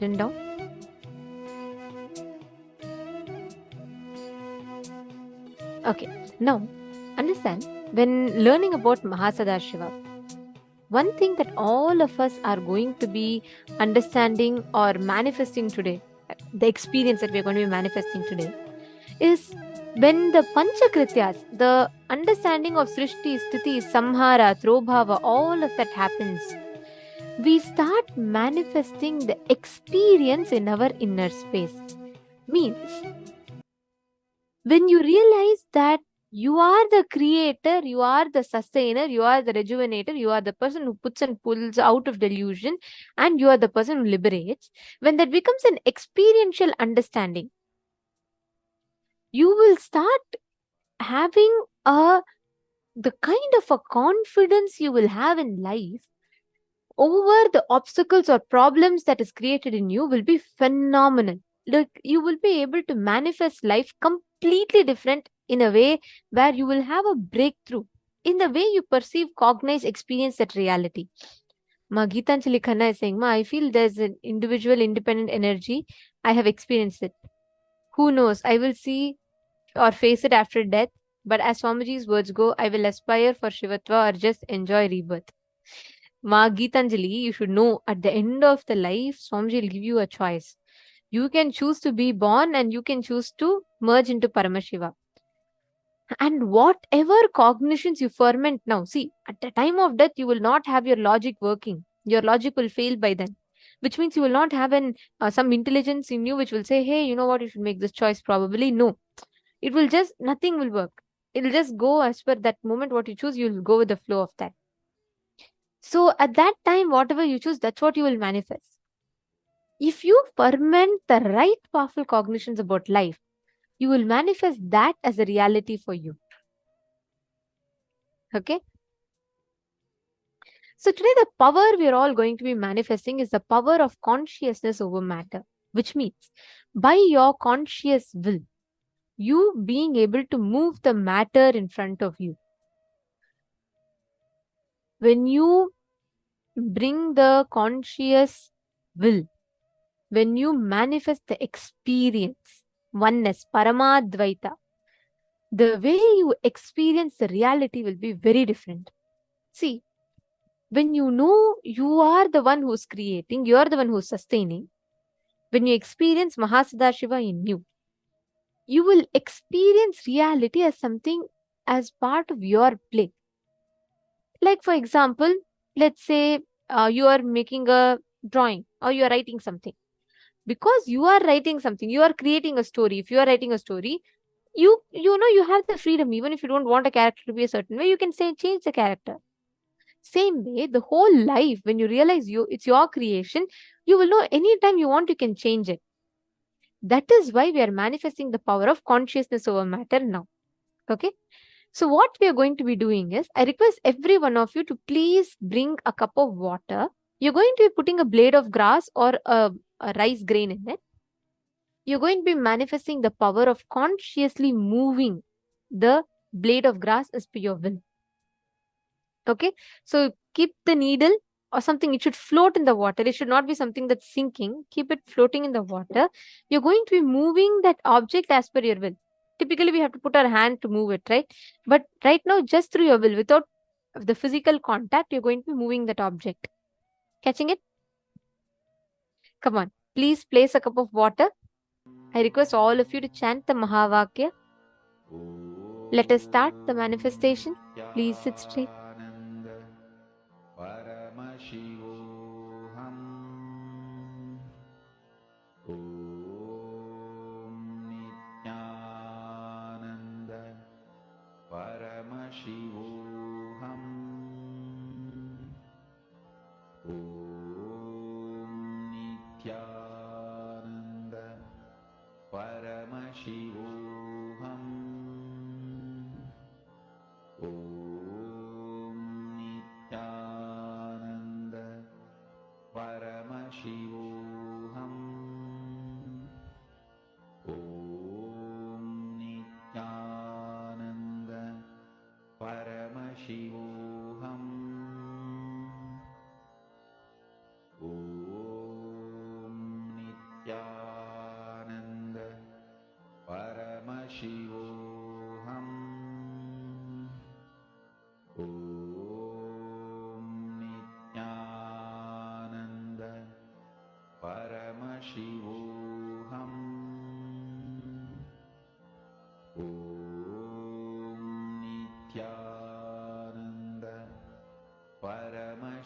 written down? Okay, now understand, when learning about Mahasadashiva, one thing that all of us are going to be understanding or manifesting today, the experience that we're going to be manifesting today, is when the Panchakrityas, the understanding of Srishti, Sthiti, Samhara, Trobhava, all of that happens, we start manifesting the experience in our inner space. Means, when you realize that you are the creator, you are the sustainer, you are the rejuvenator, you are the person who puts and pulls out of delusion, and you are the person who liberates, when that becomes an experiential understanding, you will start having the kind of a confidence you will have in life over the obstacles or problems that is created in you will be phenomenal. Like, you will be able to manifest life completely different in a way where you will have a breakthrough in the way you perceive, cognize, experience that reality. Ma Geetanjali Khanna is saying, Ma, I feel there's an individual independent energy. I have experienced it. Who knows? I will see or face it after death. But as Swamiji's words go, I will aspire for Shivatva or just enjoy rebirth. Ma Geetanjali, you should know, at the end of the life, Swamiji will give you a choice. You can choose to be born and you can choose to merge into Paramashiva. And whatever cognitions you ferment now, see, at the time of death, you will not have your logic working. Your logic will fail by then, which means you will not have some intelligence in you which will say, hey, you know what, you should make this choice. Probably no. It will just, nothing will work. It will just go as per that moment what you choose, you will go with the flow of that. So at that time, whatever you choose, that's what you will manifest. If you ferment the right powerful cognitions about life, you will manifest that as a reality for you. Okay? So today, the power we are all going to be manifesting is the power of consciousness over matter, which means by your conscious will, you being able to move the matter in front of you. When you bring the conscious will, when you manifest the experience, oneness, Paramadvaita, the way you experience the reality will be very different. See, when you know you are the one who's creating, you are the one who's sustaining, when you experience Mahasadashiva in you, you will experience reality as something as part of your play. Like, for example, let's say you are making a drawing or you are writing something. Because you are writing something, you are creating a story. If you are writing a story, you know you have the freedom. Even if you don't want a character to be a certain way, you can say change the character. Same way, the whole life, when you realize it's your creation, you will know anytime you want, you can change it. That is why we are manifesting the power of consciousness over matter now. Okay. So what we are going to be doing is, I request every one of you to please bring a cup of water. You're going to be putting a blade of grass or a rice grain in it. You're going to be manifesting the power of consciously moving the blade of grass as per your will. Okay. So keep the needle or something, it should float in the water. It should not be something that's sinking. Keep it floating in the water. You're going to be moving that object as per your will. Typically, we have to put our hand to move it, right? But right now, just through your will, without the physical contact, you're going to be moving that object. Catching it? Come on. Please place a cup of water. I request all of you to chant the Mahavakya. Let us start the manifestation. Please sit straight. Paramashivoham. Om Nithyananda. Paramashivoham. Om Nithyananda. Paramashivoham. Om Nithyananda. Paramashivoham. Om Nithyananda. Paramashivoham. Om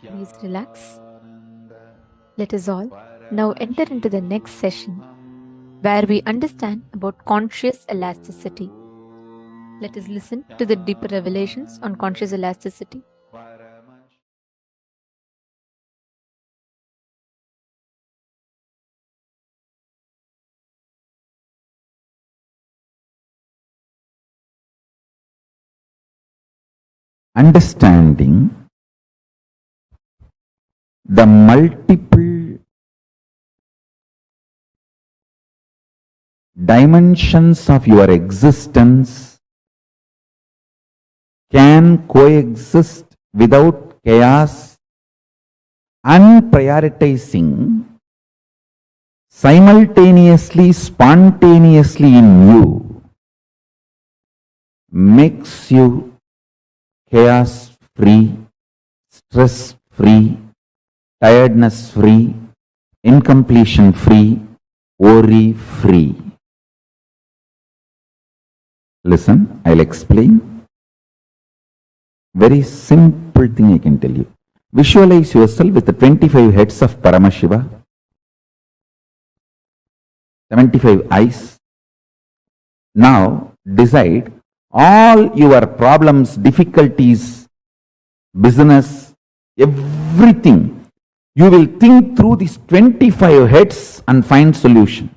Please relax. Let us all now enter into the next session where we understand about conscious elasticity. Let us listen to the deeper revelations on conscious elasticity. Understanding the multiple dimensions of your existence can coexist without chaos and prioritizing simultaneously, spontaneously in you makes you chaos free, stress free, tiredness free, incompletion free, worry free. Listen, I'll explain. Very simple thing I can tell you. Visualize yourself with the 25 heads of Paramashiva, 75 eyes. Now decide all your problems, difficulties, business, everything. You will think through these 25 heads and find solution.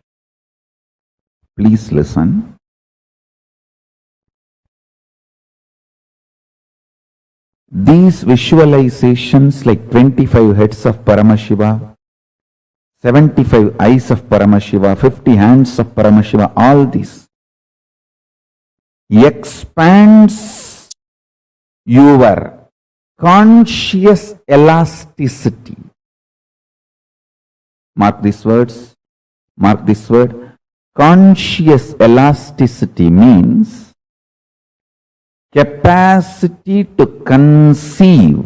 Please listen. These visualizations like 25 heads of Paramashiva, 75 eyes of Paramashiva, 50 hands of Paramashiva, all these expands your conscious elasticity. Mark these words. Mark this word. Conscious elasticity means capacity to conceive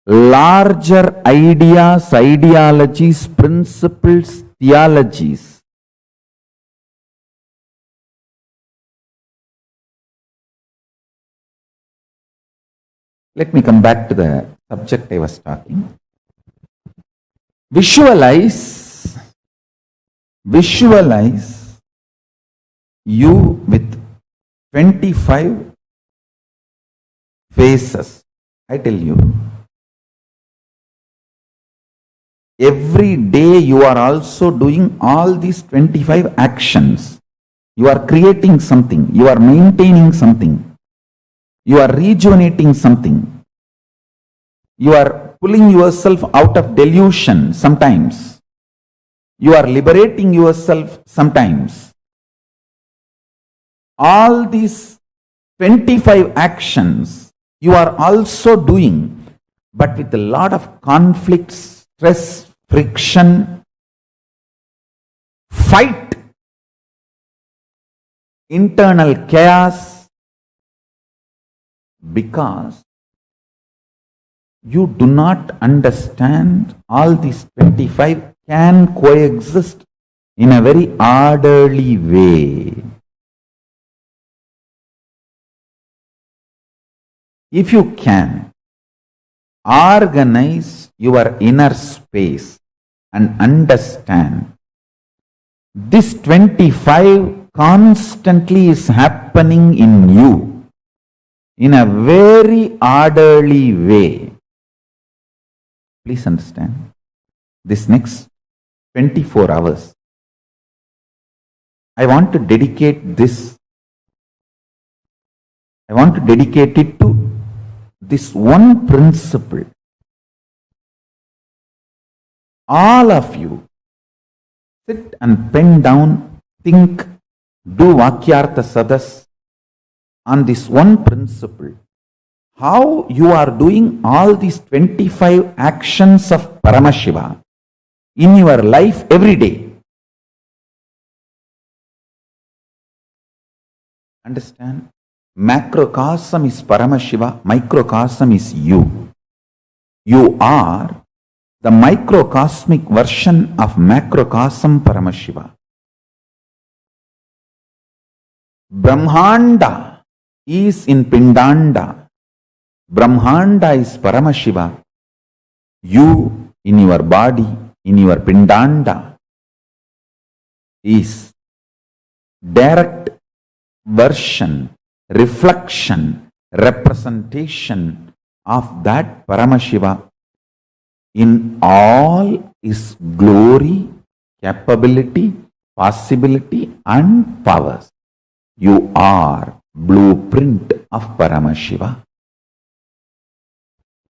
larger ideas, ideologies, principles, theologies. Let me come back to the subject I was talking. Visualize you with 25 faces. I tell you, every day you are also doing all these 25 actions. You are creating something, you are maintaining something, you are rejuvenating something, you are pulling yourself out of delusion sometimes, you are liberating yourself sometimes. All these 25 actions you are also doing, but with a lot of conflict, stress, friction, fight, internal chaos, because you do not understand all these 25 can coexist in a very orderly way. If you can organize your inner space, and understand this 25 constantly is happening in you in a very orderly way. Please understand, this next 24 hours, I want to dedicate this. I want to dedicate it to this one principle. All of you sit and pen down, think, do Vakyartha Sadas on this one principle. How you are doing all these 25 actions of Paramashiva in your life every day. Understand? Macrocosm is Paramashiva, microcosm is you. You are the microcosmic version of macrocosm Paramashiva. Brahmanda is in Pindanda. Brahmanda is Paramashiva. You in your body, in your Pindanda, is direct version, reflection, representation of that Paramashiva in all his glory, capability, possibility and powers. You are blueprint of Paramashiva.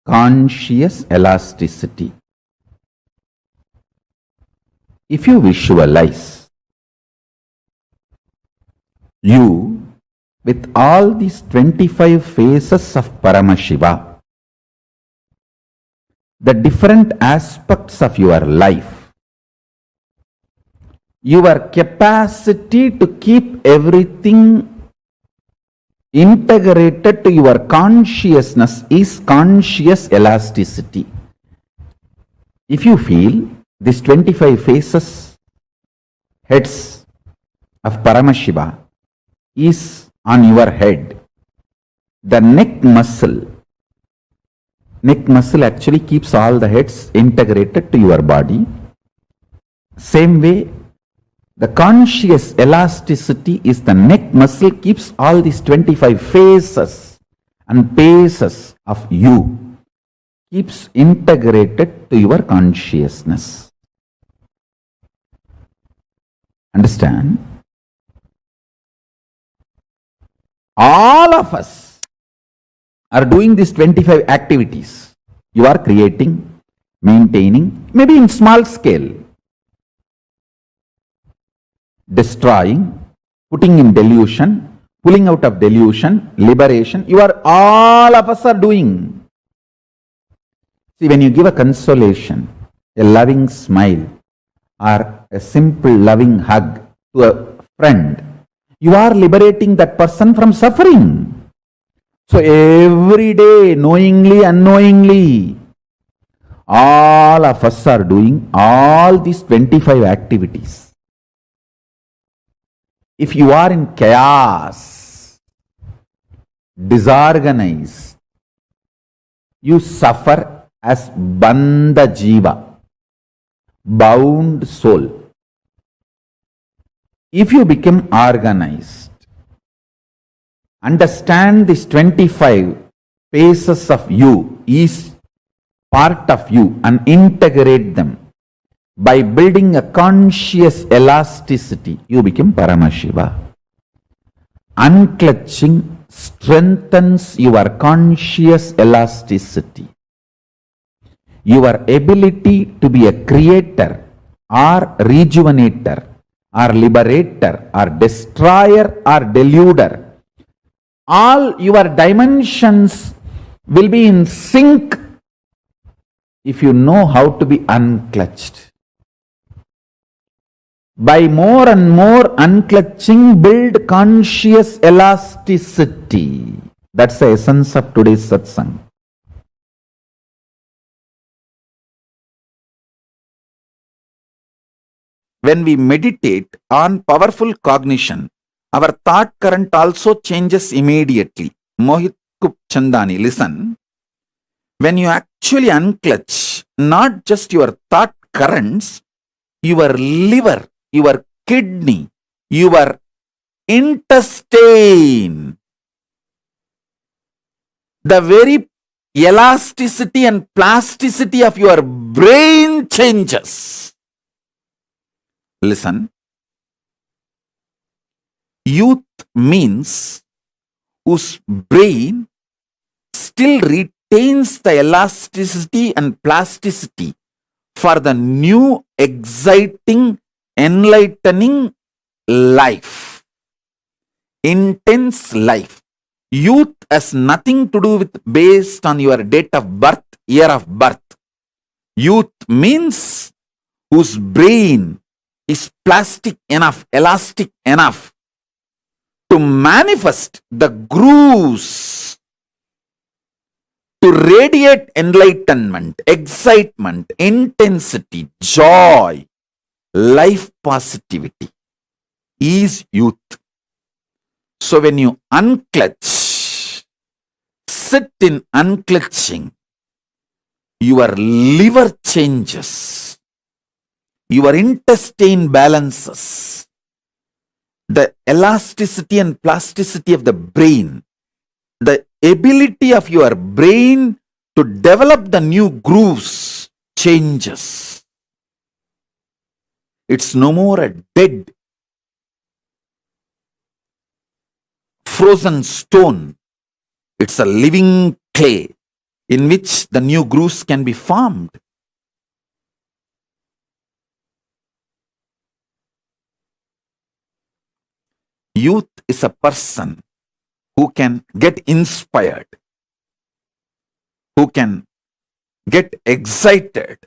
Conscious elasticity. If you visualize you with all these 25 phases of Paramashiva, the different aspects of your life, your capacity to keep everything integrated to your consciousness is conscious elasticity. If you feel these 25 phases, heads of Paramashiva is on your head, the neck muscle actually keeps all the heads integrated to your body. Same way, the conscious elasticity is the neck muscle keeps all these 25 phases and paces of you, keeps integrated to your consciousness. Understand? All of us are doing these 25 activities. You are creating, maintaining, maybe in small scale, destroying, putting in delusion, pulling out of delusion, liberation. All of us are doing. See, when you give a consolation, a loving smile, or a simple loving hug to a friend, you are liberating that person from suffering. So every day, knowingly, unknowingly, all of us are doing all these 25 activities. If you are in chaos, disorganized, you suffer as Bandha Jiva, bound soul. If you become organized, understand this 25 phases of you is part of you and integrate them. By building a conscious elasticity, you become Paramashiva. Unclutching strengthens your conscious elasticity. Your ability to be a creator or rejuvenator or liberator or destroyer or deluder, all your dimensions will be in sync if you know how to be unclutched. By more and more unclutching, build conscious elasticity. That's the essence of today's satsang. When we meditate on powerful cognition, our thought current also changes immediately. Mohit Chandani, listen. When you actually unclutch not just your thought currents, your liver, your kidney, your intestine, the very elasticity and plasticity of your brain changes. Listen, youth means whose brain still retains the elasticity and plasticity for the new, exciting, enlightening life, intense life. Youth has nothing to do with based on your date of birth, year of birth. Youth means whose brain is plastic enough, elastic enough to manifest the grooves, to radiate enlightenment, excitement, intensity, joy, life positivity is youth. So when you unclutch, sit in unclutching, your liver changes, your intestine balances, the elasticity and plasticity of the brain, the ability of your brain to develop the new grooves changes. It's no more a dead, frozen stone. It's a living clay in which the new grooves can be formed. Youth is a person who can get inspired, who can get excited,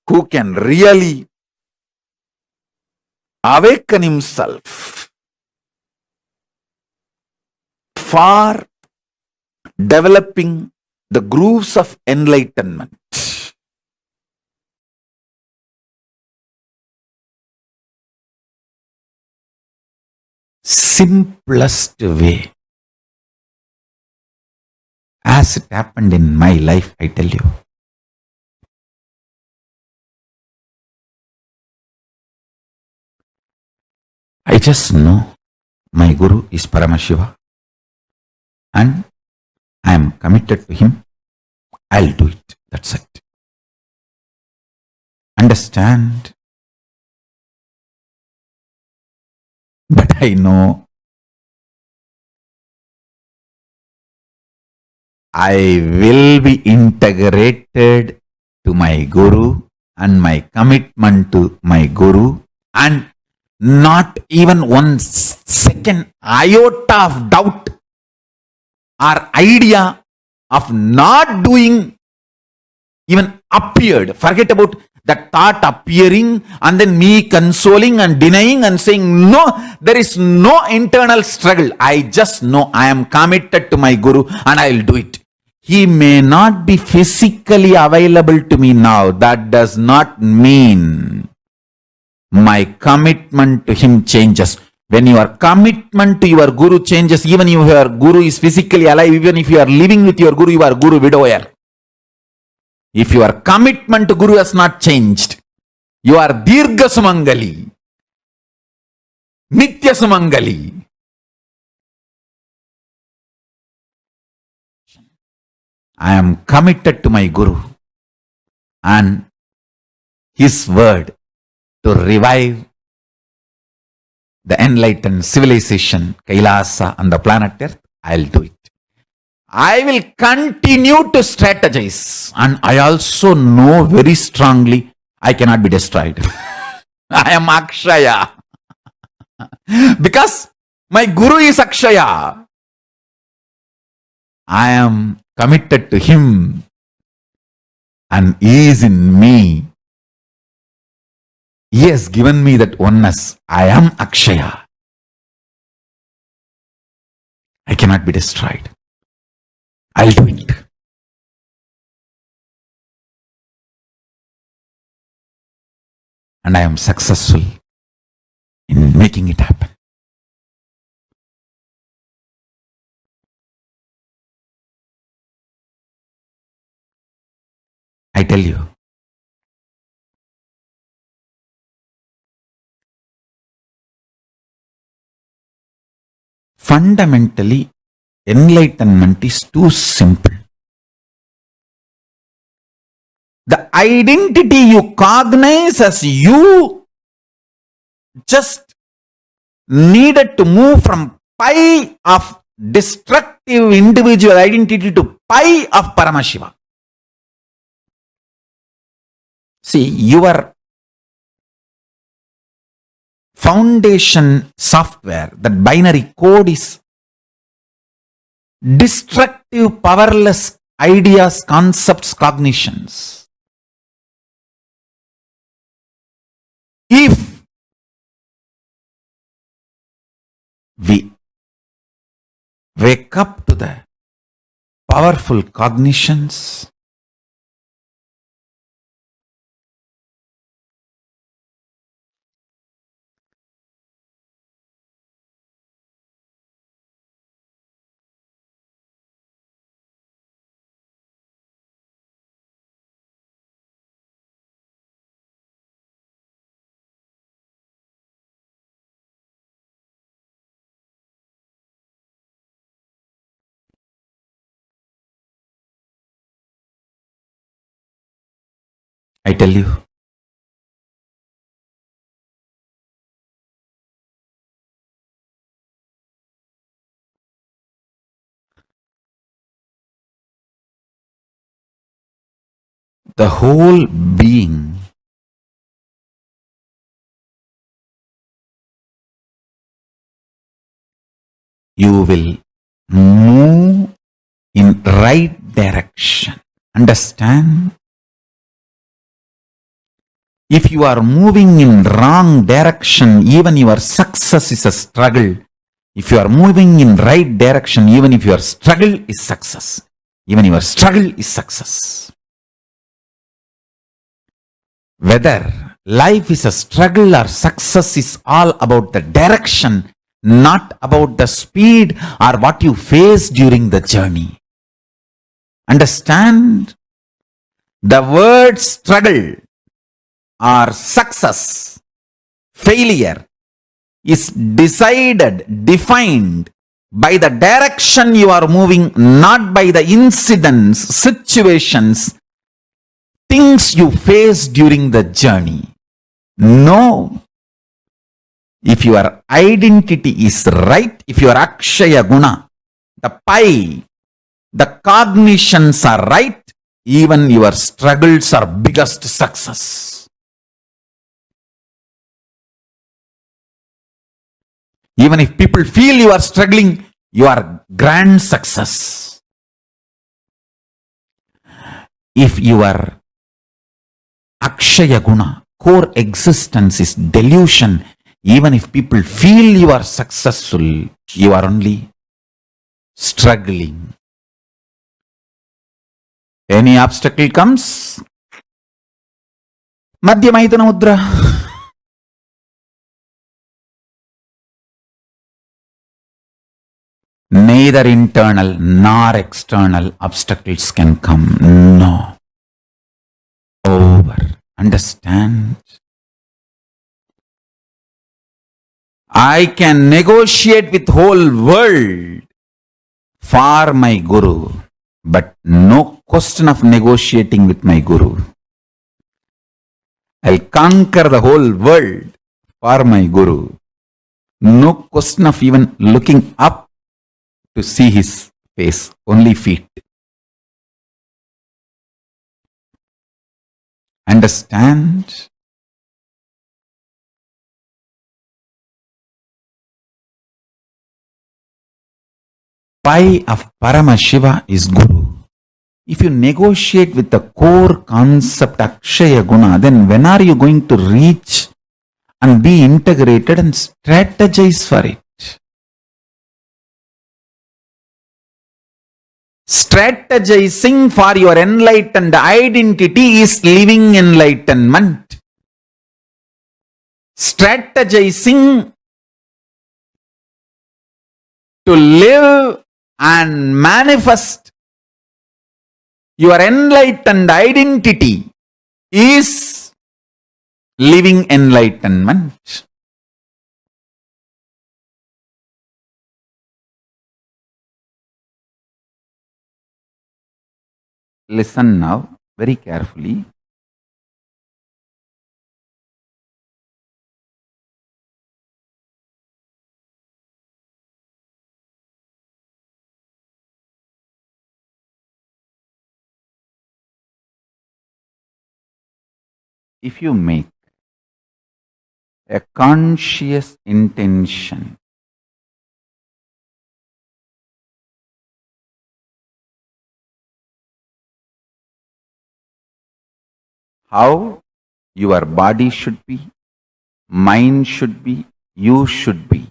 who can really awaken himself for developing the grooves of enlightenment. Simplest way, as it happened in my life, I tell you. I just know my Guru is Paramashiva and I am committed to him. I'll do it. That's it. Understand? But I know I will be integrated to my Guru and my commitment to my Guru, and not even one second iota of doubt or idea of not doing even appeared. Forget about that thought appearing and then me consoling and denying and saying, no, there is no internal struggle. I just know I am committed to my Guru and I will do it. He may not be physically available to me now. That does not mean my commitment to him changes. When your commitment to your Guru changes, even if your Guru is physically alive, even if you are living with your Guru, you are Guru widower. If your commitment to Guru has not changed, you are Dirgha Sumangali, Nitya Sumangali. I am committed to my Guru and his word to revive the enlightened civilization, Kailasa on the planet Earth. I'll do it. I will continue to strategize, and I also know very strongly I cannot be destroyed. I am Akshaya. Because my Guru is Akshaya. I am committed to him and he is in me. He has given me that oneness. I am Akshaya. I cannot be destroyed. I'll do it. And I am successful in making it happen. I tell you, Fundamentally, enlightenment is too simple. The identity you cognize as you just needed to move from pi of destructive individual identity to pi of Paramashiva. See, your foundation software, that binary code is destructive, powerless ideas, concepts, cognitions. If we wake up to the powerful cognitions, I tell you, the whole being you will move in right direction. Understand? If you are moving in wrong direction, even your success is a struggle. If you are moving in right direction, even if your struggle is success. Even your struggle is success. Whether life is a struggle or success is all about the direction, not about the speed or what you face during the journey. Understand? The word struggle or success, failure is defined by the direction you are moving, not by the incidents, situations, things you face during the journey. No. If your identity is right, if your Akshaya Guna, the pi, the cognitions are right, even your struggles are biggest success. Even if people feel you are struggling, you are grand success. If your Akshaya Guna, core existence is delusion, even if people feel you are successful, you are only struggling. Any obstacle comes, Madhyamaitana Mudra. Neither internal nor external obstacles can come. No. Over. Understand? I can negotiate with whole world for my Guru, but no question of negotiating with my Guru. I'll conquer the whole world for my Guru. No question of even looking up to see his face, only feet. Understand? Pi of Paramashiva is Guru. If you negotiate with the core concept Akshaya Guna, then when are you going to reach and be integrated and strategize for it? Strategizing for your enlightened identity is living enlightenment. Strategizing to live and manifest your enlightened identity is living enlightenment. listen now very carefully. If you make a conscious intention how your body should be, mind should be, you should be,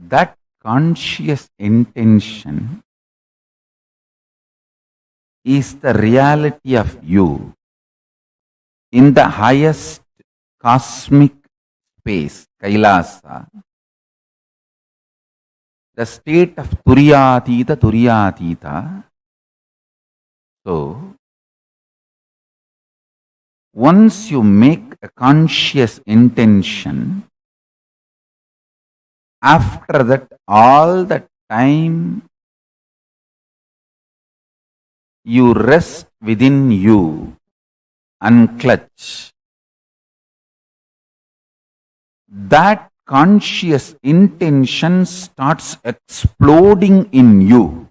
that conscious intention is the reality of you in the highest cosmic space, Kailasa, the state of Turyatita. So, once you make a conscious intention, after that, all the time you rest within you, unclutch. That conscious intention starts exploding in you.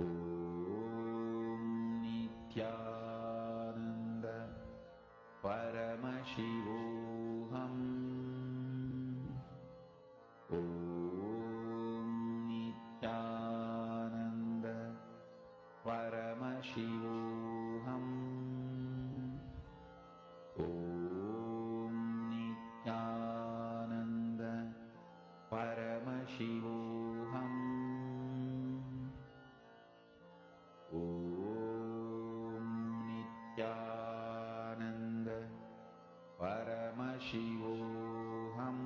Om Nithyananda Paramashivoham. Om Nithyananda Paramashivoham. Om Nithyananda Paramashivoham. Om Nithyananda Paramashivoham.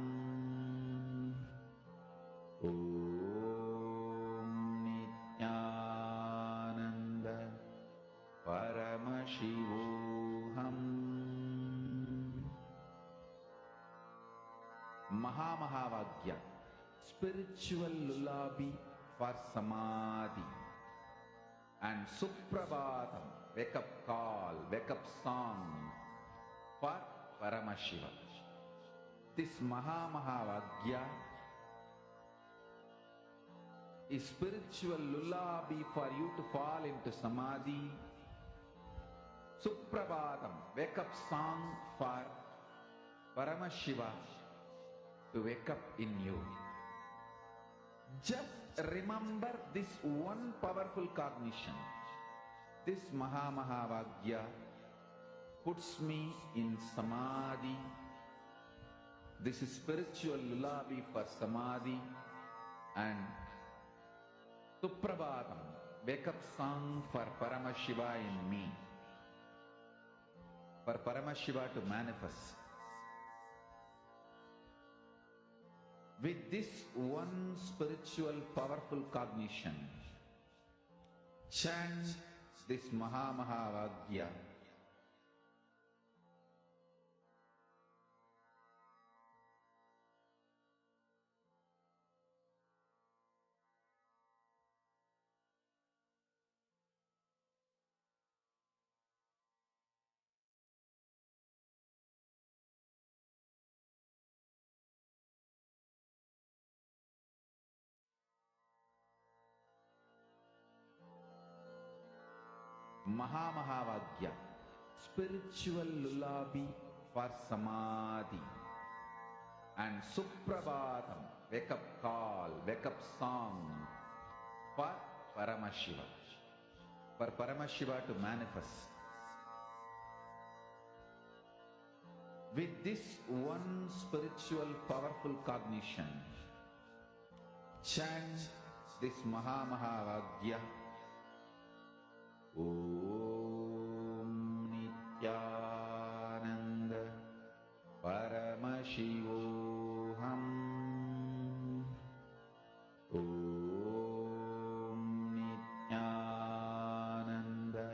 Om Nithyananda Paramashivoham. Mahavagya, spiritual lullaby for samadhi. And Suprabhatam, wake up call, wake up song for Paramashiva. This Mahavagya is spiritual lullaby for you to fall into samadhi. Suprabhatam, wake up song for Paramashiva to wake up in you. Just remember this one powerful cognition. This Mahavagya puts me in samadhi. This is spiritual lullaby for samadhi. And Suprabhatam, wake up song for Paramashiva in me. For Paramashiva to manifest. With this one spiritual powerful cognition, chant this Mahavagya. Mahavagya, spiritual lullaby for samadhi. And Suprabhatam, wake up call, wake up song for Paramashiva. For Paramashiva to manifest. With this one spiritual powerful cognition, chant this Mahavagya. Om Nithyananda Paramashivoham. Om Nithyananda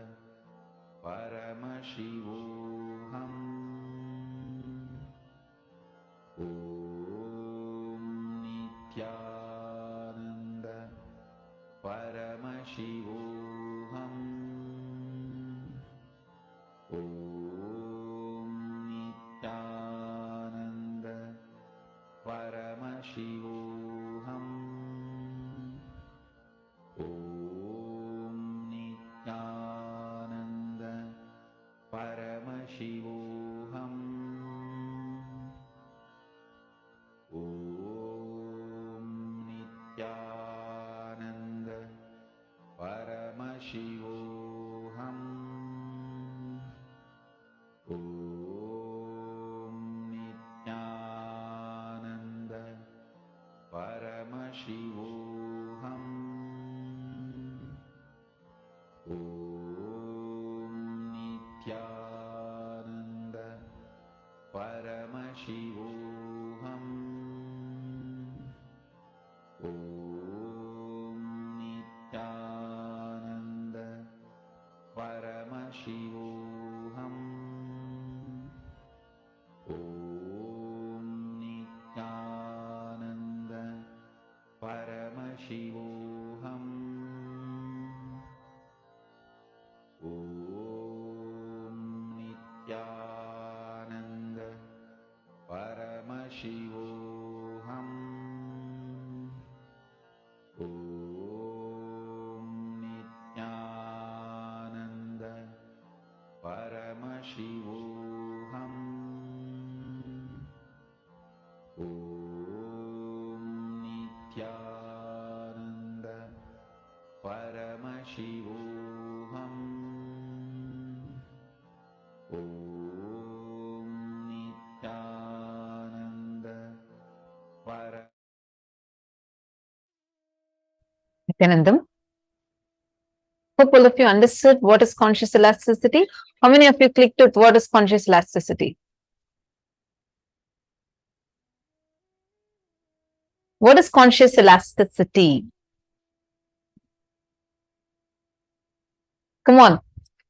Paramashivoham. Om Nithyananda Paramashivoham. Om Nithyananda Paramashivoham. Om Nithyananda Paramashivoham. Om Nithyananda Paramashivoham. Om Nithyananda Paramashivoham. Om Nithyananda Paramashivoham. Om Nithyananda Paramashivoham. Om Nithyananda Paramashivoham. Om Nithyananda Paramashivoham. Om Nithyananda Paramashivoham. Om Nithyananda Paramashivoham. Om Nithyananda Nithyanandam. Hope all of you understood what is conscious elasticity. How many of you clicked with what is conscious elasticity? What is conscious elasticity? Come on.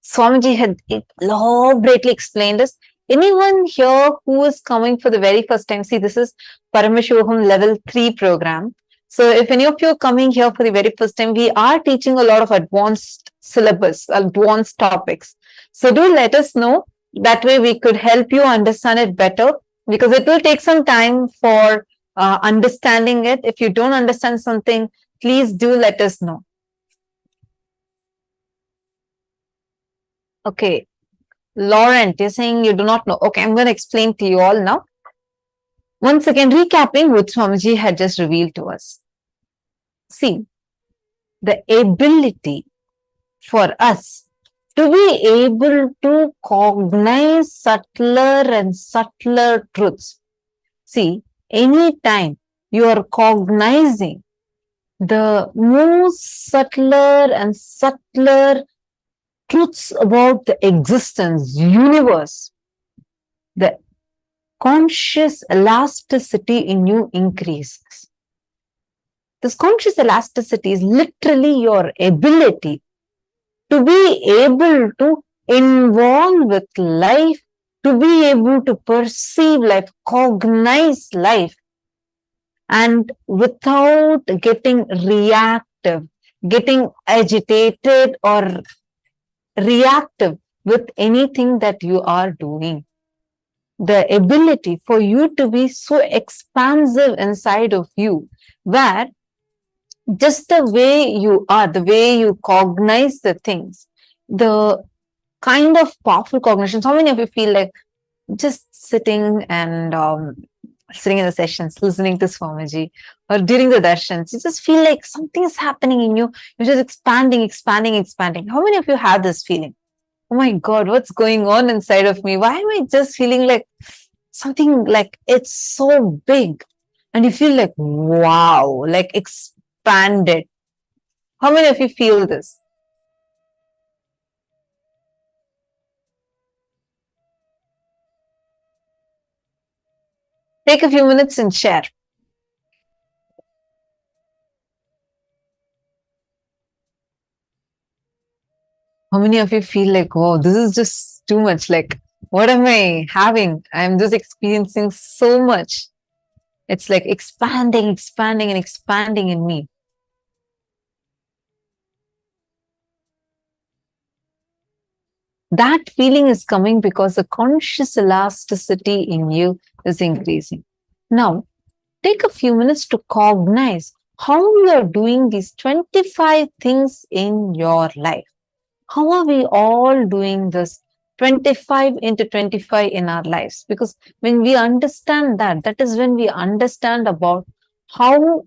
Swamiji had elaborately explained this. Anyone here who is coming for the very first time, see, this is Paramashivoham Level 3 program. So if any of you are coming here for the very first time, we are teaching a lot of advanced syllabus, advanced topics. So do let us know. That way we could help you understand it better, because it will take some time for understanding it. If you don't understand something, please do let us know. Okay. Laurent, you're saying you do not know. Okay, I'm going to explain to you all now. Once again, recapping what Swamiji had just revealed to us. See, the ability for us to be able to cognize subtler and subtler truths. See, anytime you are cognizing the most subtler and subtler truths about the existence, universe, the conscious elasticity in you increases. This conscious elasticity is literally your ability to be able to involve with life, to be able to perceive life, cognize life, and without getting reactive, getting agitated or reactive with anything that you are doing. The ability for you to be so expansive inside of you, where just the way you are, the way you cognize the things, the kind of powerful cognition. How many of you feel like just sitting and sitting in the sessions, listening to Swamiji, or during the darshans, you just feel like something is happening in you. You're just expanding, expanding, expanding. How many of you have this feeling? Oh my God, what's going on inside of me? Why am I just feeling like something like it's so big? and you feel like, wow, like expanded. How many of you feel this? Take a few minutes and share. How many of you feel like, oh, this is just too much? Like, what am I having? I'm just experiencing so much. It's like expanding, expanding, and expanding in me. That feeling is coming because the conscious elasticity in you is increasing. Now, take a few minutes to cognize how you are doing these 25 things in your life. How are we all doing this 25 into 25 in our lives? Because when we understand that, that is when we understand about how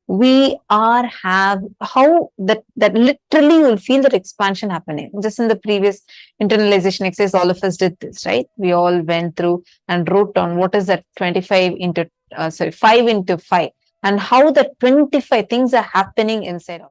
we are how that literally you'll feel that expansion happening. Just in the previous internalization exercise, all of us did this, right? We all went through and wrote down what is that 25 into 5 into 5, and how the 25 things are happening inside of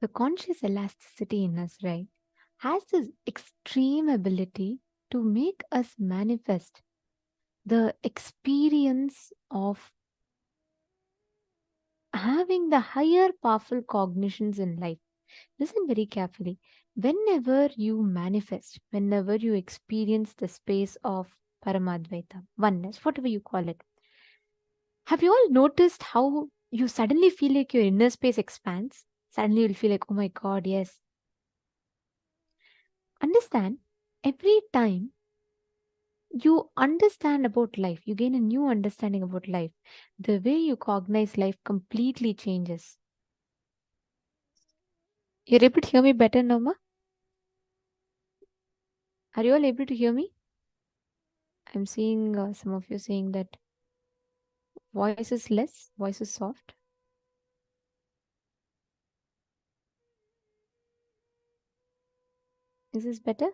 the conscious elasticity in us, right, has this extreme ability to make us manifest the experience of having the higher powerful cognitions in life. Listen very carefully. Whenever you manifest, whenever you experience the space of Paramadvaita, oneness, whatever you call it, have you all noticed how you suddenly feel like your inner space expands? Suddenly you'll feel like, oh my God, yes. Understand, every time you understand about life, you gain a new understanding about life, the way you cognize life completely changes. You're able to hear me better, Norma? Are you all able to hear me? I'm seeing some of you saying that voice is less, voice is soft. Is this better?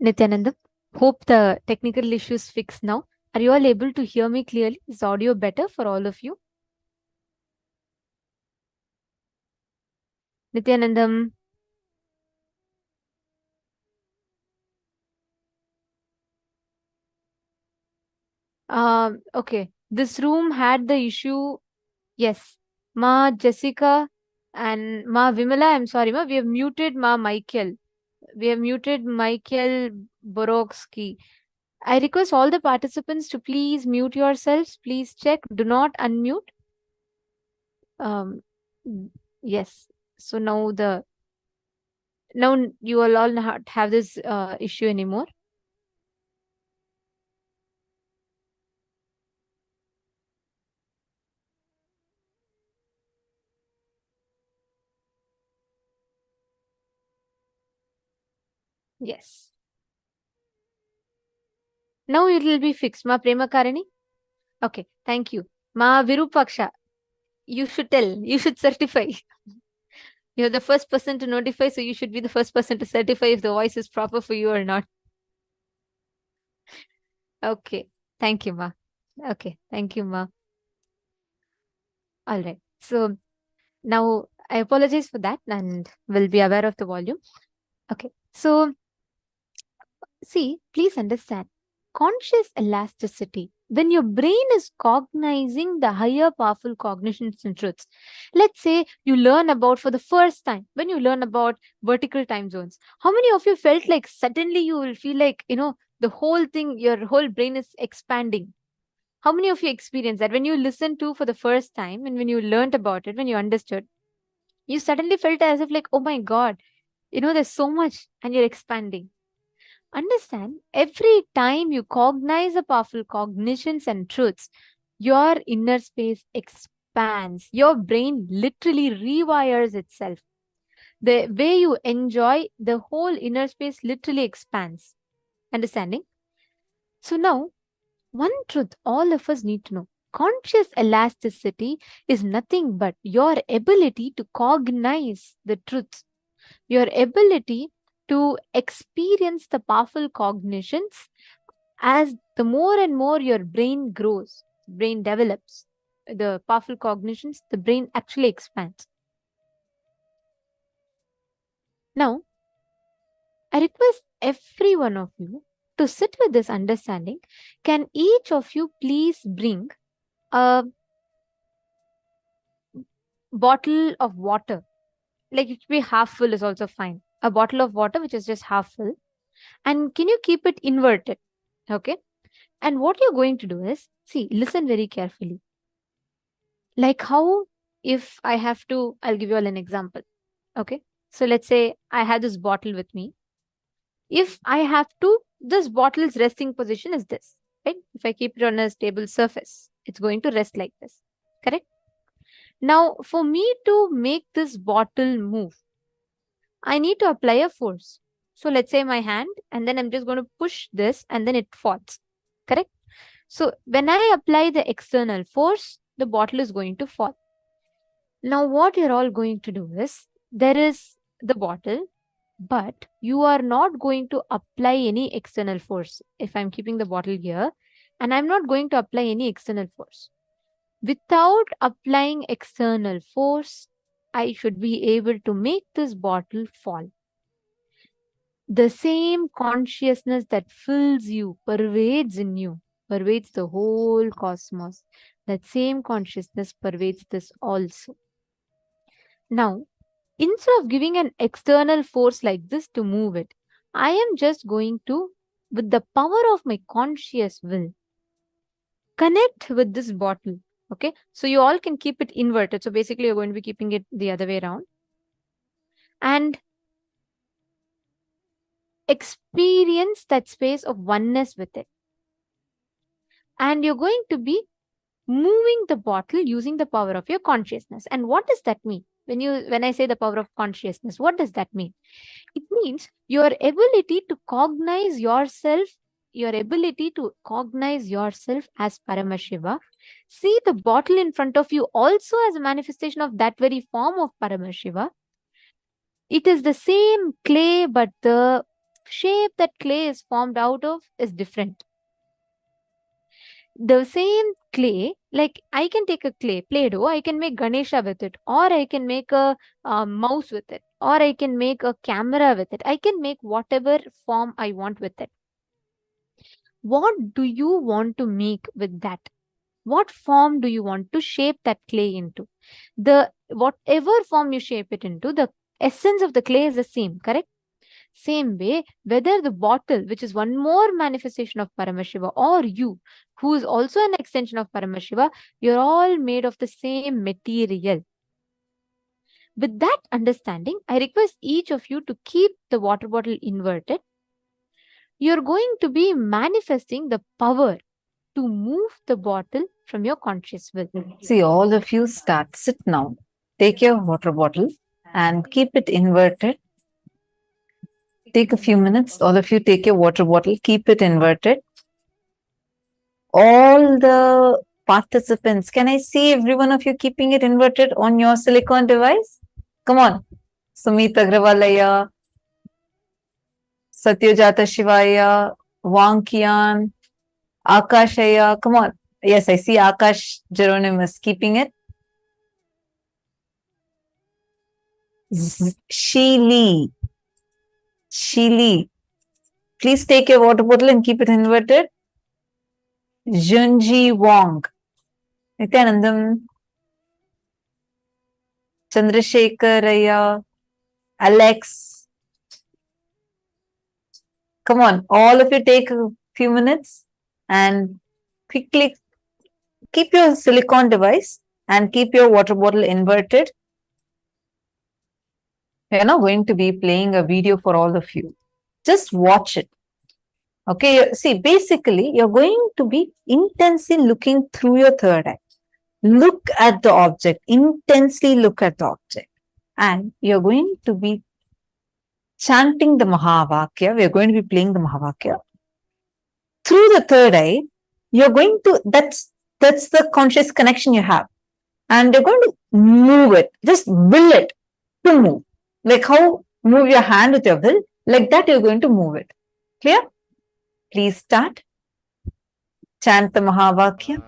Nithyananda, hope the technical issues fixed now. Are you all able to hear me clearly? Is audio better for all of you? Nithyanandam. Okay. This room had the issue. Yes. Ma Jessica and Ma Vimala, I'm sorry, Ma. We have muted Ma Michael. We have muted Michael Borowski. I request all the participants to please mute yourselves. Please check. Do not unmute. Yes. So now you will all not have this issue anymore. Yes. Now it will be fixed. Ma Prema Karani. Okay. Thank you. Ma Virupaksha. You should tell. You should certify. You're the first person to notify, so you should be the first person to certify if the voice is proper for you or not. Okay. Thank you, Ma. Okay. Thank you, Ma. All right. So now I apologize for that and will be aware of the volume. Okay. So see, please understand conscious elasticity. When your brain is cognizing the higher powerful cognitions and truths, let's say you learn about for the first time, when you learn about vertical time zones, how many of you felt like suddenly you will feel like, the whole thing, your whole brain is expanding? How many of you experienced that when you listened to for the first time and when you learned about it, when you understood, you suddenly felt as if like, oh my God, there's so much and you're expanding. Understand, every time you cognize the powerful cognitions and truths, your inner space expands. Your brain literally rewires itself. The way you enjoy, the whole inner space literally expands. Understanding? So now, one truth all of us need to know. Conscious elasticity is nothing but your ability to cognize the truths, your ability to experience the powerful cognitions as the more and more your brain grows, brain develops, the powerful cognitions, the brain actually expands. Now, I request every one of you to sit with this understanding. Can each of you please bring a bottle of water? Like it should be half full is also fine. A bottle of water which is just half full. And can you keep it inverted? Okay. And what you're going to do is, see, listen very carefully. Like how if I have to, I'll give you all an example. Okay. So let's say I have this bottle with me. If I have to, this bottle's resting position is this, right? If I keep it on a stable surface, it's going to rest like this. Correct? Now, for me to make this bottle move, I need to apply a force. So let's say my hand, and then I'm just going to push this and then it falls. Correct? So when I apply the external force, the bottle is going to fall. Now, what you're all going to do is, there is the bottle, but you are not going to apply any external force. If I'm keeping the bottle here, and I'm not going to apply any external force. Without applying external force, I should be able to make this bottle fall. The same consciousness that fills you, pervades in you, pervades the whole cosmos. That same consciousness pervades this also. Now, instead of giving an external force like this to move it, I am just going to, with the power of my conscious will, connect with this bottle. Okay, so you all can keep it inverted. So basically, you're going to be keeping it the other way around. And experience that space of oneness with it. And you're going to be moving the bottle using the power of your consciousness. And what does that mean? When I say the power of consciousness, what does that mean? It means your ability to cognize yourself, as Paramashiva. See the bottle in front of you also as a manifestation of that very form of Paramashiva. It is the same clay, but the shape that clay is formed out of is different. The same clay, like I can take a clay, Play-Doh, I can make Ganesha with it, or I can make a mouse with it, or I can make a camera with it. I can make whatever form I want with it. What do you want to make with that? What form do you want to shape that clay into? The whatever form you shape it into, the essence of the clay is the same, correct? Same way, whether the bottle, which is one more manifestation of Paramashiva, or you, who is also an extension of Paramashiva, you're all made of the same material. With that understanding, I request each of you to keep the water bottle inverted. You're going to be manifesting the power to move the bottle from your conscious will. See, all of you start. Sit now. Take your water bottle and keep it inverted. Take a few minutes. All of you take your water bottle, keep it inverted. All the participants, can I see every one of you keeping it inverted on your silicone device? Come on. Sumit Agravalaya, Satyajata Shivaya, Wangkian, Akashaya. Come on. Yes, I see Akash Geronimus keeping it. Sheely. Please take your water bottle and keep it inverted. Junji Wong. Nithyanandam. Chandrasekharaya. Alex. Come on, all of you take a few minutes and quickly keep your silicone device and keep your water bottle inverted. We are now going to be playing a video for all of you. Just watch it. Okay, see, basically, you're going to be intensely looking through your third eye. Look at the object, intensely look at the object. And you're going to be chanting the Mahavakya. We're going to be playing the Mahavakya. Through the third eye, you're going to, that's the conscious connection you have. And you're going to move it, just will it to move. Like how move your hand with your will, like that you're going to move it. Clear? Please start. Chant the Mahavakya.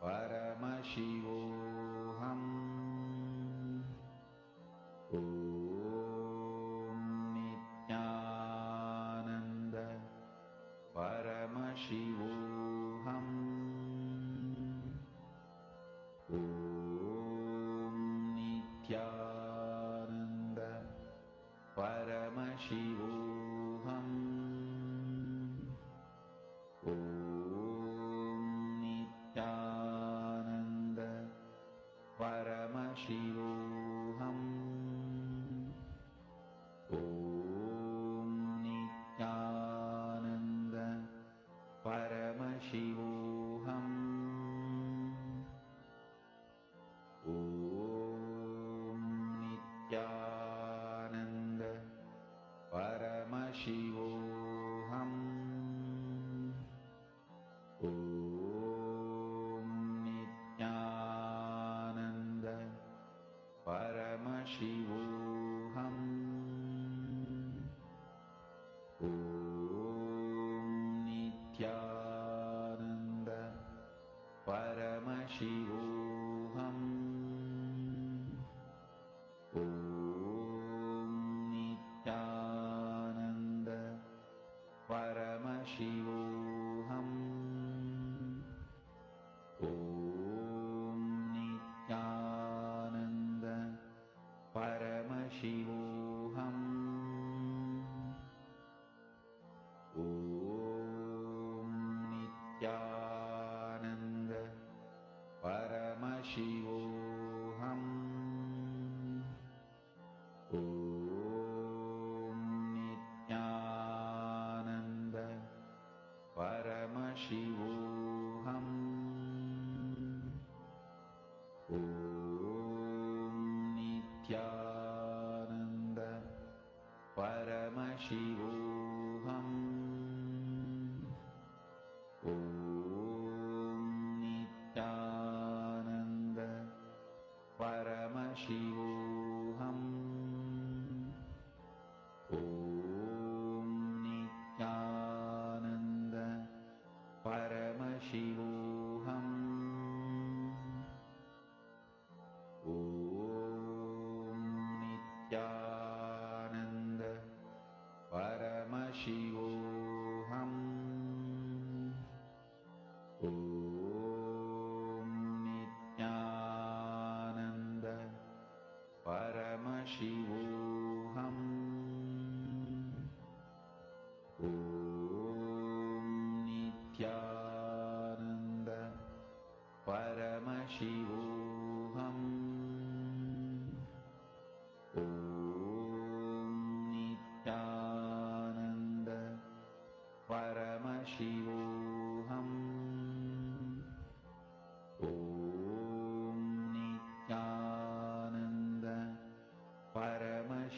Paramashivoham. Om Nithyananda Paramashivoham. Om Nithyananda Paramashivoham. Om Nithyananda Paramashivoham. Om Nithyananda Paramashivoham. Om Nithyananda Paramashivoham. Om Nithyananda Paramashivoham. Om Nithyananda Paramashivoham. Om Nithyananda Paramashivoham. Om Nithyananda Paramashivoham. Om Nithyananda Paramashivoham. Om Nithyananda Paramashivoham. Om Nithyananda Paramashivoham. Om Nithyananda Paramashivoham. Om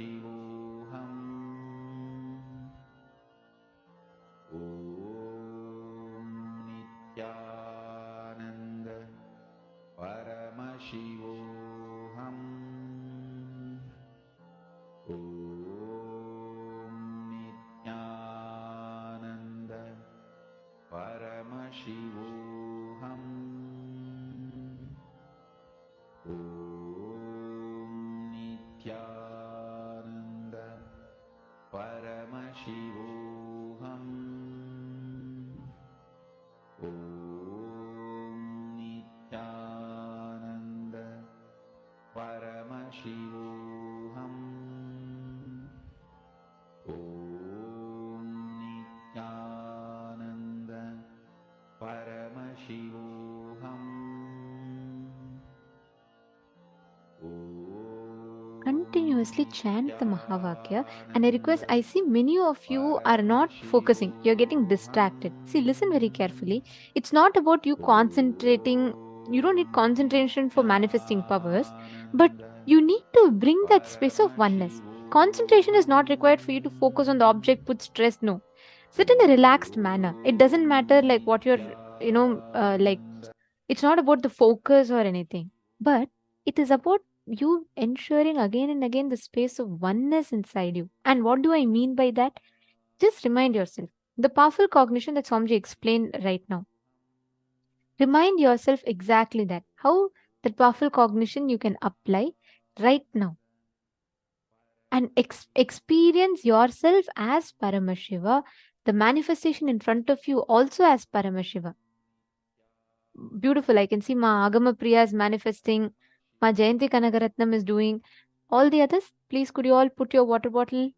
Paramashivoham. Om Nithyananda Paramashivoham. Om Nithyananda Paramashivoham. Om Nithyananda Paramashivoham. Om Nithyananda Paramashivoham. Om Nithyananda Paramashivoham. Continuously chant the Mahavakya, and I request, I see many of you are not focusing, you're getting distracted. See, listen very carefully. It's not about you concentrating, you don't need concentration for manifesting powers, but you need to bring that space of oneness. Concentration is not required for you to focus on the object, put stress, no. Sit in a relaxed manner. It doesn't matter like what you're, like, it's not about the focus or anything, but it is about you ensuring again and again the space of oneness inside you. And what do I mean by that? Just remind yourself the powerful cognition that Swamiji explained right now. Remind yourself exactly that. How that powerful cognition you can apply right now. And experience yourself as Paramashiva, the manifestation in front of you also as Paramashiva. Beautiful. I can see Ma Agama Priya is manifesting. Ma Jayanti Kanagaratnam is doing. All the others, please could you all put your water bottle?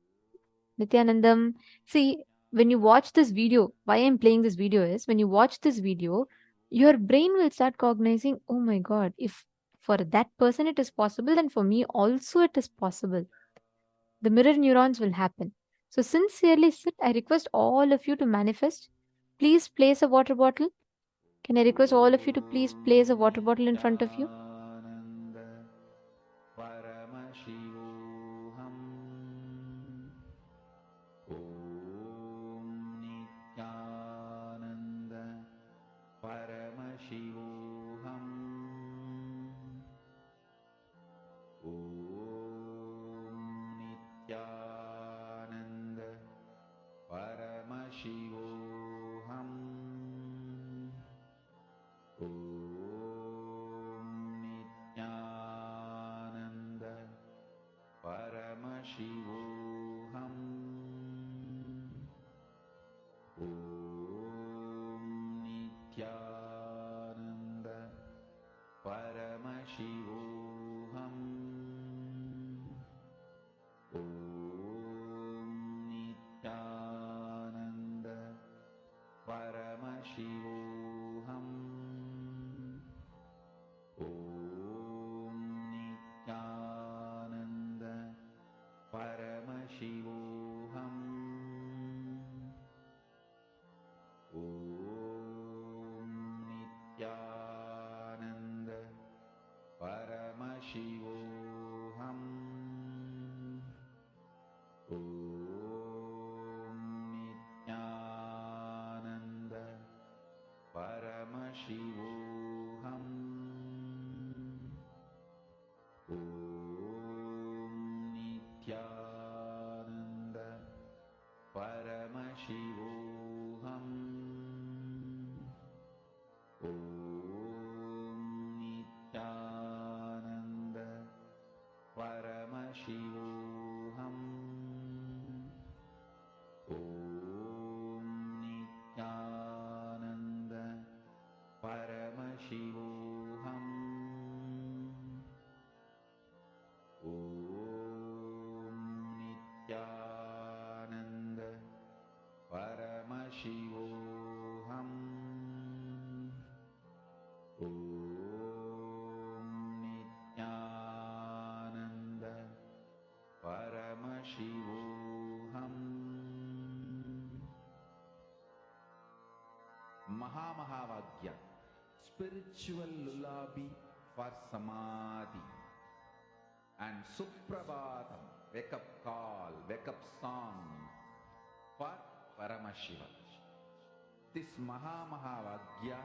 Nithyanandam. See, when you watch this video, why I'm playing this video is when you watch this video, your brain will start cognizing, oh my God, if for that person it is possible, then for me also it is possible. The mirror neurons will happen. So sincerely sit, I request all of you to manifest. Please place a water bottle. Can I request all of you to please place a water bottle in front of you? Nithyananda Paramashivoham. Om Nithyananda Paramashivoham. Om Nithyananda Paramashivoham. Om Nithyananda Paramashivoham. Om Nithyananda Paramashivoham. Om Nithyananda Paramashivoham. Om Nithyananda Paramashivoham. Om Nithyananda Paramashivoham. Om Nithyananda Paramashivoham. Om Nithyananda Paramashivoham. Om Nithyananda Paramashivoham. Om Nithyananda Paramashivoham. Om Nithyananda Paramashivoham. Om Nithyananda Paramashivoham. Mahamahavagya, spiritual lullaby for Samadhi, and Suprabhatam, wake up call, wake up song for Paramashiva. This Mahavagya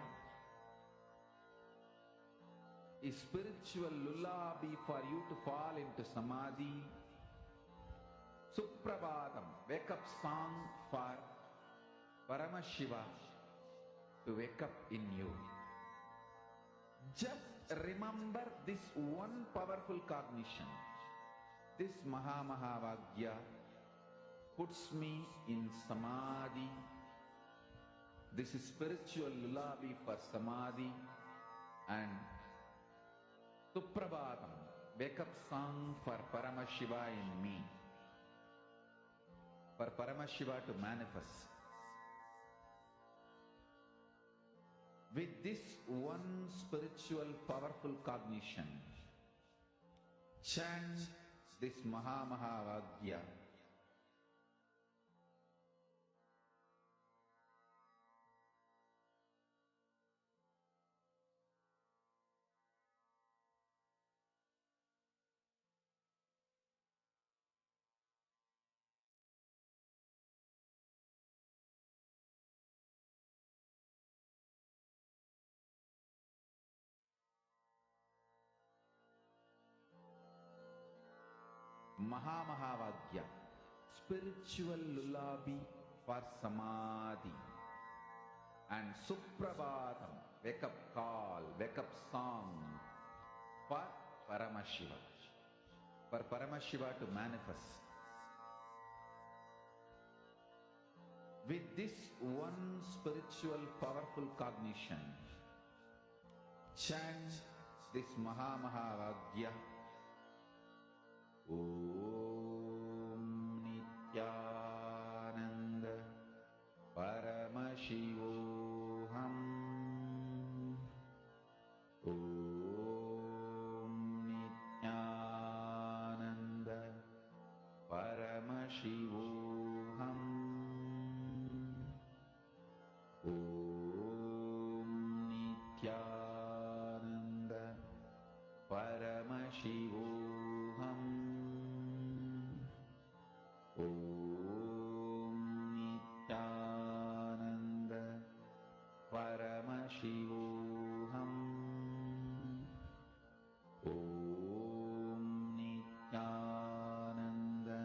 is spiritual lullaby for you to fall into Samadhi. Suprabhatam, wake up song for Paramashiva to wake up in you. Just remember this one powerful cognition. This Mahavagya puts me in Samadhi. This is spiritual lullaby for Samadhi. And Suprabhatam, wake up song for Paramashiva in me. For Paramashiva to manifest. With this one spiritual powerful cognition, chant this Mahavagya. Mahavagya, spiritual lullaby for Samadhi. And Suprabhatam, wake up call, wake up song for Paramashiva. For Paramashiva to manifest. With this one spiritual powerful cognition, chant this Mahavagya. Om Nithyananda Paramashivoham. Om Nithyananda Paramashivoham. Om Nithyananda Paramashivoham. Om Nithyananda Paramashivoham. Om Nithyananda Paramashivoham. Om Nithyananda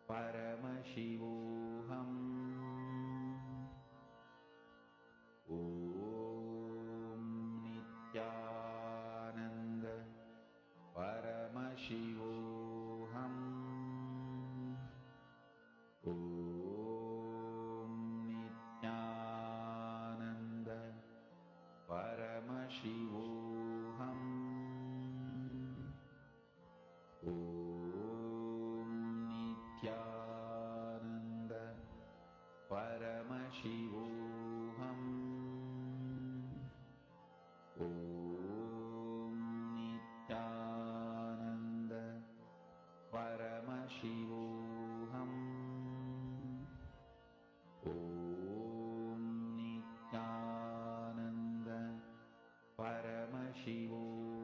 Paramashivoham. Om Nithyananda Paramashivoham. Om Nithyananda Paramashivoham. Om Nithyananda Paramashivoham. Om Nithyananda Paramashivoham. Om Nithyananda Paramashivoham. Om Nithyananda Paramashivoham. Om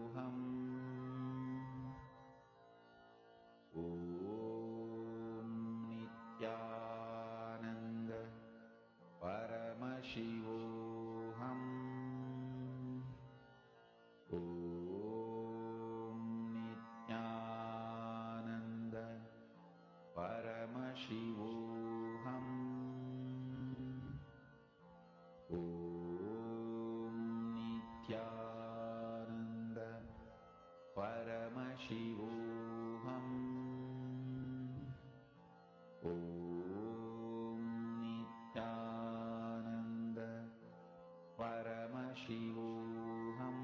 Nithyananda Paramashivoham. Om Nithyananda Paramashivoham. Om Nithyananda Paramashivoham.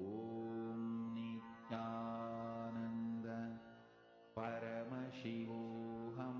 Om Nithyananda Paramashivoham.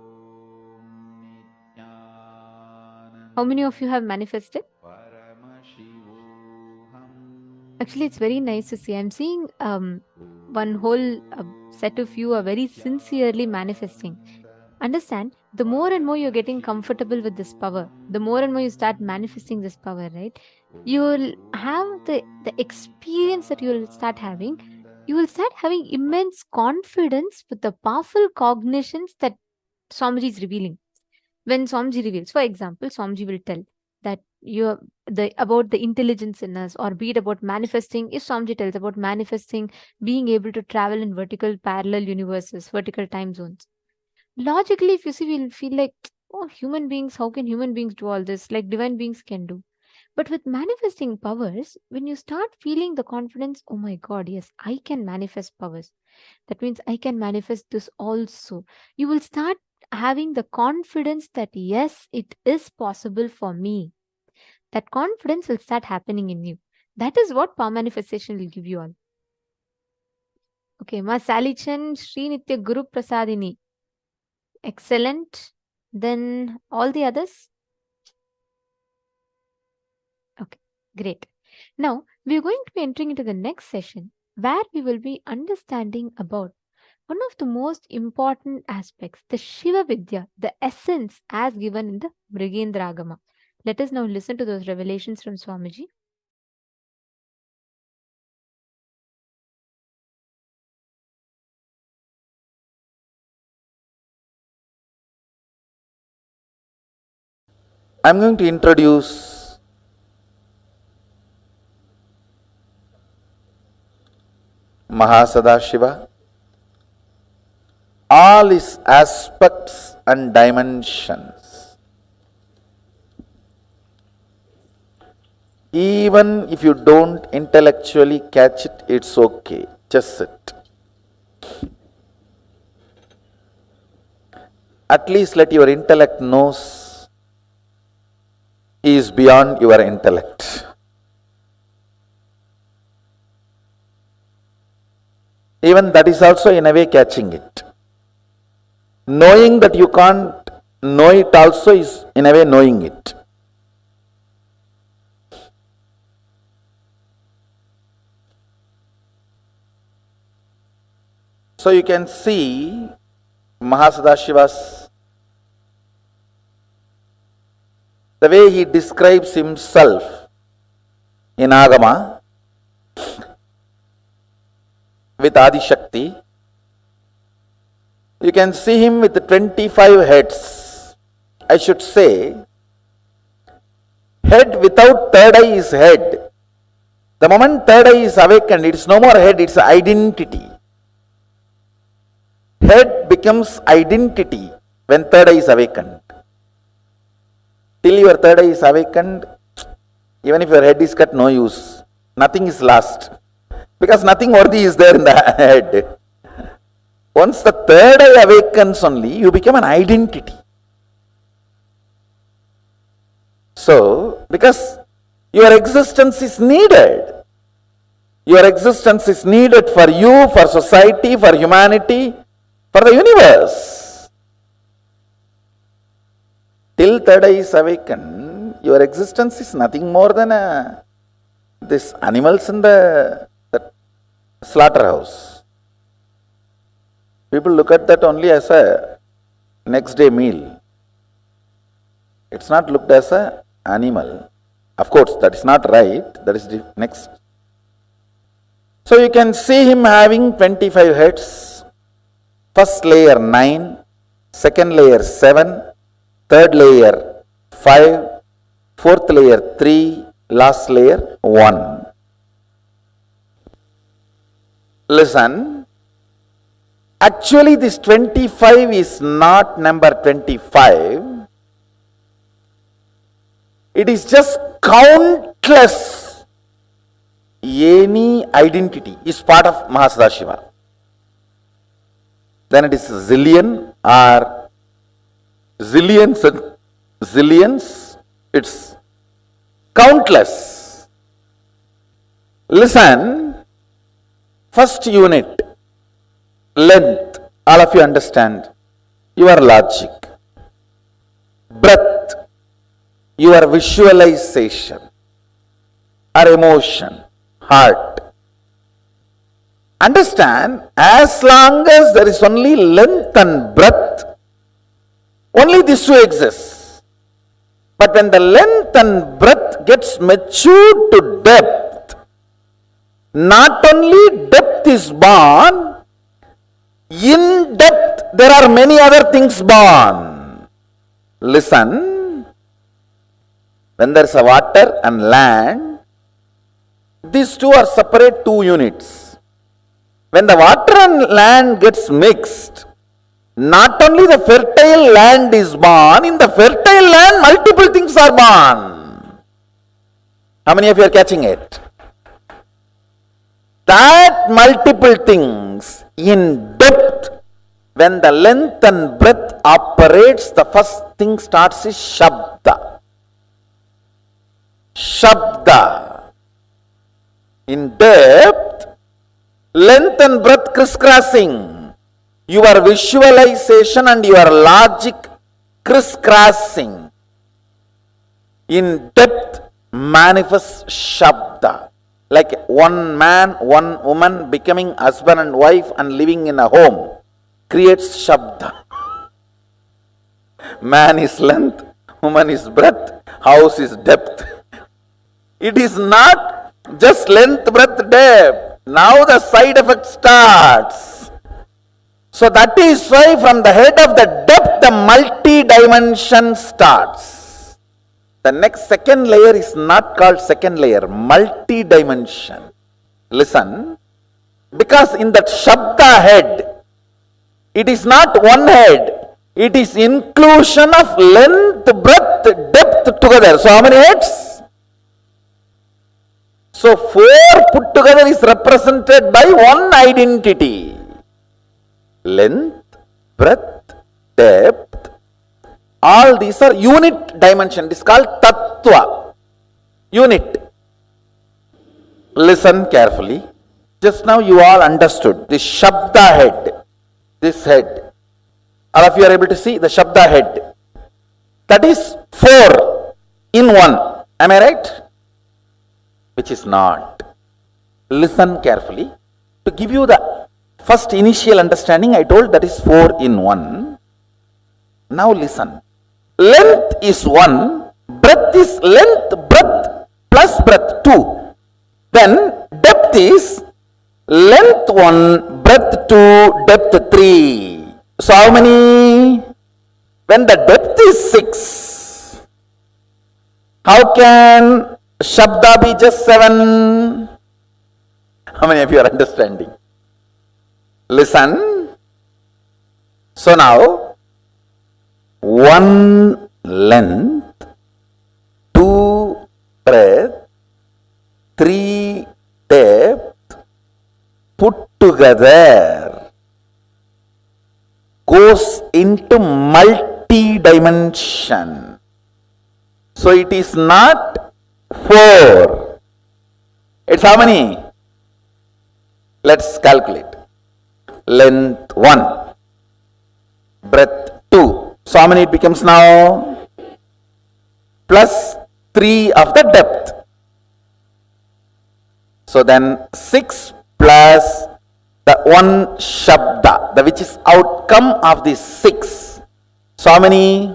How many of you have manifested? Actually, it's very nice to see. I'm seeing one whole set of you are very sincerely manifesting. Understand, the more and more you're getting comfortable with this power, the more and more you start manifesting this power, right? You'll have the experience that you'll start having. You will start having immense confidence with the powerful cognitions that Swamiji is revealing. When Swamiji reveals, for example, Swamiji will tell that you're about the intelligence in us, or be it about manifesting. If Swamiji tells about manifesting, being able to travel in vertical parallel universes, vertical time zones. Logically, if you see, we'll feel like, oh, human beings, how can human beings do all this? Like divine beings can do. But with manifesting powers, when you start feeling the confidence, oh my God, yes, I can manifest powers. That means I can manifest this also. You will start having the confidence that yes, it is possible for me. That confidence will start happening in you. That is what power manifestation will give you all. Okay, Ma Salichan Sri Nitya Guru Prasadini. Excellent. Then all the others? Okay, great. Now we are going to be entering into the next session where we will be understanding about one of the most important aspects, the Shiva Vidya, the essence as given in the Mrigendragama. Let us now listen to those revelations from Swamiji. I'm going to introduce Mahasadashiva, all his aspects and dimensions. Even if you don't intellectually catch it, it's okay. Just sit. At least let your intellect knows he is beyond your intellect. Even that is also in a way catching it. Knowing that you can't know it also is in a way knowing it. So you can see Mahasadashiva's, the way he describes himself in Agama with Adi Shakti. You can see him with 25 heads. I should say, head without third eye is head. The moment third eye is awakened, it's no more head, it's identity. Head becomes identity when third eye is awakened. Till your third eye is awakened, even if your head is cut, no use. Nothing is lost. Because nothing worthy is there in the head. Once the third eye awakens only, you become an identity. So, because your existence is needed. Your existence is needed for you, for society, for humanity, for the universe. Till third eye is awakened, your existence is nothing more than this animals in the slaughterhouse. People look at that only as a next day meal. It's not looked as an animal. Of course, that is not right. That is the next. So you can see him having 25 heads. First layer 9, second layer 7, third layer 5, fourth layer 3, last layer 1. Listen, actually this 25 is not number 25. It is just countless. Any identity is part of Mahasadashiva. Then it is zillion or zillions and zillions. It's countless. Listen, first unit, length, all of you understand. Your logic. Breadth, your visualization or emotion, heart. Understand, as long as there is only length and breadth, only these two exist. But when the length and breadth gets matured to depth, not only depth is born, in depth there are many other things born. Listen, when there is a water and land, these two are separate two units. When the water and land gets mixed, not only the fertile land is born, in the fertile land multiple things are born. How many of you are catching it? That multiple things in depth, when the length and breadth operates, the first thing starts is Shabda. Shabda. In depth, length and breadth crisscrossing. Your visualization and your logic crisscrossing. In depth manifests Shabda. Like one man, one woman becoming husband and wife and living in a home creates Shabda. Man is length, woman is breadth, house is depth. It is not just length, breadth, depth. Now the side effect starts. So that is why from the head of the depth, the multi-dimension starts. The next second layer is not called second layer, multi-dimension. Listen, because in that Shabda head, it is not one head, it is inclusion of length, breadth, depth together. So how many heads? So 4 put together is represented by one identity. Length, breadth, depth, all these are unit dimension. It is called Tattva. Unit. Listen carefully. Just now you all understood the Shabda head. This head. All of you are able to see the Shabda head. That is 4 in 1. Am I right? Which is not. Listen carefully. To give you the first initial understanding, I told that is 4 in 1. Now listen. Length is 1, breadth is length, breadth plus breadth 2. Then depth is length 1, breadth 2, depth 3. So how many? When the depth is 6, how can Shabda be just 7? How many of you are understanding? Listen. So now, 1 length, 2 breadth, 3 depth put together goes into multi-dimension. So it is not 4. It's how many? Let's calculate. Length 1, breadth 2. So how many it becomes now? Plus 3 of the depth. So then 6 plus the 1 Shabda, the which is outcome of the 6. So how many?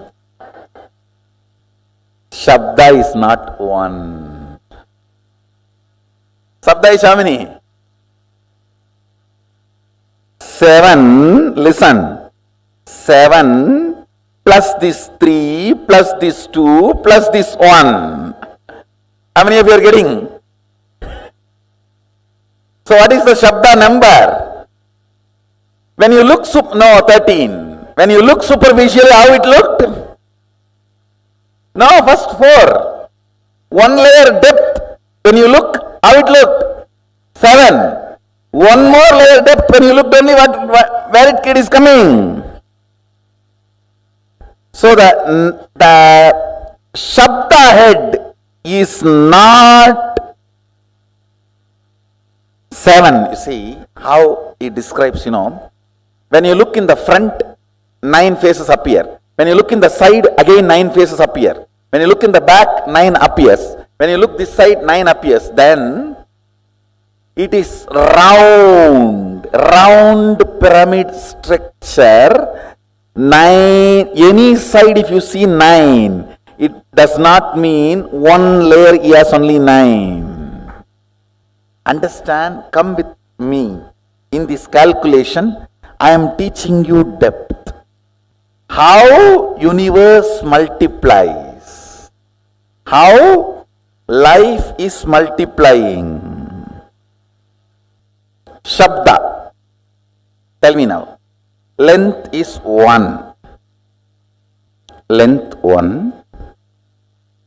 Shabda is not 1. Shabda is how many? 7. Listen. 7 plus this 3 plus this 2 plus this 1. How many of you are getting? So what is the Shabda number? When you look, 13. When you look superficially, how it looked? No, first 4. 1 layer depth. When you look, how it looked? 7. 1 more layer depth. When you look only where it is coming. So the Shabda head is not 7. You see how it describes, when you look in the front, 9 faces appear. When you look in the side, again 9 faces appear. When you look in the back, 9 appears. When you look this side, 9 appears. Then it is round pyramid structure. 9, any side if you see 9, it does not mean one layer he has only 9. Understand? Come with me. In this calculation, I am teaching you depth. How universe multiplies. How life is multiplying. Shabda. Tell me now. Length is 1. Length 1.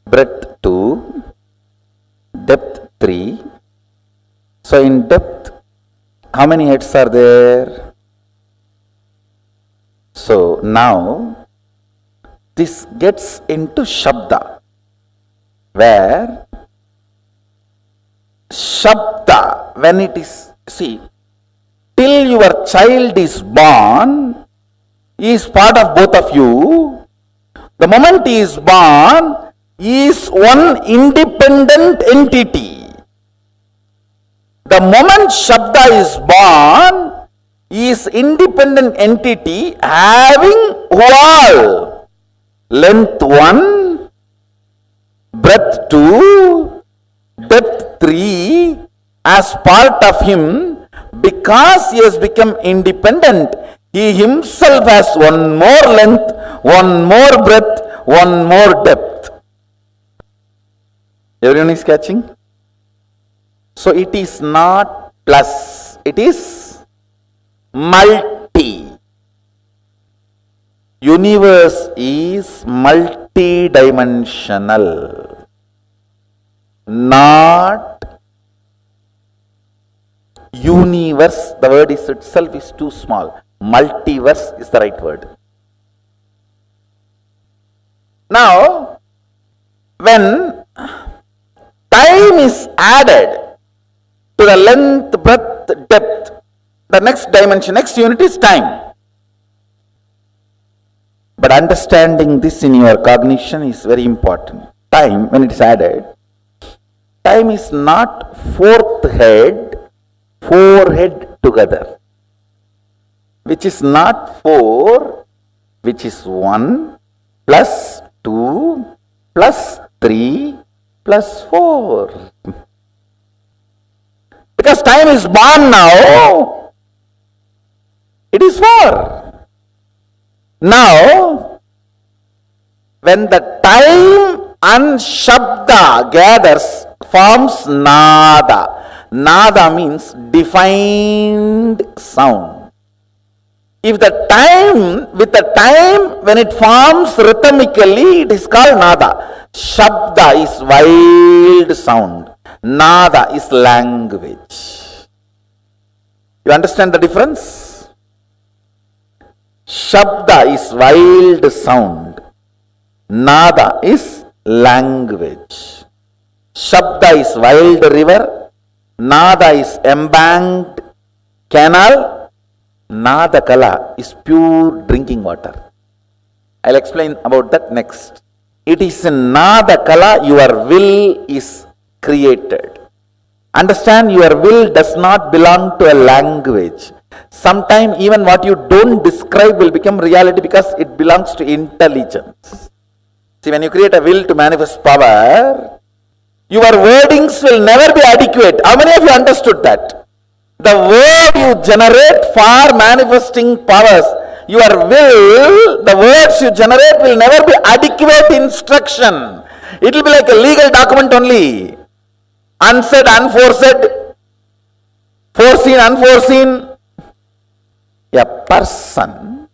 Breadth 2. Depth 3. So in depth, how many heads are there? So now, this gets into Shabda, where Shabda, when it is, see, till your child is born, he is part of both of you. The moment he is born, he is one independent entity. The moment Shabda is born, he is independent entity having all length 1, breadth 2, depth 3 as part of him. Because he has become independent, he himself has one more length, one more breadth, one more depth. Everyone is catching? So it is not plus, it is multi. Universe is multi-dimensional, not universe. The word is itself is too small. Multiverse is the right word. Now, when time is added to the length, breadth, depth, the next dimension, next unit is time. But understanding this in your cognition is very important. Time, when it is added, time is not four head together, which is not 4, which is 1 plus 2 plus 3 plus 4. Because time is born now, it is 4. Now, when the time and Shabda gathers, forms Nada. Nada means defined sound. If the time, with the time when it forms rhythmically, it is called Nada. Shabda is wild sound. Nada is language. You understand the difference? Shabda is wild sound. Nada is language. Shabda is wild river. Nada is embanked canal. Nada Kala is pure drinking water. I'll explain about that next. It is in Nada Kala your will is created. Understand, your will does not belong to a language. Sometimes even what you don't describe will become reality because it belongs to intelligence. See, when you create a will to manifest power, your wordings will never be adequate. How many of you understood that? The word you generate for manifesting powers, your will, the words you generate will never be adequate instruction. It will be like a legal document only. Unsaid, unforesaid, foreseen, unforeseen. A person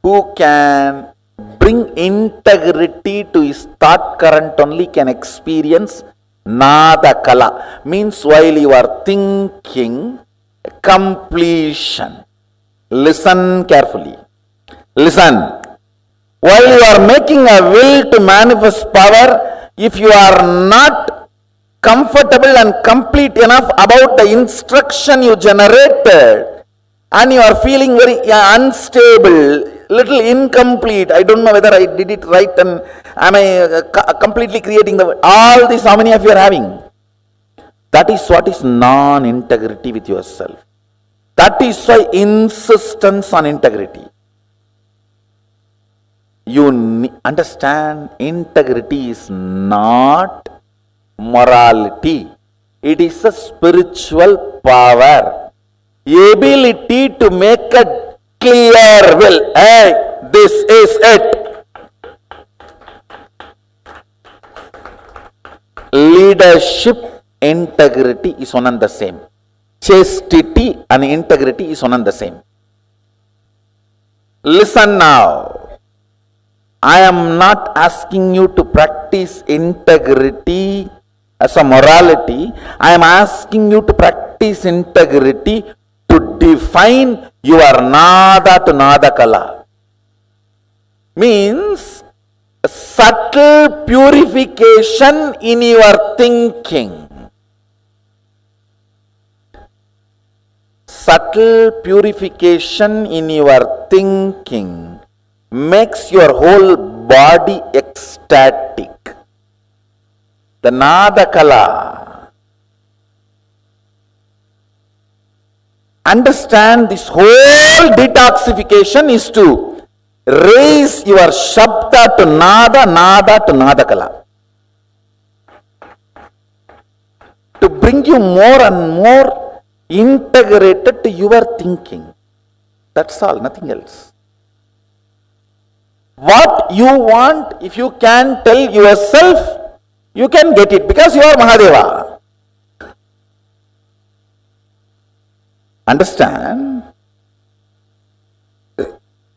who can bring integrity to his thought current only can experience Nada Kala. Means while you are thinking, completion. Listen carefully. Listen. While you are making a will to manifest power, if you are not comfortable and complete enough about the instruction you generated, and you are feeling very unstable, little incomplete. I don't know whether I did it right and am I completely creating the... All this, how many of you are having? That is what is non-integrity with yourself. That is why insistence on integrity. You understand, integrity is not morality. It is a spiritual power. Ability to make a clear will. Hey, this is it. Leadership, integrity is one and the same. Chastity and integrity is one and the same. Listen now. I am not asking you to practice integrity as a morality. I am asking you to practice integrity to define your nada to nada kala. Means subtle purification in your thinking. Subtle purification in your thinking makes your whole body ecstatic. The nada kala. Understand, this whole detoxification is to raise your shabda to nada, nada to nada kala. To bring you more and more integrated to your thinking. That's all, nothing else. What you want, if you can tell yourself, you can get it because you are Mahadeva. Understand?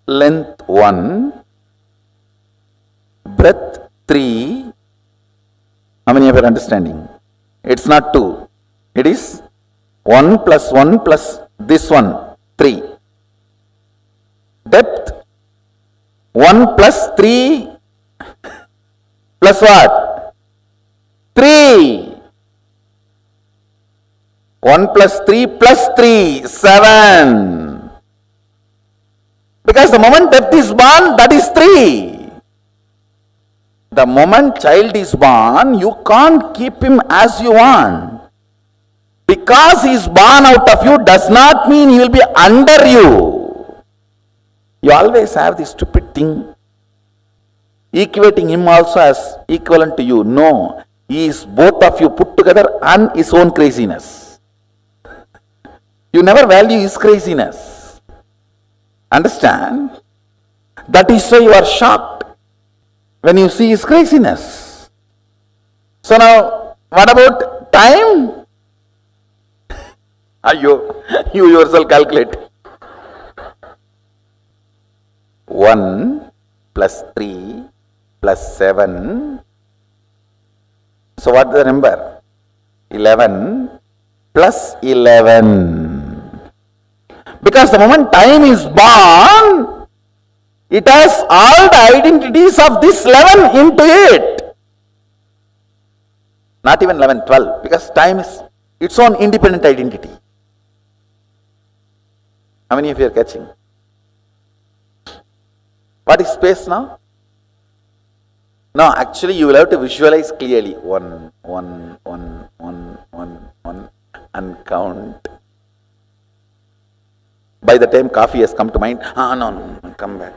Length 1, breadth 3. How many of you are understanding? It's not 2. It is 1 plus 1 plus this one, 3. Depth 1 plus 3 plus what? 3. 1 plus 3 plus 3, 7. Because the moment depth is born, that is 3. The moment child is born, you can't keep him as you want. Because he is born out of you does not mean he will be under you. You always have this stupid thing, equating him also as equivalent to you. No, he is both of you put together and his own craziness. You never value his craziness. Understand? That is why you are shocked when you see his craziness. So now, what about time? You yourself calculate. 1 plus 3 plus 7. So what is the number? 11 plus 11. Because the moment time is born, it has all the identities of this 11 into it. Not even 11, 12. Because time is its own independent identity. How many of you are catching? What is space now? No, actually you will have to visualize clearly. 1, 1, 1, 1, 1, 1 and count. By the time coffee has come to mind, no, come back.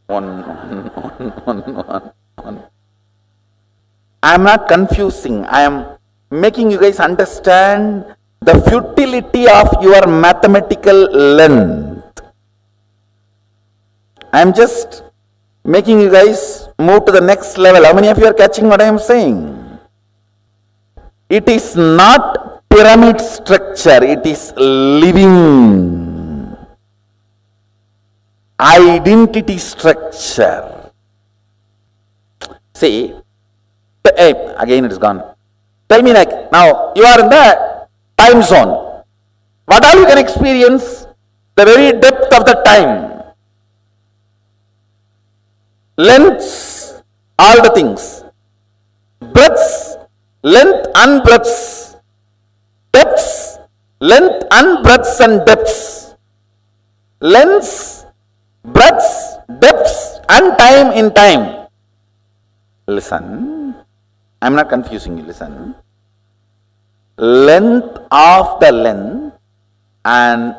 1, 1, 1, 1, 1, 1. I am not confusing. I am making you guys understand the futility of your mathematical length. I am just making you guys move to the next level. How many of you are catching what I am saying? It is not pyramid structure, it is living identity structure. See, again it is gone. Tell me, like, now you are in the time zone. What all you can experience? The very depth of the time. Lengths, all the things. Breadths, length and breadths. Depths, length and breadths and depths. Lengths, breadths, depths and time in time. Listen, I am not confusing you, listen. Length of the length and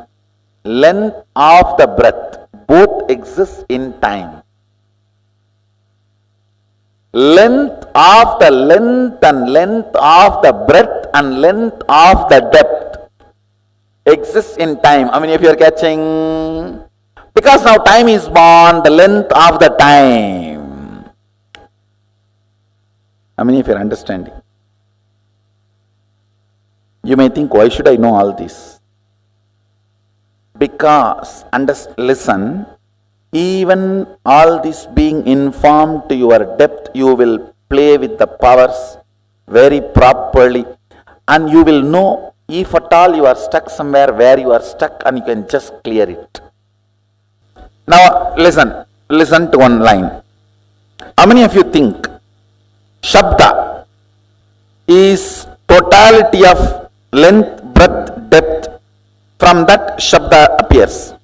length of the breadth both exist in time. Length of the length and length of the breadth and length of the depth exists in time. I mean, if you are catching, because now time is born, the length of the time. I mean, if you are understanding. You may think, why should I know all this? Because, listen, even all this being informed to your depth, you will play with the powers very properly, and you will know if at all you are stuck somewhere where you are stuck, and you can just clear it. Now listen to one line. How many of you think Shabda is totality of length, breadth, depth? From that Shabda appears.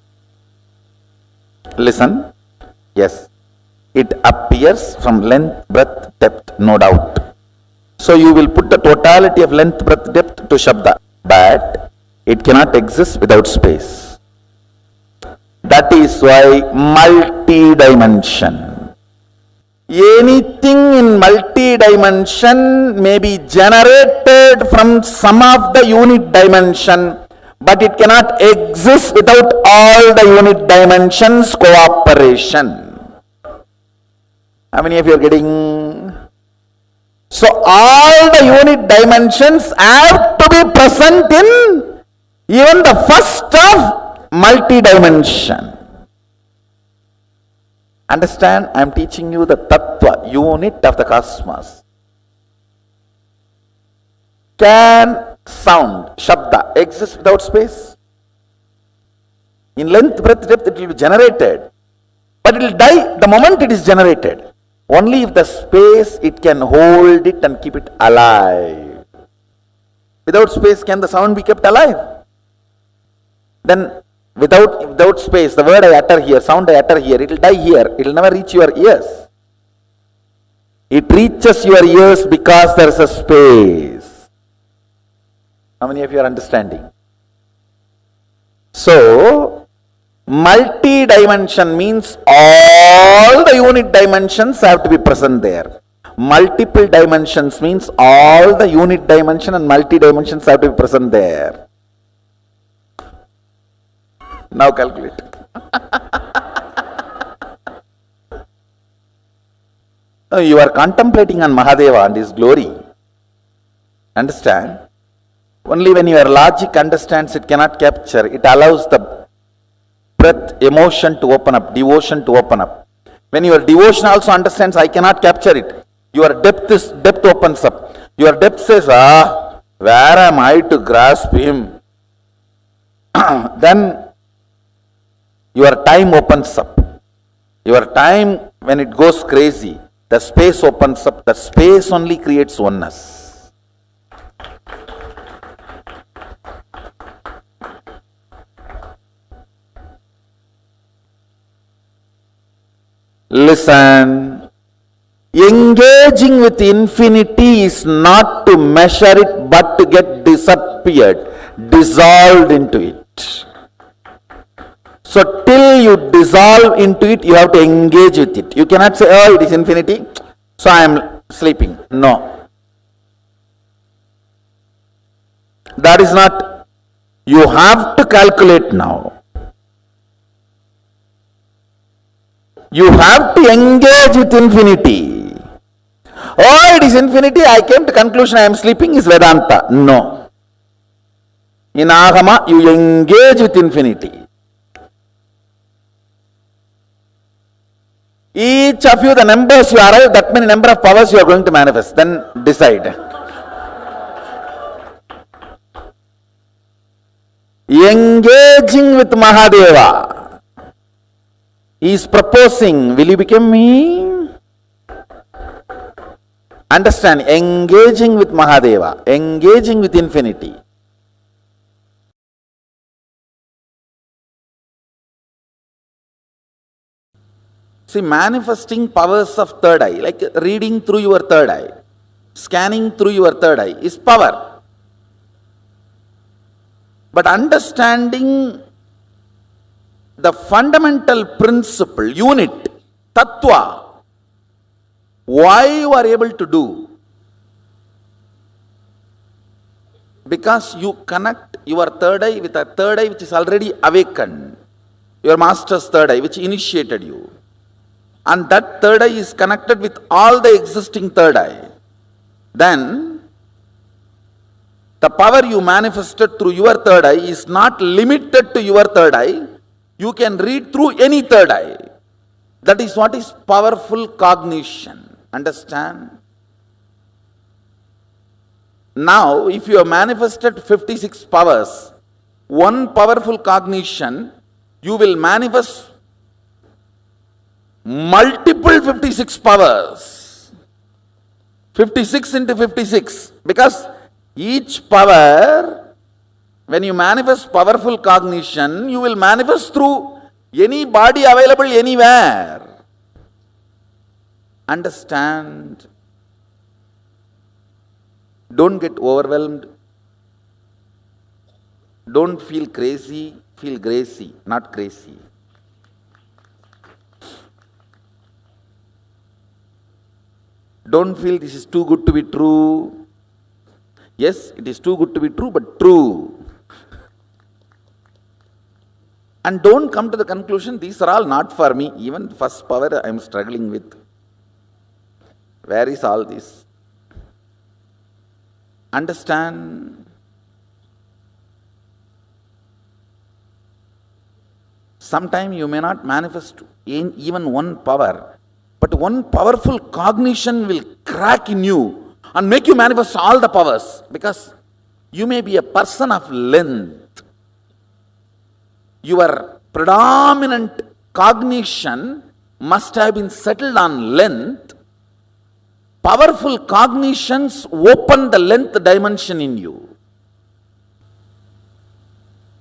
Listen, yes, it appears from length, breadth, depth, no doubt. So you will put the totality of length, breadth, depth to Shabda, but it cannot exist without space. That is why multi-dimension. Anything in multi-dimension may be generated from some of the unit dimension, but it cannot exist without all the unit dimensions cooperation. How many of you are getting? So all the unit dimensions have to be present in even the first of multi-dimension. Understand? I am teaching you the tattva, unit of the cosmos. Can sound, shabda, exist without space? In length, breadth, depth, it will be generated, but it will die the moment it is generated. Only if the space, it can hold it and keep it alive. Without space, can the sound be kept alive? Then without space, the word I utter here, sound I utter here, it will die here. It will never reach your ears. It reaches your ears because there is a space. How many of you are understanding? So, multi-dimension means all the unit dimensions have to be present there. Multiple dimensions means all the unit dimension and multi-dimensions have to be present there. Now calculate. You are contemplating on Mahadeva and his glory. Understand? Only when your logic understands, it cannot capture. It allows the breath, emotion to open up, devotion to open up. When your devotion also understands, I cannot capture it. Your depth opens up. Your depth says, where am I to grasp him? Then your time opens up. Your time, when it goes crazy, the space opens up. The space only creates oneness. Listen, engaging with infinity is not to measure it, but to get disappeared, dissolved into it. So till you dissolve into it, you have to engage with it. You cannot say, oh, it is infinity, so I am sleeping. No. That is not. You have to calculate now. You have to engage with infinity. Oh, it is infinity, I came to conclusion I am sleeping is Vedanta. No. In Agama, you engage with infinity. Each of you, the numbers you arrive, that many number of powers you are going to manifest. Then decide. Engaging with Mahadeva. He is proposing, will you become me? Understand, engaging with Mahadeva, engaging with infinity. See, manifesting powers of third eye, like reading through your third eye, scanning through your third eye is power. But understanding the fundamental principle, unit, tattva, why you are able to do? Because you connect your third eye with a third eye which is already awakened, your master's third eye which initiated you. And that third eye is connected with all the existing third eye. Then the power you manifested through your third eye is not limited to your third eye. You can read through any third eye. That is what is powerful cognition. Understand? Now, if you have manifested 56 powers, one powerful cognition, you will manifest multiple 56 powers. 56 into 56. Because each power, when you manifest powerful cognition, you will manifest through any body available anywhere. Understand? Don't get overwhelmed. Don't feel crazy. Feel gracie, not crazy. Don't feel this is too good to be true. Yes, it is too good to be true, but true. And don't come to the conclusion, these are all not for me. Even first power I am struggling with. Where is all this? Understand? Sometimes you may not manifest in even one power, but one powerful cognition will crack in you and make you manifest all the powers, because you may be a person of length. Your predominant cognition must have been settled on length. Powerful cognitions open the length dimension in you.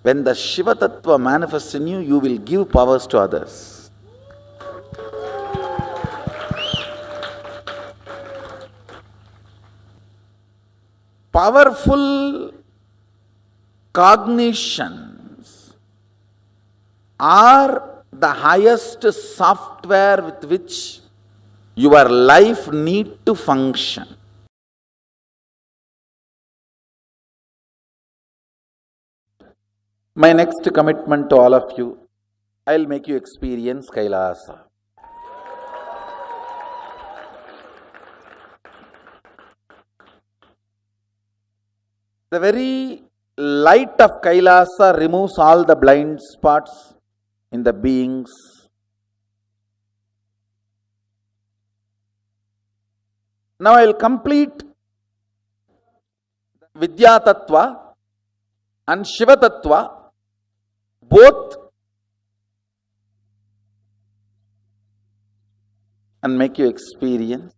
When the Shiva Tattva manifests in you, you will give powers to others. Powerful cognitions are the highest software with which your life needs to function. My next commitment to all of you, I'll make you experience Kailasa. The very light of Kailasa removes all the blind spots in the beings. Now I will complete Vidya Tattva and Shiva Tattva, both, and make you experience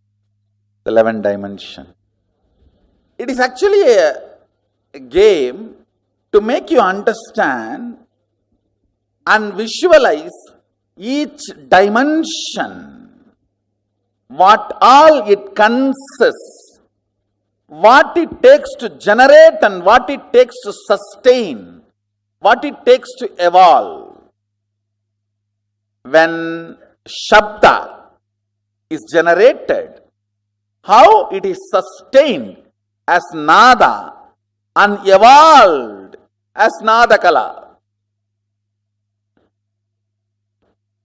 the 11th dimension. It is actually a game to make you understand and visualize each dimension, what all it consists, what it takes to generate and what it takes to sustain, what it takes to evolve. When Shabda is generated, how it is sustained as Nada and evolved as Nadakala.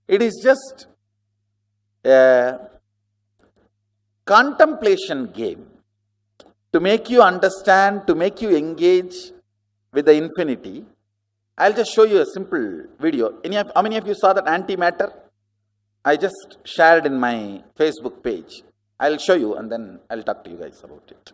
It is just a contemplation game to make you understand, to make you engage with the infinity. I'll just show you a simple video. How many of you saw that antimatter? I just shared in my Facebook page. I'll show you and then I'll talk to you guys about it.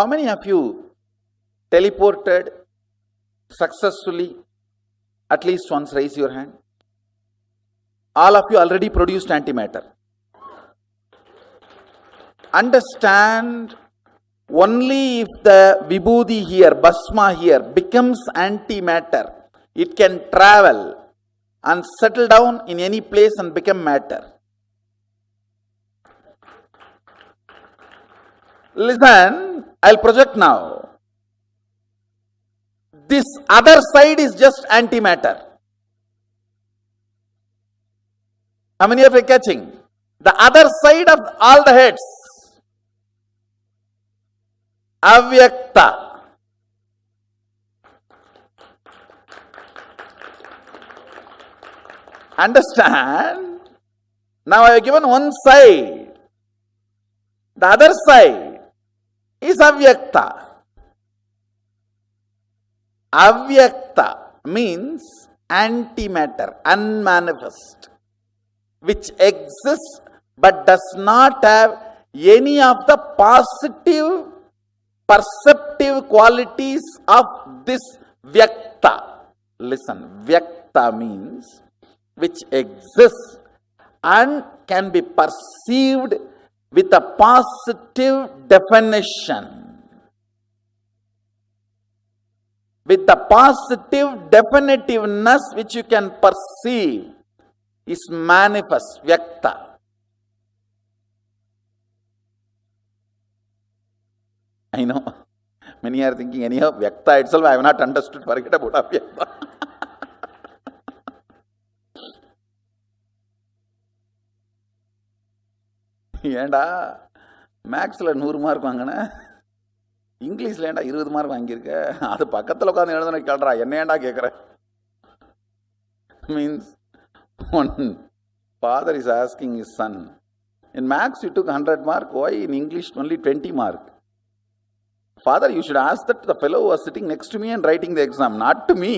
How many of you teleported successfully at least once? Raise your hand. All of you already produced antimatter. Understand, only if the vibhuti here, bhasma here becomes antimatter, it can travel and settle down in any place and become matter. Listen, I'll project now. This other side is just antimatter. How many of you are catching? The other side of all the heads, avyakta. Understand? Now I have given one side. The other side is avyakta. Avyakta means antimatter, unmanifest, which exists but does not have any of the positive perceptive qualities of this vyakta. Listen, vyakta means which exists and can be perceived with a positive definition. With the positive definitiveness which you can perceive is manifest, vyakta. I know, many are thinking, anyhow, vyakta itself I have not understood, forget about avyakta. ஏண்டா மேக்ஸில் 100 mark வாங்கின, இங்கிலீஷில் ஏண்டா 20 mark வாங்கியிருக்க, அது பக்கத்தில் உட்காந்து எழுதுன கேள்றா, என்ன ஏண்டா கேட்குற? Means one father is asking his son, in maths you took 100 mark, why in English only 20 mark? Father, you should ask that to the fellow who was sitting next to me and writing the exam, not to me.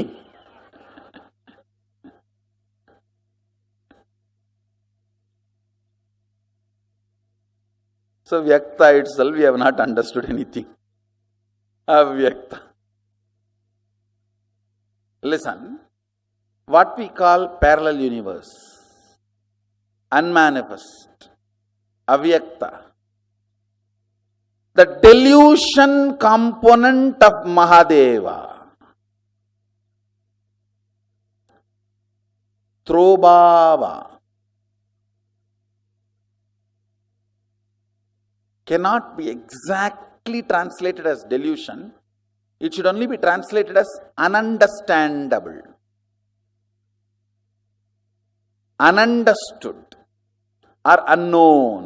So vyakta itself we have not understood anything. Avyakta. Listen, what we call parallel universe, unmanifest, avyakta, the delusion component of Mahadeva, Throbhava, cannot be exactly translated as delusion. It should only be translated as ununderstandable, ununderstood, or unknown.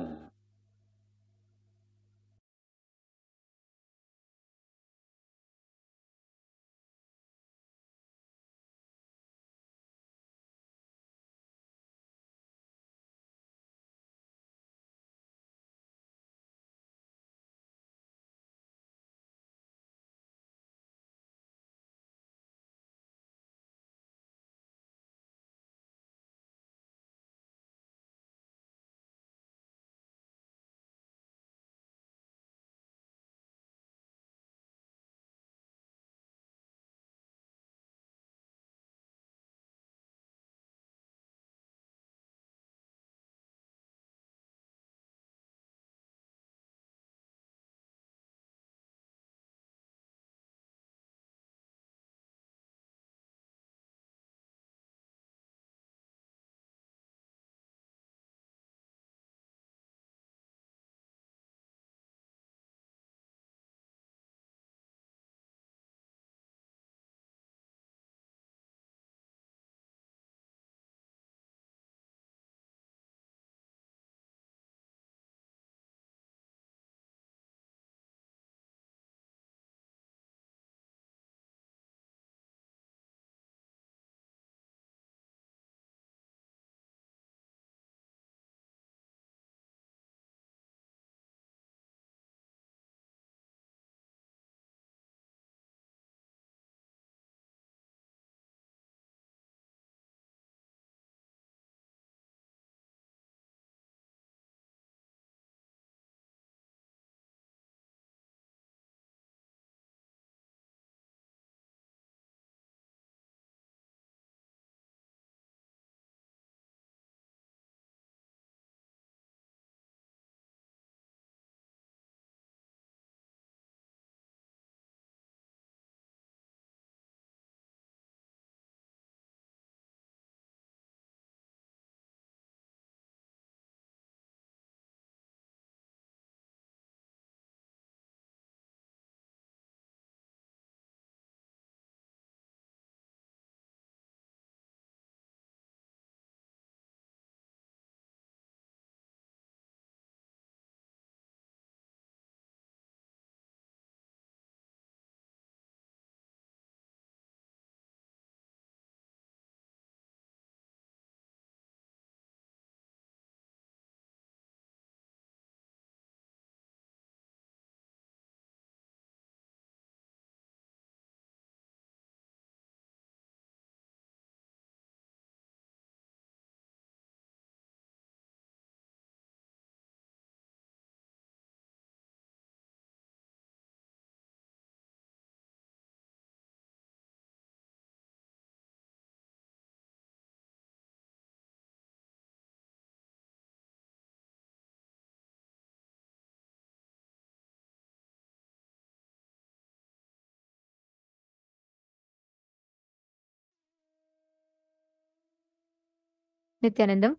Nithyanandam.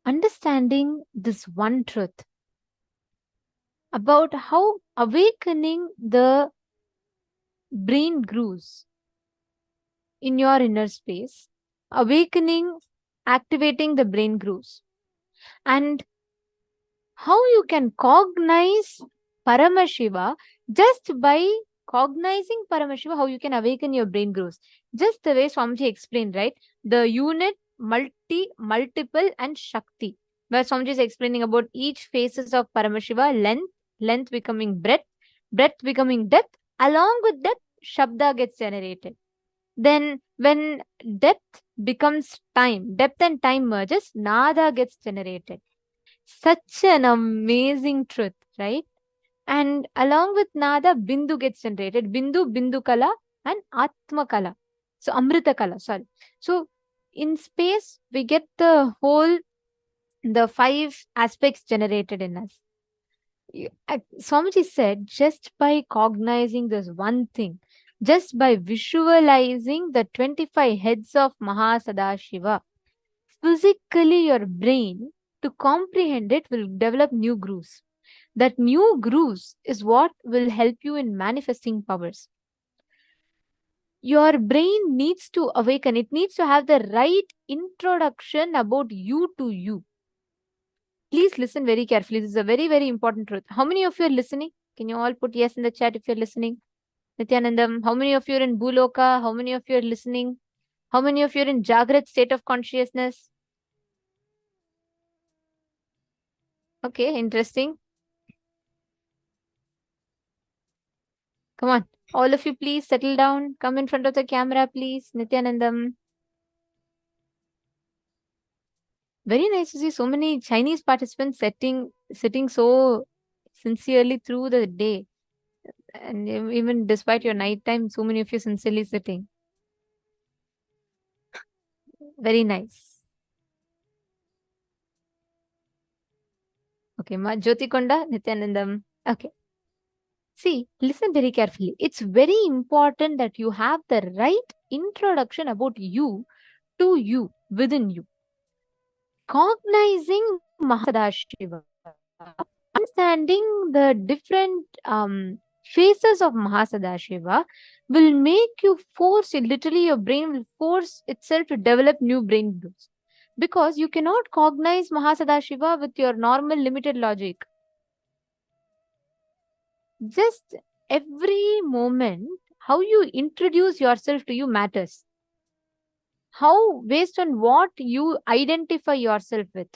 Understanding this one truth about how awakening the brain grooves in your inner space, awakening, activating the brain grooves, and how you can cognize Paramashiva just by cognizing Paramashiva, how you can awaken your brain grooves. Just the way Swamiji explained, right? The unit, multiple, and Shakti. Where Swamiji is explaining about each phases of Paramashiva, length becoming breadth becoming depth. Along with depth, Shabda gets generated. Then when depth becomes time, depth and time merges, Nada gets generated. Such an amazing truth, right? And along with Nada, Bindu gets generated. Bindu Kala, and Atma Kala. So Amrita Kala, sorry. So in space, we get the 5 aspects generated in us. Swamiji said, just by cognizing this one thing, just by visualizing the 25 heads of Sadashiva, physically your brain, to comprehend it, will develop new grooves. That new grooves is what will help you in manifesting powers. Your brain needs to awaken. It needs to have the right introduction about you to you. Please listen very carefully. This is a very, very important truth. How many of you are listening? Can you all put yes in the chat if you're listening? Nithyanandam, how many of you are in Bhuloka? How many of you are listening? How many of you are in Jagrat state of consciousness? Okay, interesting. Come on. All of you, please settle down. Come in front of the camera, please. Nithyanandam. Very nice to see so many Chinese participants sitting so sincerely through the day. And even despite your nighttime, so many of you sincerely sitting. Very nice. Okay, Ma Jyoti Konda, Nithyanandam. Okay. See, listen very carefully. It's very important that you have the right introduction about you to you, within you. Cognizing Mahasadashiva, understanding the different phases of Mahasadashiva will make you force it, literally your brain will force itself to develop new brain grooves. Because you cannot cognize Mahasadashiva with your normal limited logic. Just every moment, how you introduce yourself to you matters. How, based on what you identify yourself with.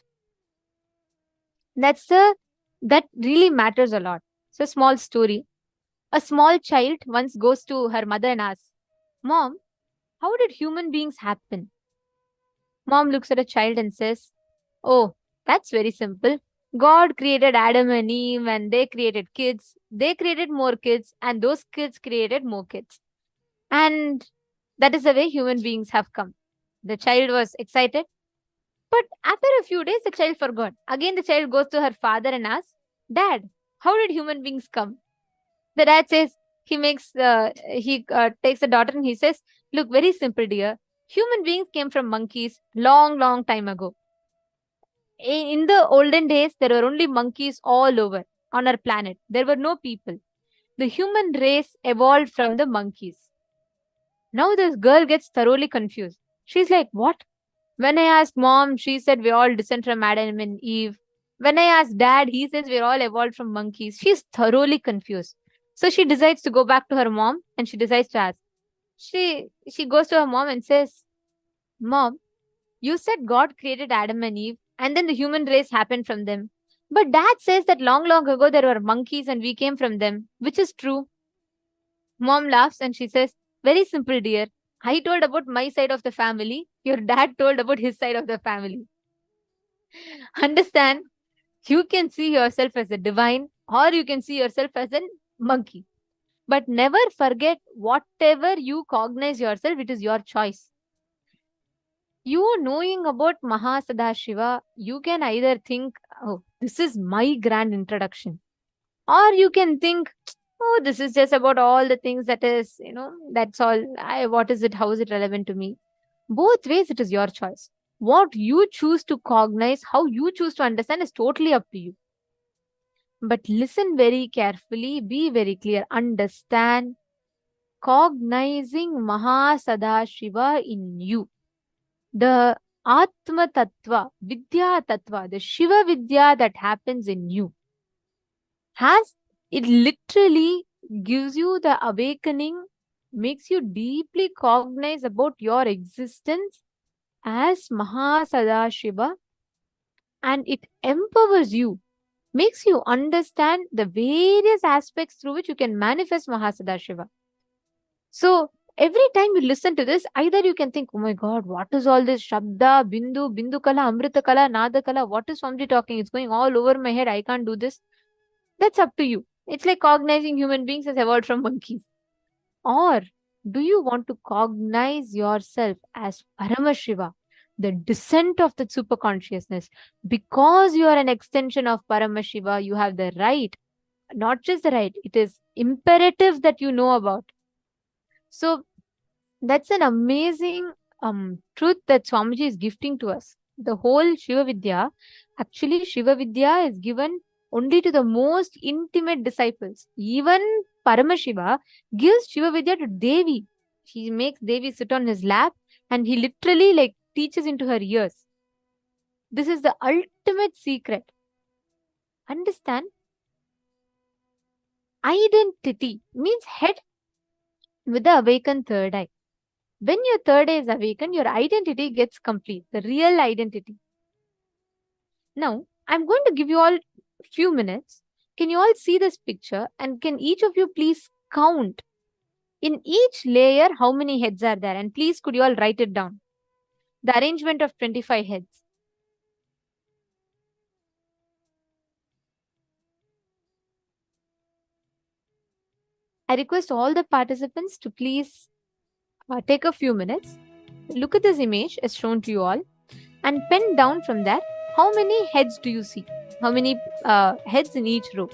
That really matters a lot. It's a small story. A small child once goes to her mother and asks, "Mom, how did human beings happen?" Mom looks at a child and says, "Oh, that's very simple. God created Adam and Eve and they created kids. They created more kids and those kids created more kids. And that is the way human beings have come." The child was excited. But after a few days, the child forgot. Again, the child goes to her father and asks, "Dad, how did human beings come?" The dad says, he takes the daughter and he says, "Look, very simple, dear. Human beings came from monkeys long time ago. In the olden days, there were only monkeys all over on our planet. There were no people. The human race evolved from the monkeys." Now this girl gets thoroughly confused. She's like, "What? When I asked mom, she said we all descend from Adam and Eve. When I asked dad, he says we're all evolved from monkeys." She's thoroughly confused. So she decides to go back to her mom and she decides to ask. She goes to her mom and says, "Mom, you said God created Adam and Eve and then the human race happened from them. But dad says that long ago there were monkeys and we came from them. Which is true?" Mom laughs and she says, "Very simple, dear. I told about my side of the family. Your dad told about his side of the family." Understand? You can see yourself as a divine or you can see yourself as a monkey. But never forget, whatever you cognize yourself, it is your choice. You knowing about Mahasadashiva, you can either think, "Oh, this is my grand introduction." Or you can think, Oh, this is just about all the things that is, that's all. What is it? How is it relevant to me? Both ways, it is your choice. What you choose to cognize, how you choose to understand is totally up to you. But listen very carefully, be very clear, understand, cognizing Mahasadashiva in you. The Atma Tattva, Vidya Tattva, the Shiva Vidya that happens in you has, it literally gives you the awakening, makes you deeply cognize about your existence as Mahasadashiva, and it empowers you, makes you understand the various aspects through which you can manifest Mahasadashiva. So every time you listen to this, either you can think, oh my God, what is all this Shabda, Bindu, Bindu Kala, Amrita Kala, Nada Kala, what is Swamiji talking? It's going all over my head. I can't do this. That's up to you. It's like cognizing human beings as evolved from monkeys. Or do you want to cognize yourself as Paramashiva, the descent of the superconsciousness? Because you are an extension of Paramashiva, you have the right, not just the right, it is imperative that you know about. So that's an amazing truth that Swamiji is gifting to us. The whole Shiva Vidya, actually, Shiva Vidya is given only to the most intimate disciples. Even Paramashiva gives Shiva Vidya to Devi. He makes Devi sit on his lap and he literally like teaches into her ears. This is the ultimate secret. Understand? Identity means head with the awakened third eye. When your third eye is awakened, your identity gets complete, the real identity. Now, I'm going to give you all a few minutes. Can you all see this picture? And can each of you please count in each layer how many heads are there? And please, could you all write it down? The arrangement of 25 heads. I request all the participants to please take a few minutes, look at this image as shown to you all, and pen down from that how many heads do you see? How many heads in each row?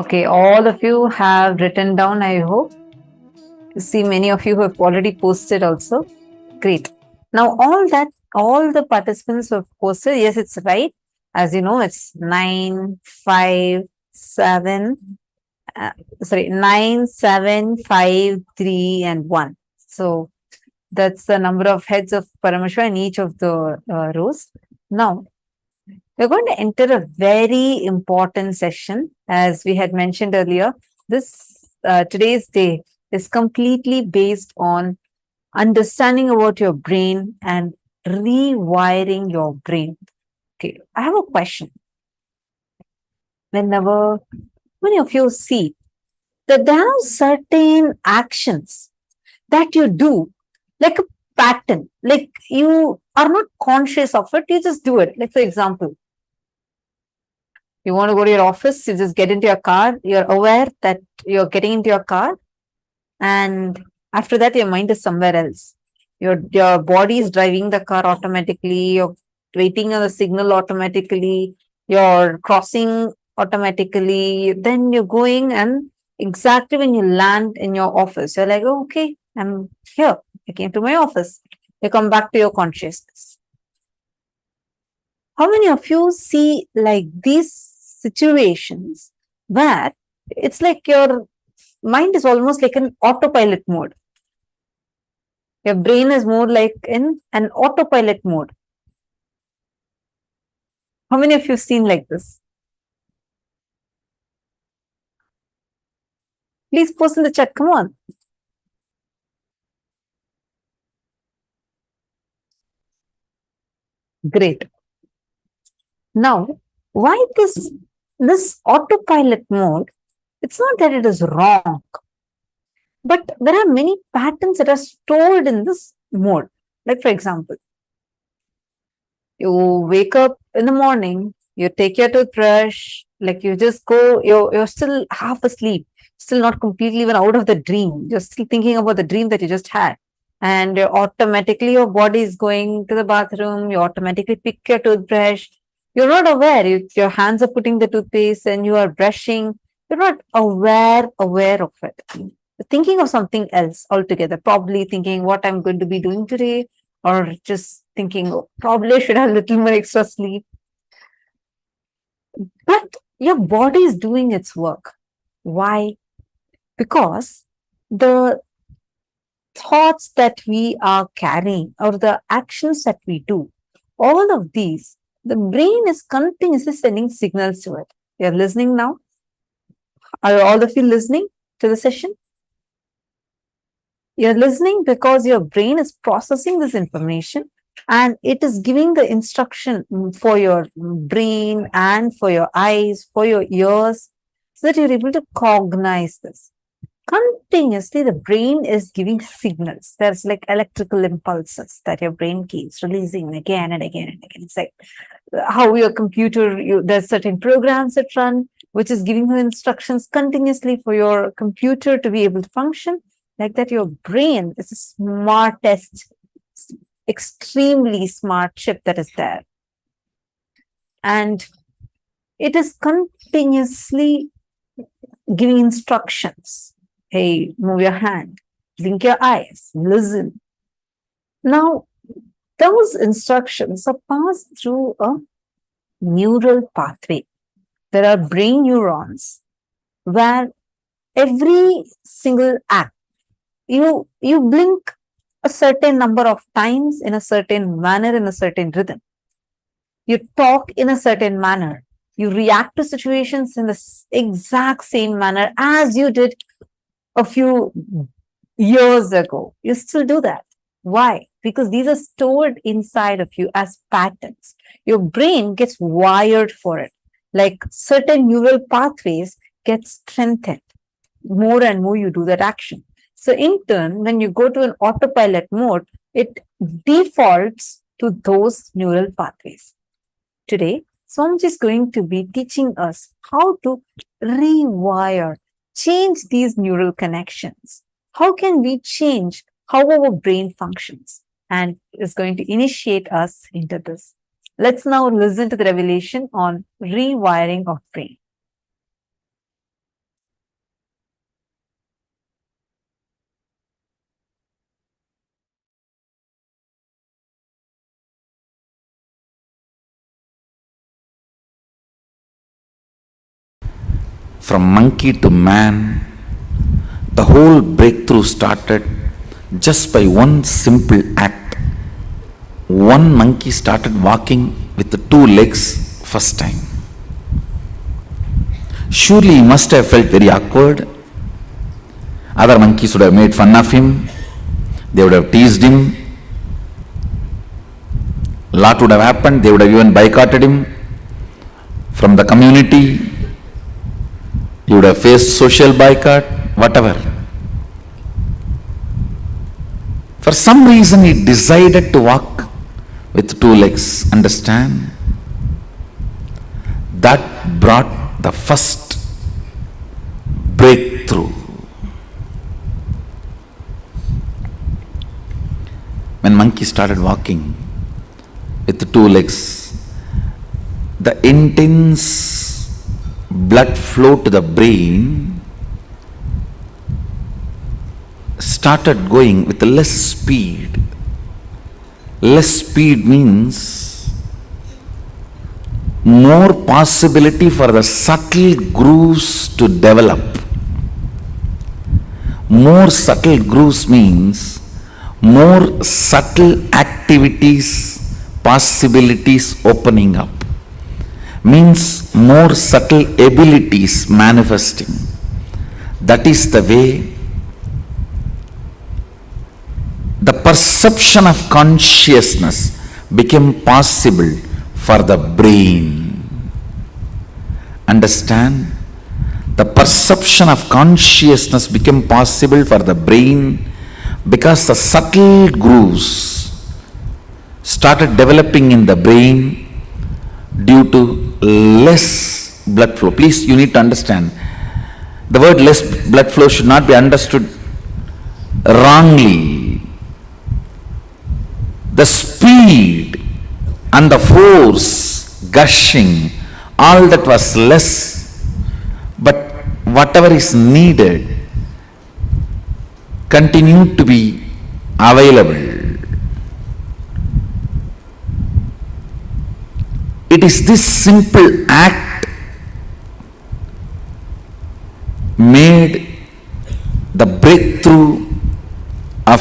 Okay, all of you have written down, I hope. See, many of you have already posted also. Great. Now, all the participants who have posted, yes, it's right. As you know, it's 9, 5, 7, 9, 7, 5, 3, and 1. So, that's the number of heads of Paramashiva in each of the rows. Now, we're going to enter a very important session. As we had mentioned earlier, today's day is completely based on understanding about your brain and rewiring your brain. Okay, I have a question. Whenever many of you see that there are certain actions that you do, like a pattern, like you are not conscious of it, you just do it. Like, for example, you want to go to your office, you just get into your car, you're aware that you're getting into your car, and after that, your mind is somewhere else. Your body is driving the car automatically, you're waiting on the signal automatically, you're crossing automatically, then you're going, and exactly when you land in your office, you're like, oh, okay, I'm here. I came to my office. You come back to your consciousness. How many of you see like these situations where it's like your mind is almost like an autopilot mode? Your brain is more like in an autopilot mode. How many of you have seen like this? Please post in the chat. Come on. Great. Now, why this autopilot mode? It's not that it is wrong, but there are many patterns that are stored in this mode. Like, for example, you wake up in the morning, you take your toothbrush, like you just go, you're still half asleep, still not completely even out of the dream. You're still thinking about the dream that you just had. And automatically your body is going to the bathroom, you automatically pick your toothbrush. You're not aware, your hands are putting the toothpaste and you are brushing. You're not aware of it. You're thinking of something else altogether, probably thinking what I'm going to be doing today, or just thinking, oh, probably I should have a little more extra sleep. But your body is doing its work. Why? Because the thoughts that we are carrying or the actions that we do, all of these, the brain is continuously sending signals to it. You're listening now? Are all of you listening to the session? You're listening because your brain is processing this information and it is giving the instruction for your brain and for your eyes, for your ears, so that you're able to cognize this. Continuously, the brain is giving signals. There's like electrical impulses that your brain keeps releasing again and again and again. It's like how your computer, there's certain programs that run, which is giving you instructions continuously for your computer to be able to function. Like that, your brain is the smartest, extremely smart chip that is there. And it is continuously giving instructions. Hey, move your hand, blink your eyes, listen. Now, those instructions are passed through a neural pathway. There are brain neurons where every single act, you blink a certain number of times in a certain manner, in a certain rhythm. You talk in a certain manner. You react to situations in the exact same manner as you did a few years ago. You still do that. Why? Because these are stored inside of you as patterns. Your brain gets wired for it. Like certain neural pathways get strengthened. More and more you do that action. So in turn, when you go to an autopilot mode, it defaults to those neural pathways. Today, Swamiji is going to be teaching us how to rewire, change these neural connections. How can we change how our brain functions? And is going to initiate us into this. Let's now listen to the revelation on rewiring of brain. from monkey to man, the whole breakthrough started just by one simple act. One monkey started walking with the two legs first time. Surely he must have felt very awkward. Other monkeys would have made fun of him. They would have teased him. A lot would have happened. They would have even boycotted him from the community. He would have faced social boycott, whatever. For some reason he decided to walk with two legs. Understand? That brought the first breakthrough. When monkey started walking with the two legs, the intense blood flow to the brain started going with less speed. Less speed means more possibility for the subtle grooves to develop. More subtle grooves means more subtle activities, possibilities opening up. Means more subtle abilities manifesting. That is the way the perception of consciousness became possible for the brain. Understand? The perception of consciousness became possible for the brain because the subtle grooves started developing in the brain due to less blood flow. Please, you need to understand, the word less blood flow should not be understood wrongly. The speed and the force gushing, all that was less, but whatever is needed continued to be available. It is this simple act made the breakthrough of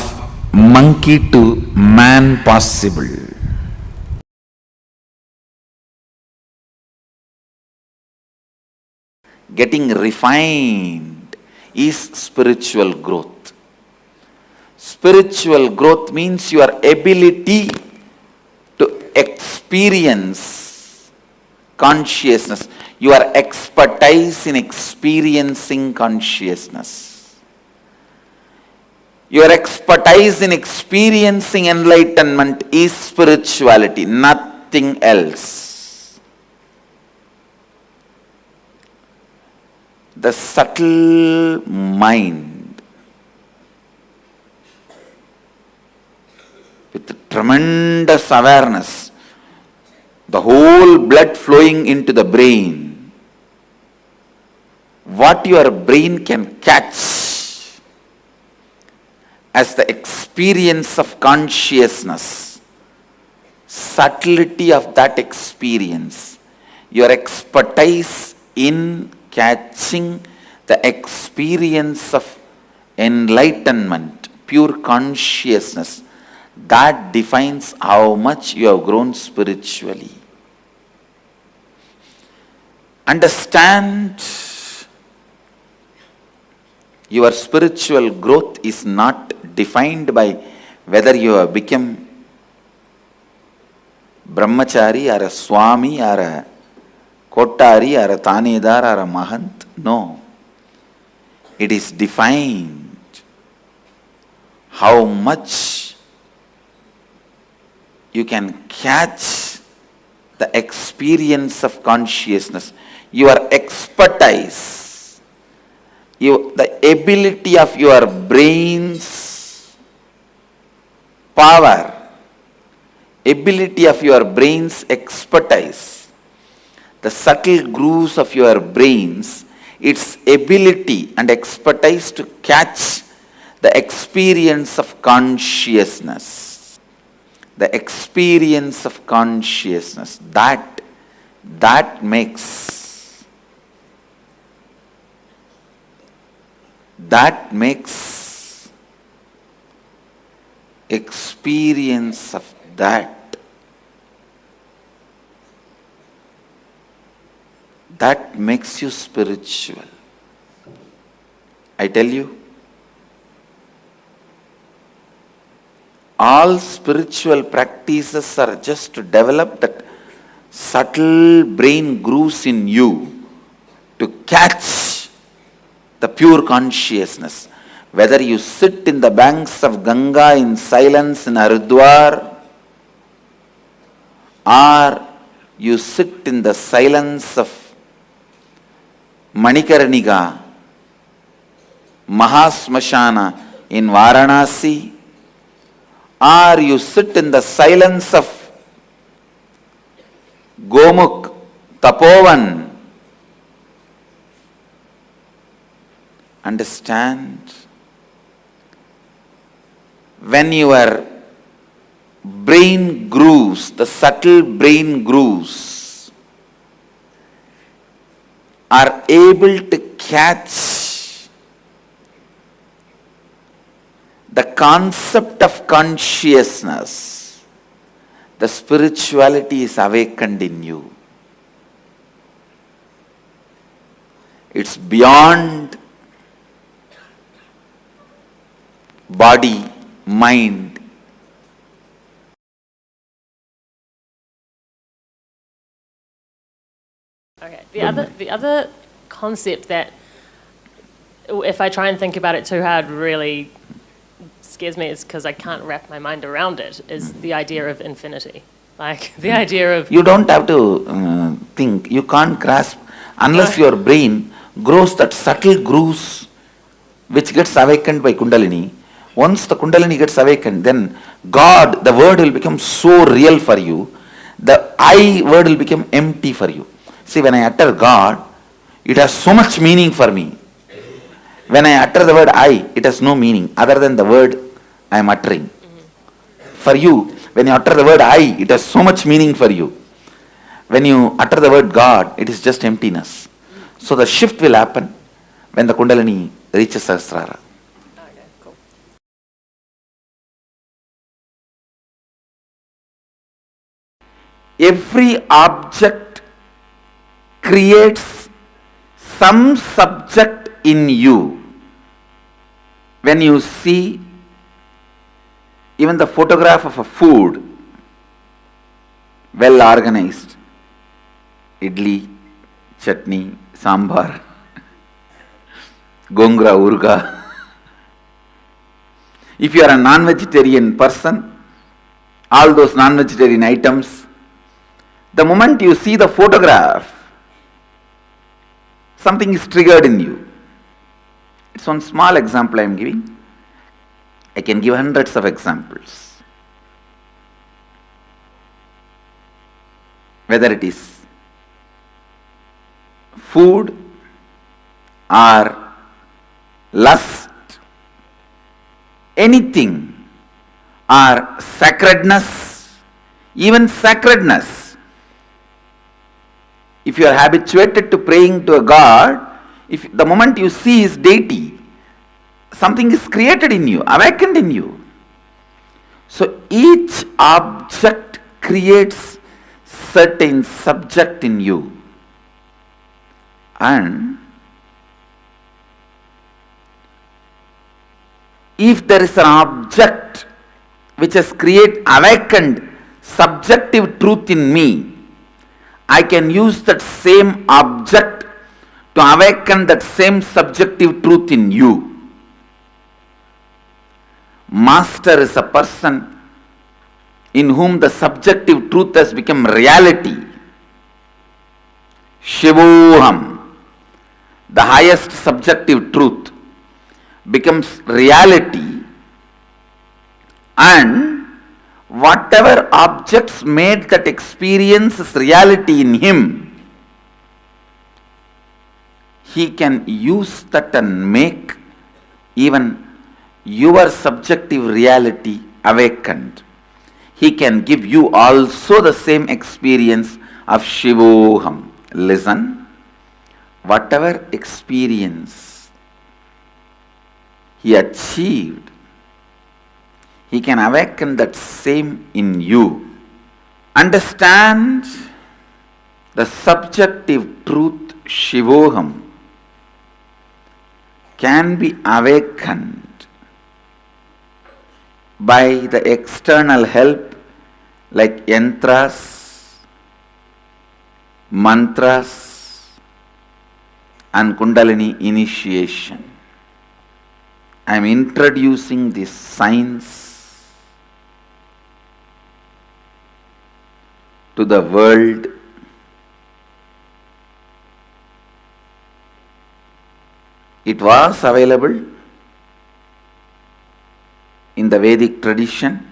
monkey to man possible. Getting refined is spiritual growth. Spiritual growth means your ability to experience consciousness, your expertise in experiencing consciousness. Your expertise in experiencing enlightenment is spirituality, nothing else. The subtle mind with tremendous awareness, the whole blood flowing into the brain, what your brain can catch as the experience of consciousness, subtlety of that experience, your expertise in catching the experience of enlightenment, pure consciousness, that defines how much you have grown spiritually. Understand, your spiritual growth is not defined by whether you have become brahmachari or a swami or a kotari or a tanedar or a mahant. No. It is defined how much you can catch the experience of consciousness, your expertise, the ability of your brain's power, ability of your brain's expertise, the subtle grooves of your brains, its ability and expertise to catch the experience of consciousness. The experience of consciousness, that makes that makes experience of that makes you spiritual. I tell you, all spiritual practices are just to develop that subtle brain grooves in you to catch the pure consciousness. Whether you sit in the banks of Ganga in silence in Haridwar, or you sit in the silence of Manikarnika, Mahasmashana in Varanasi, or you sit in the silence of Gomukh, Tapovan, understand, when your brain grooves, the subtle brain grooves, are able to catch the concept of consciousness, the spirituality is awakened in you. It's beyond body, mind. Okay. The other concept that, if I try and think about it too hard, really scares me, is because I can't wrap my mind around it, is the idea of infinity. Like the idea of... You don't have to think. You can't grasp unless your brain grows that subtle grooves which gets awakened by Kundalini. Once the Kundalini gets awakened, then God, the word will become so real for you. The I word will become empty for you. See, when I utter God, it has so much meaning for me. When I utter the word I, it has no meaning other than the word I am uttering. For you, when you utter the word I, it has so much meaning for you. When you utter the word God, it is just emptiness. So the shift will happen when the Kundalini reaches Sahasrara. Okay, cool. Every object creates some subject in you. When you see even the photograph of a food, well organized, idli, chutney, sambar, gongra, urga. If you are a non-vegetarian person, all those non-vegetarian items, the moment you see the photograph, something is triggered in you. It's one small example I am giving. I can give hundreds of examples. Whether it is food or lust, anything, or sacredness, even sacredness. If you are habituated to praying to a God, if the moment you see his deity, something is created in you, awakened in you. So each object creates certain subject in you. And if there is an object which has created awakened subjective truth in me, I can use that same object to awaken that same subjective truth in you. Master is a person in whom the subjective truth has become reality. Shivoham, the highest subjective truth, becomes reality, and whatever objects made that experience as reality in him, he can use that and make even your subjective reality awakened. He can give you also the same experience of Shivoham. Listen, whatever experience he achieved, he can awaken that same in you. Understand the subjective truth Shivoham can be awakened by the external help like yantras, mantras and Kundalini initiation. I am introducing this science to the world. It was available in the Vedic tradition,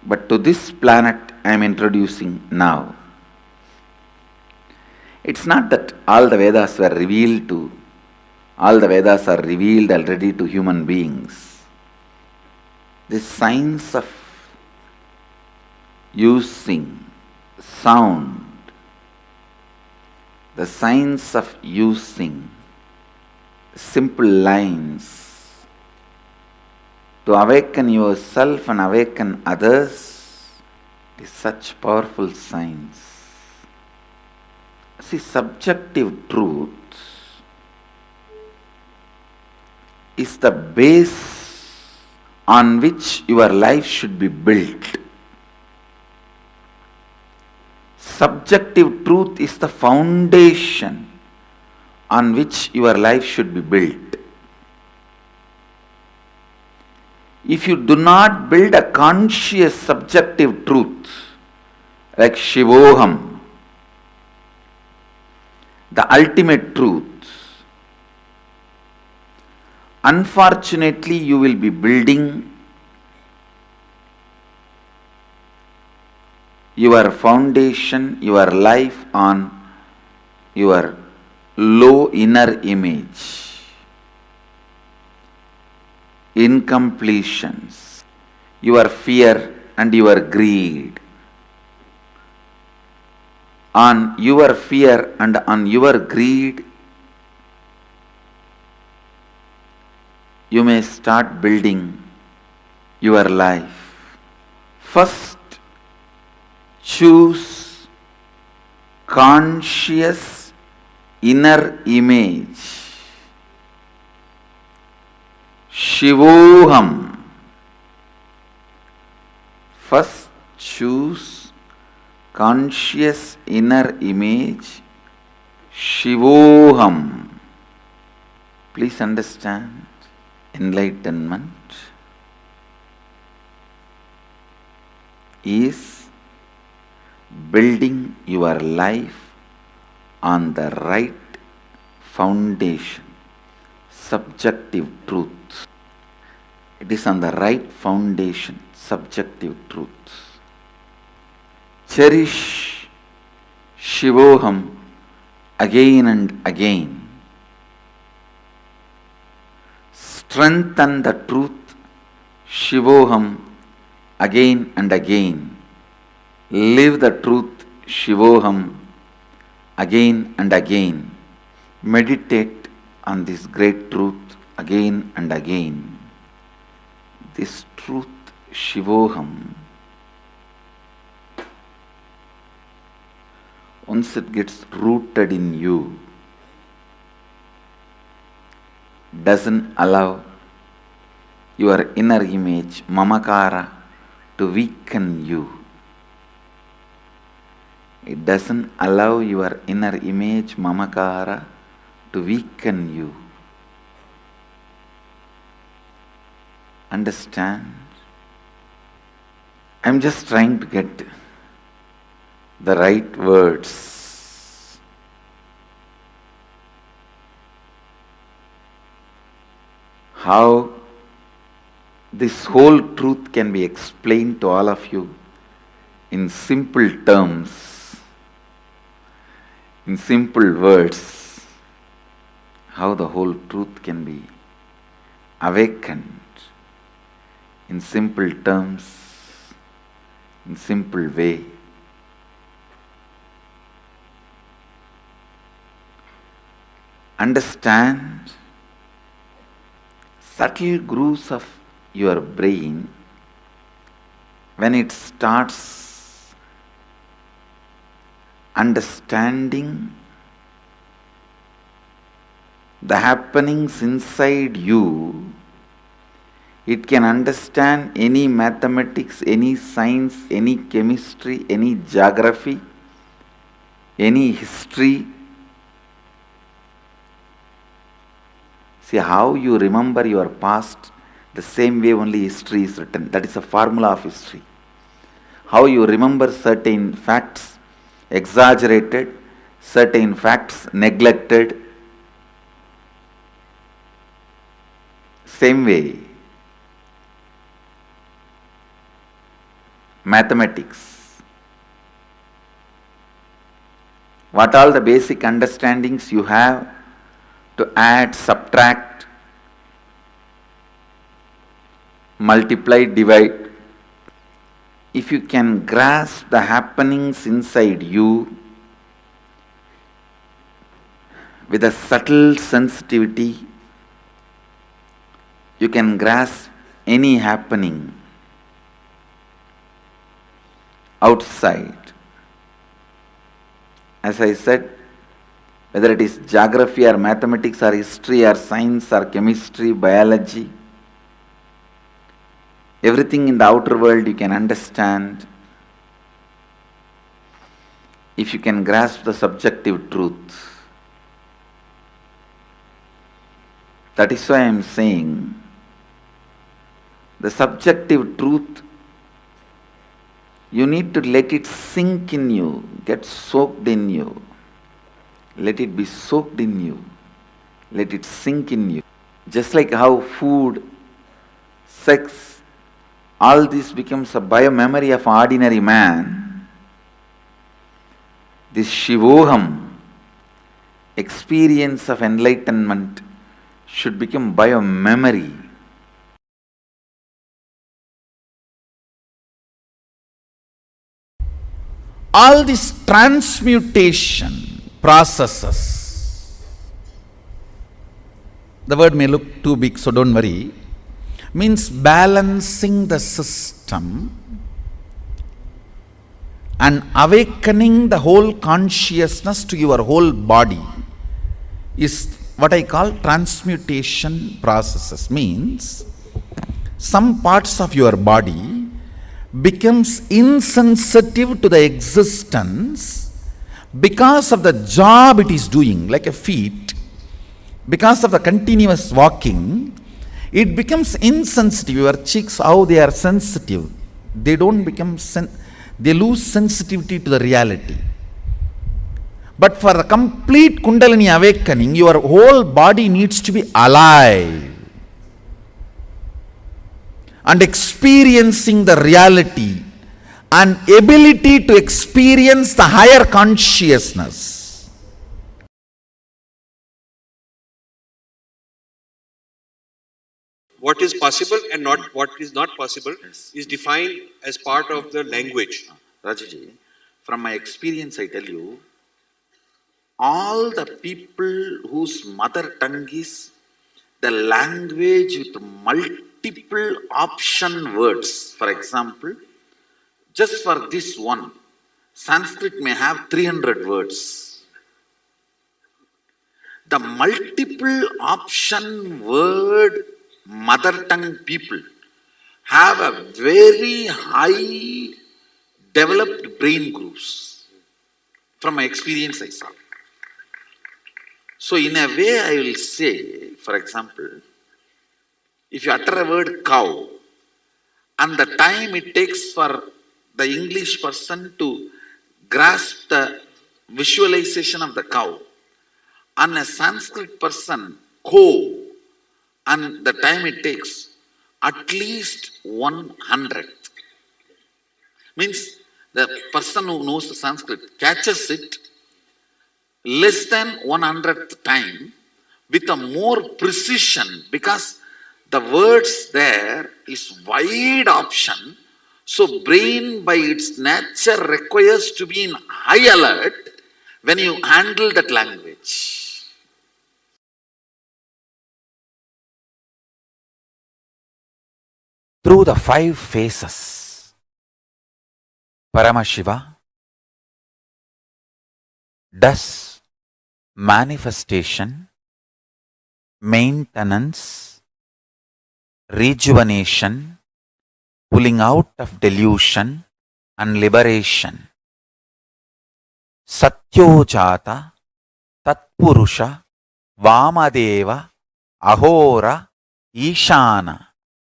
but to this planet I am introducing now. It's not that all the Vedas were revealed to, all the Vedas are revealed already to human beings. The science of using sound, the science of using simple lines to awaken yourself and awaken others is such powerful science. See, subjective truth is the base on which your life should be built. Subjective truth is the foundation on which your life should be built. If you do not build a conscious subjective truth like Shivoham, the ultimate truth, unfortunately you will be building your foundation, your life on your low inner image, incompletions, your fear and your greed. On your fear and on your greed, you may start building your life. First, choose conscious inner image. Shivoham. First, choose conscious inner image. Shivoham. Please understand, enlightenment is building your life on the right foundation, subjective truth. It is on the right foundation, subjective truth. Cherish Shivoham again and again. Strengthen the truth Shivoham again and again. Live the truth Shivoham again and again. Meditate on this great truth again and again. This truth Shivoham, once it gets rooted in you, doesn't allow your inner image, mamakara, to weaken you. It doesn't allow your inner image, mamakara, to weaken you. Understand? I'm just trying to get the right words. How this whole truth can be explained to all of you in simple terms, in simple words. How the whole truth can be awakened in simple terms, in simple way. understand subtle grooves of your brain when it starts understanding the happenings inside you, it can understand any mathematics, any science, any chemistry, any geography, any history. See how you remember your past, the same way only history is written. That is a formula of history. How you remember certain facts, exaggerated, certain facts, neglected. Same way, mathematics. What all the basic understandings you have to add, subtract, multiply, divide. If you can grasp the happenings inside you with a subtle sensitivity, you can grasp any happening outside. As I said, whether it is geography or mathematics or history or science or chemistry, biology, everything in the outer world you can understand if you can grasp the subjective truth. That is why I am saying the subjective truth, you need to let it sink in you, get soaked in you. Let it be soaked in you. Let it sink in you. Just like how food, sex, all this becomes a bio-memory of ordinary man, this Shivoham experience of enlightenment should become bio-memory. All these transmutation processes, the word may look too big, so don't worry, means balancing the system and awakening the whole consciousness to your whole body is what I call transmutation processes. Means some parts of your body becomes insensitive to the existence because of the job it is doing, like a feet, because of the continuous walking, it becomes insensitive. Your cheeks, how they are sensitive, they don't become, they lose sensitivity to the reality. But for a complete Kundalini awakening, your whole body needs to be alive and experiencing the reality and ability to experience the higher consciousness. What is possible and not what is not possible is defined as part of the language. Rajaji, from my experience I tell you, all the people whose mother tongue is the language with multiple option words, for example, just for this one, Sanskrit may have 300 words. The multiple option word mother tongue people have a very high developed brain grooves. From my experience I saw. So in a way I will say, for example, if you utter a word cow, and the time it takes for the English person to grasp the visualization of the cow, and a Sanskrit person, ko, and the time it takes, at least 100. Means the person who knows the Sanskrit catches it less than 100th time with a more precision, because the words there is wide option. So brain by its nature requires to be in high alert when you handle that language. through the 5 phases. Paramashiva does manifestation, maintenance, rejuvenation, pulling out of delusion and liberation. Satyojata, Tatpurusha, Vamadeva, Ahora, Ishana.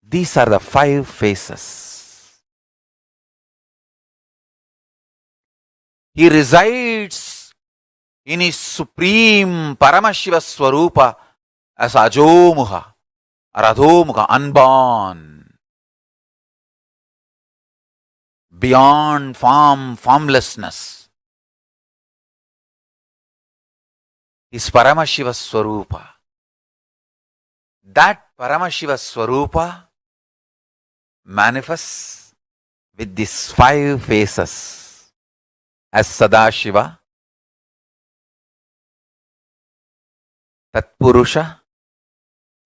These are the 5 phases. He resides in his Supreme Paramashiva Swarupa as Ajomuha or Adhomuha, unborn, beyond form, formlessness. Is Paramashiva Swarupa. That Paramashiva Swarupa manifests with these 5 phases as Sadashiva, Tatpurusha,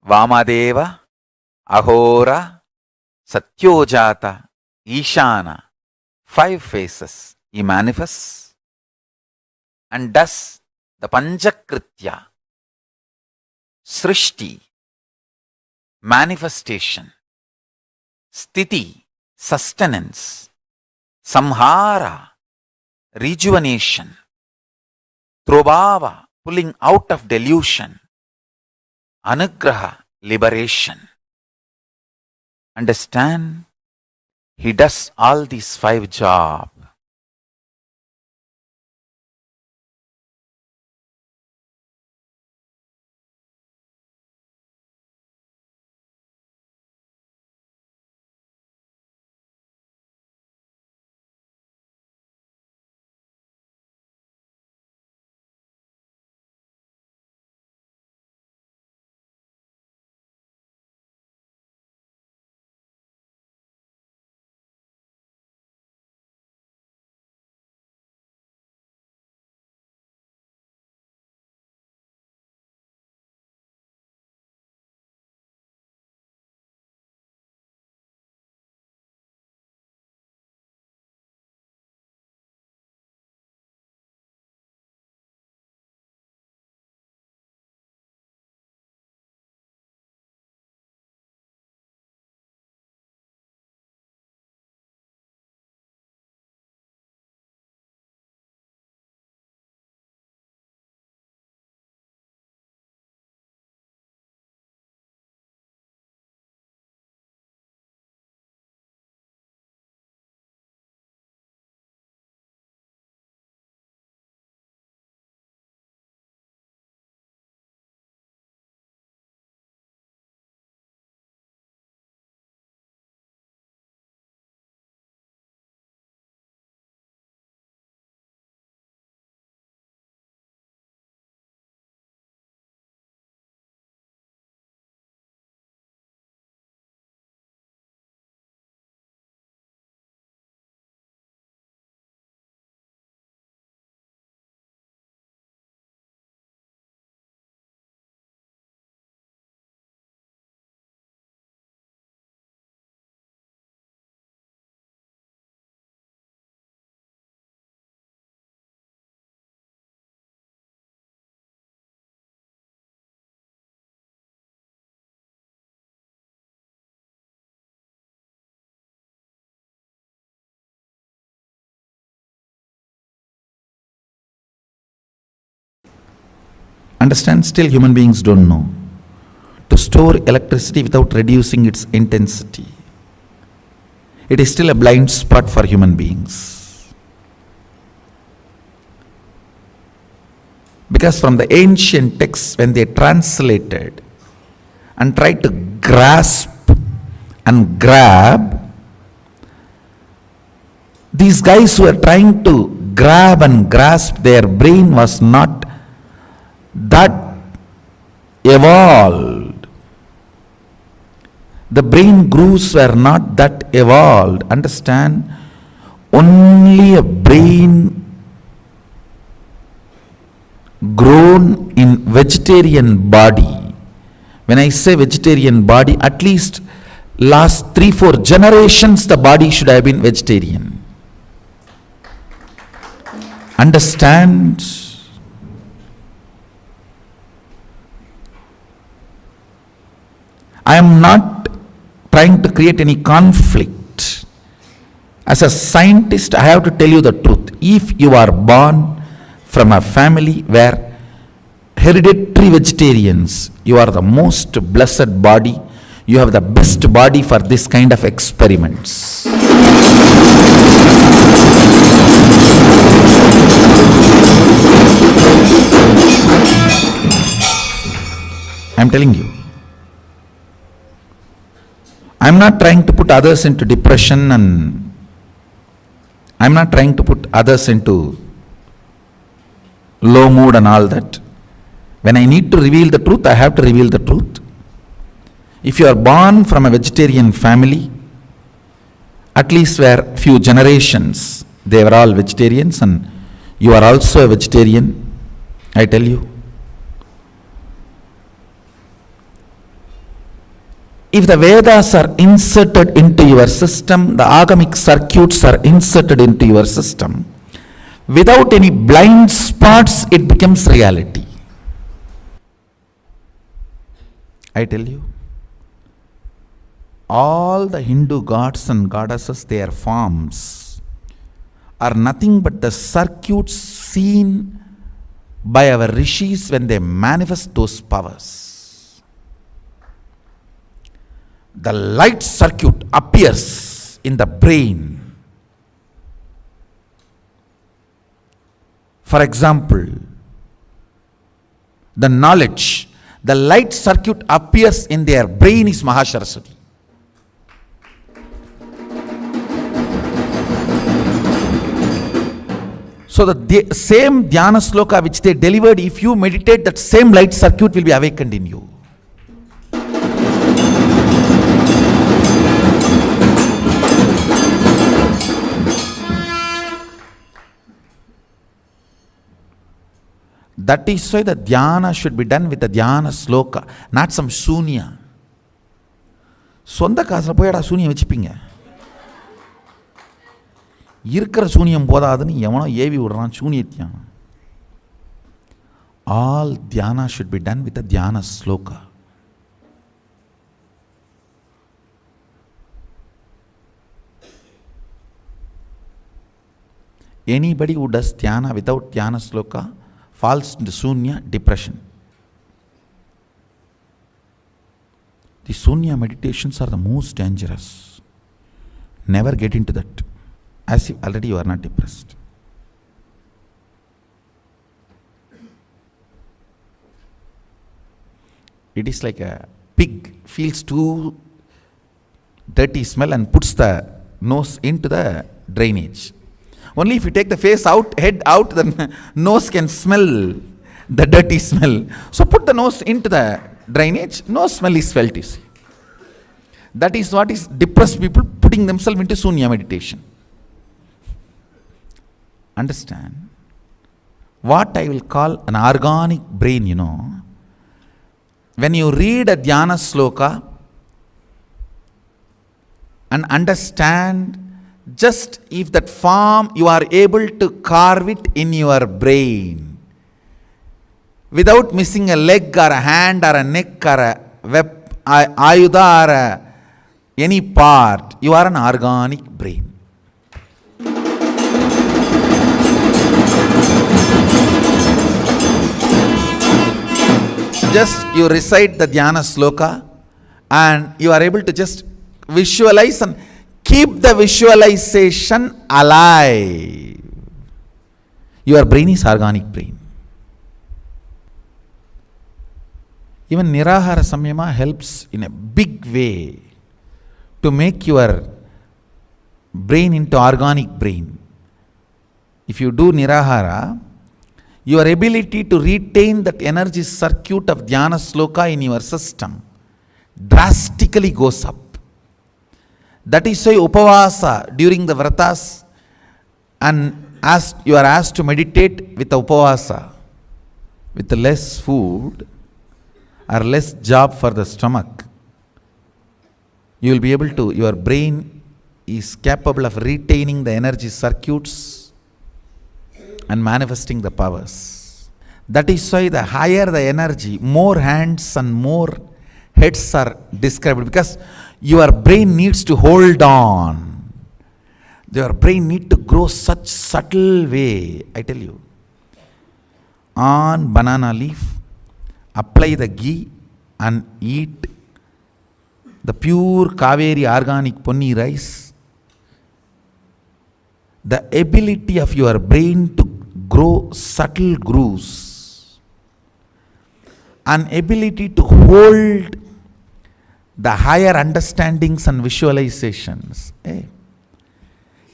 Vamadeva, Ahora, Satyojata, Ishana. 5 phases he manifests and does the Panchakritya, Srishti, manifestation, Sthiti, sustenance, Samhara, rejuvenation, Trobhava, pulling out of delusion, Anugraha, liberation. Understand? He does all these 5 jobs. Understand? Still human beings don't know. To store electricity without reducing its intensity, it is still a blind spot for human beings. Because from the ancient texts, when they translated and tried to grasp and grab, these guys who were trying to grab and grasp, their brain was not that evolved. The brain grooves were not that evolved. Understand? Only a brain grown in vegetarian body. When I say vegetarian body, at least last 3-4 generations the body should have been vegetarian. Understand? I am not trying to create any conflict. As a scientist, I have to tell you the truth. If you are born from a family where hereditary vegetarians, you are the most blessed body. You have the best body for this kind of experiments. I am telling you. I am not trying to put others into depression, and I am not trying to put others into low mood and all that. When I need to reveal the truth, I have to reveal the truth. If you are born from a vegetarian family, at least where few generations, they were all vegetarians, and you are also a vegetarian, I tell you, if the Vedas are inserted into your system, the agamic circuits are inserted into your system, without any blind spots, it becomes reality. I tell you, all the Hindu gods and goddesses, their forms are nothing but the circuits seen by our rishis when they manifest those powers. The light circuit appears in the brain. For example, the knowledge, the light circuit appears in their brain is Mahasaraswati. So the same dhyana sloka which they delivered, if you meditate, that same light circuit will be awakened in you. That is why the dhyana should be done with the dhyana sloka, not some shunya. சொந்த காசில் போய் சூனியம் வச்சுப்பீங்க. இருக்கிற சூனியம் போதாதுன்னு எவனோ AV விடுறான் சூனியத்தியான். All dhyana should be done with the dhyana sloka. Anybody who does dhyana without dhyana sloka falls into sunya, depression. The sunya meditations are the most dangerous. Never get into that, as if already you are not depressed. It is like a pig feels too dirty smell and puts the nose into the drainage. Only if you take the face out, head out, the nose can smell the dirty smell. So put the nose into the drainage, no smell is felt, you see. That is what is depressed people putting themselves into sunya meditation. Understand? What I will call an organic brain, you know. When you read a dhyana sloka and understand, just if that form you are able to carve it in your brain without missing a leg or a hand or a neck or a ayuda or any part, you are an organic brain. Just you recite the dhyana sloka and you are able to just visualize and keep the visualization alive. Your brain is organic brain. Even Nirahara Samyama helps in a big way to make your brain into organic brain. If you do Nirahara, your ability to retain that energy circuit of dhyana sloka in your system drastically goes up. That is why upavasa during the vratas, and as you are asked to meditate with the upavasa, with the less food or less job for the stomach, you will be able to, your brain is capable of retaining the energy circuits and manifesting the powers. That is why the higher the energy, more hands and more heads are described, because your brain needs to hold on. Your brain needs to grow such subtle way. I tell you, on banana leaf, apply the ghee and eat the pure Kaveri organic ponni rice. The ability of your brain to grow subtle grooves, an ability to hold the higher understandings and visualizations.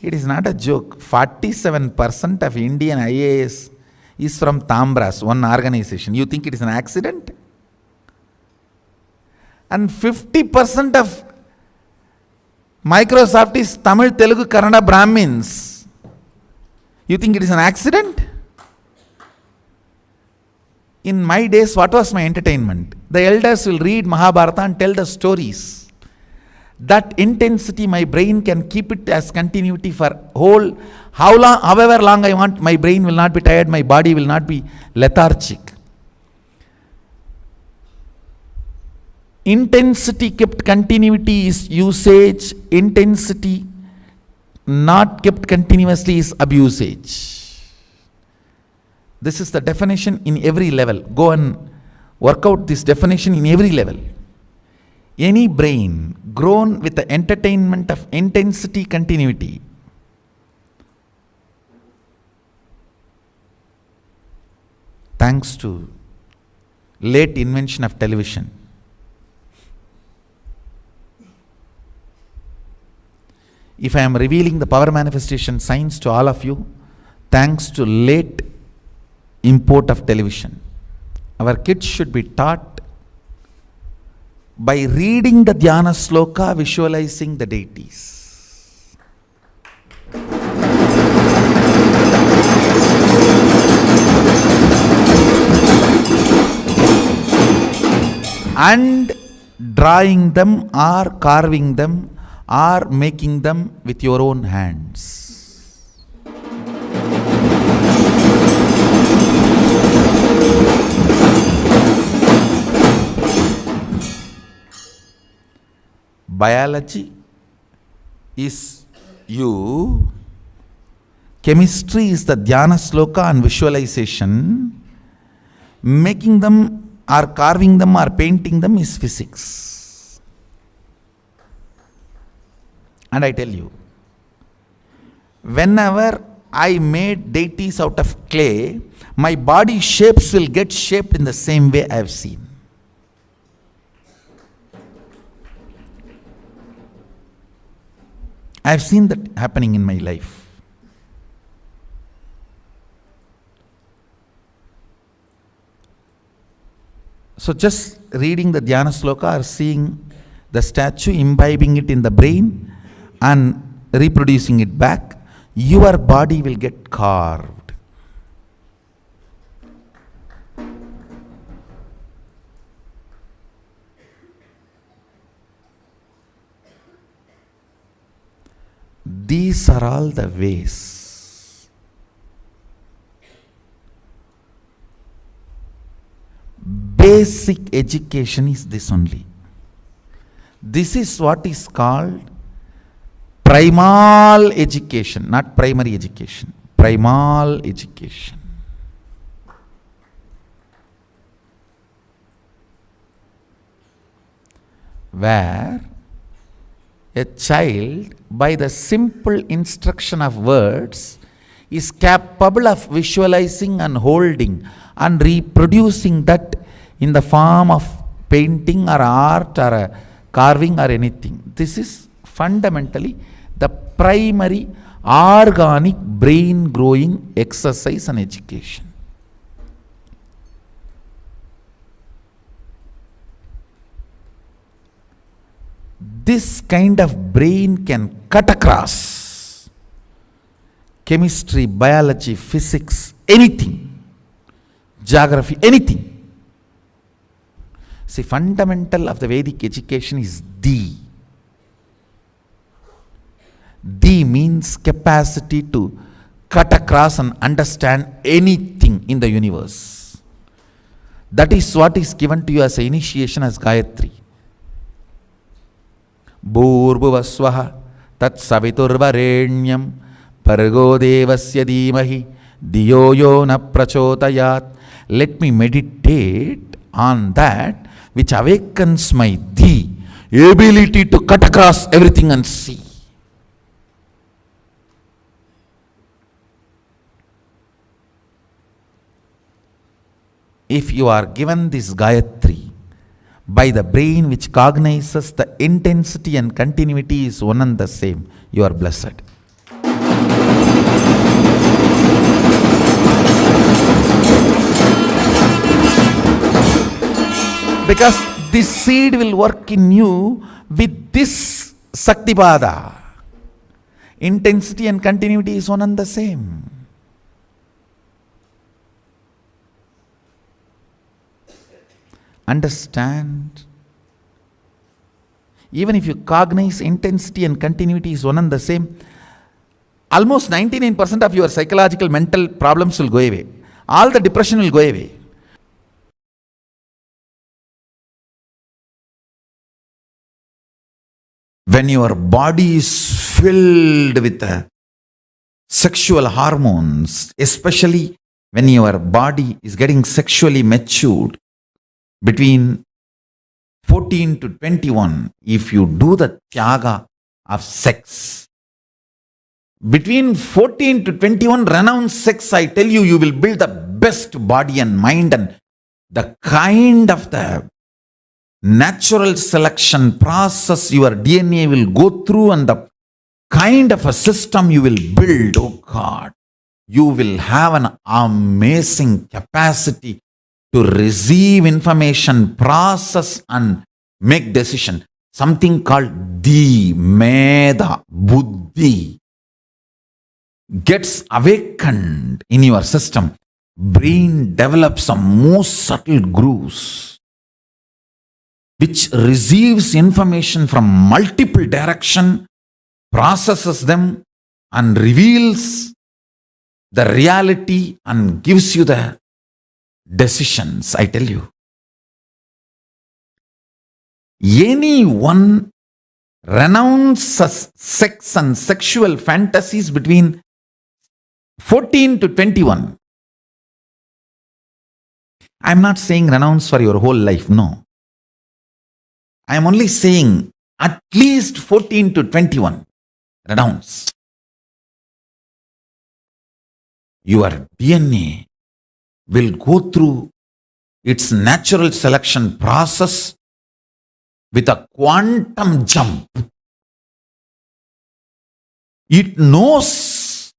It is not a joke. 47% of Indian IAS is from Tambras, one organization. You think it is an accident? And 50% of Microsoft is Tamil, Telugu, Kannada Brahmins. You think it is an accident? In my days, what was my entertainment? The elders will read Mahabharata and tell the stories. That intensity, my brain can keep it as continuity for however long I want. My brain will not be tired, my body will not be lethargic. Intensity kept continuity is usage. Intensity not kept continuously is abusage. This is the definition in every level. Go and work out this definition in every level. Any brain grown with the entertainment of intensity continuity thanks to late invention of television. If I am revealing the power manifestation science to all of you, thanks to late import of television. Our kids should be taught by reading the Dhyana Sloka, visualizing the deities. And drawing them or carving them or making them with your own hands. Biology is you, chemistry is the Dhyana Sloka and visualization, making them or carving them or painting them is physics. And I tell you, whenever I made deities out of clay, my body shapes will get shaped in the same way I have seen. I have seen that happening in my life. So just reading the Dhyana Sloka or seeing the statue, imbibing it in the brain and reproducing it back, your body will get carved. These are all the ways. Basic education is this only. This is what is called primal education, not primary education. Primal education. Where a child, by the simple instruction of words, is capable of visualizing and holding and reproducing that in the form of painting or art or a carving or anything. This is fundamentally the primary organic brain growing exercise and education. This kind of brain can cut across chemistry, biology, physics, anything, geography, anything. See, fundamental of the Vedic education is the. Di means capacity to cut across and understand anything in the universe. That is what is given to you as an initiation as Gayatri. Bhurvuvasvaha tat saviturvarenyam pargo devasya dhimahi diyo yo na prachodayat. Let me meditate on that which awakens my Di, ability to cut across everything and see. If you are given this Gayatri by the brain which cognizes the intensity and continuity is one and the same, you are blessed. Because this seed will work in you with this Saktipada. Intensity and continuity is one and the same. Understand? Even if you cognize intensity and continuity is one and the same, almost 99% of your psychological mental problems will go away. All the depression will go away. When your body is filled with sexual hormones, especially when your body is getting sexually matured, between 14 to 21, if you do the tyaga of sex, between 14 to 21, renounce sex, I tell you, you will build the best body and mind, and the kind of the natural selection process your DNA will go through and the kind of a system you will build, oh God, you will have an amazing capacity to receive information, process and make decision. Something called Di, Meda, Buddhi gets awakened in your system. Brain develops some most subtle grooves which receives information from multiple direction, processes them and reveals the reality and gives you the decisions, I tell you. Anyone renounces sex and sexual fantasies between 14 to 21. I am not saying renounce for your whole life, no. I am only saying at least 14 to 21. Renounce. Your DNA will go through its natural selection process with a quantum jump. It knows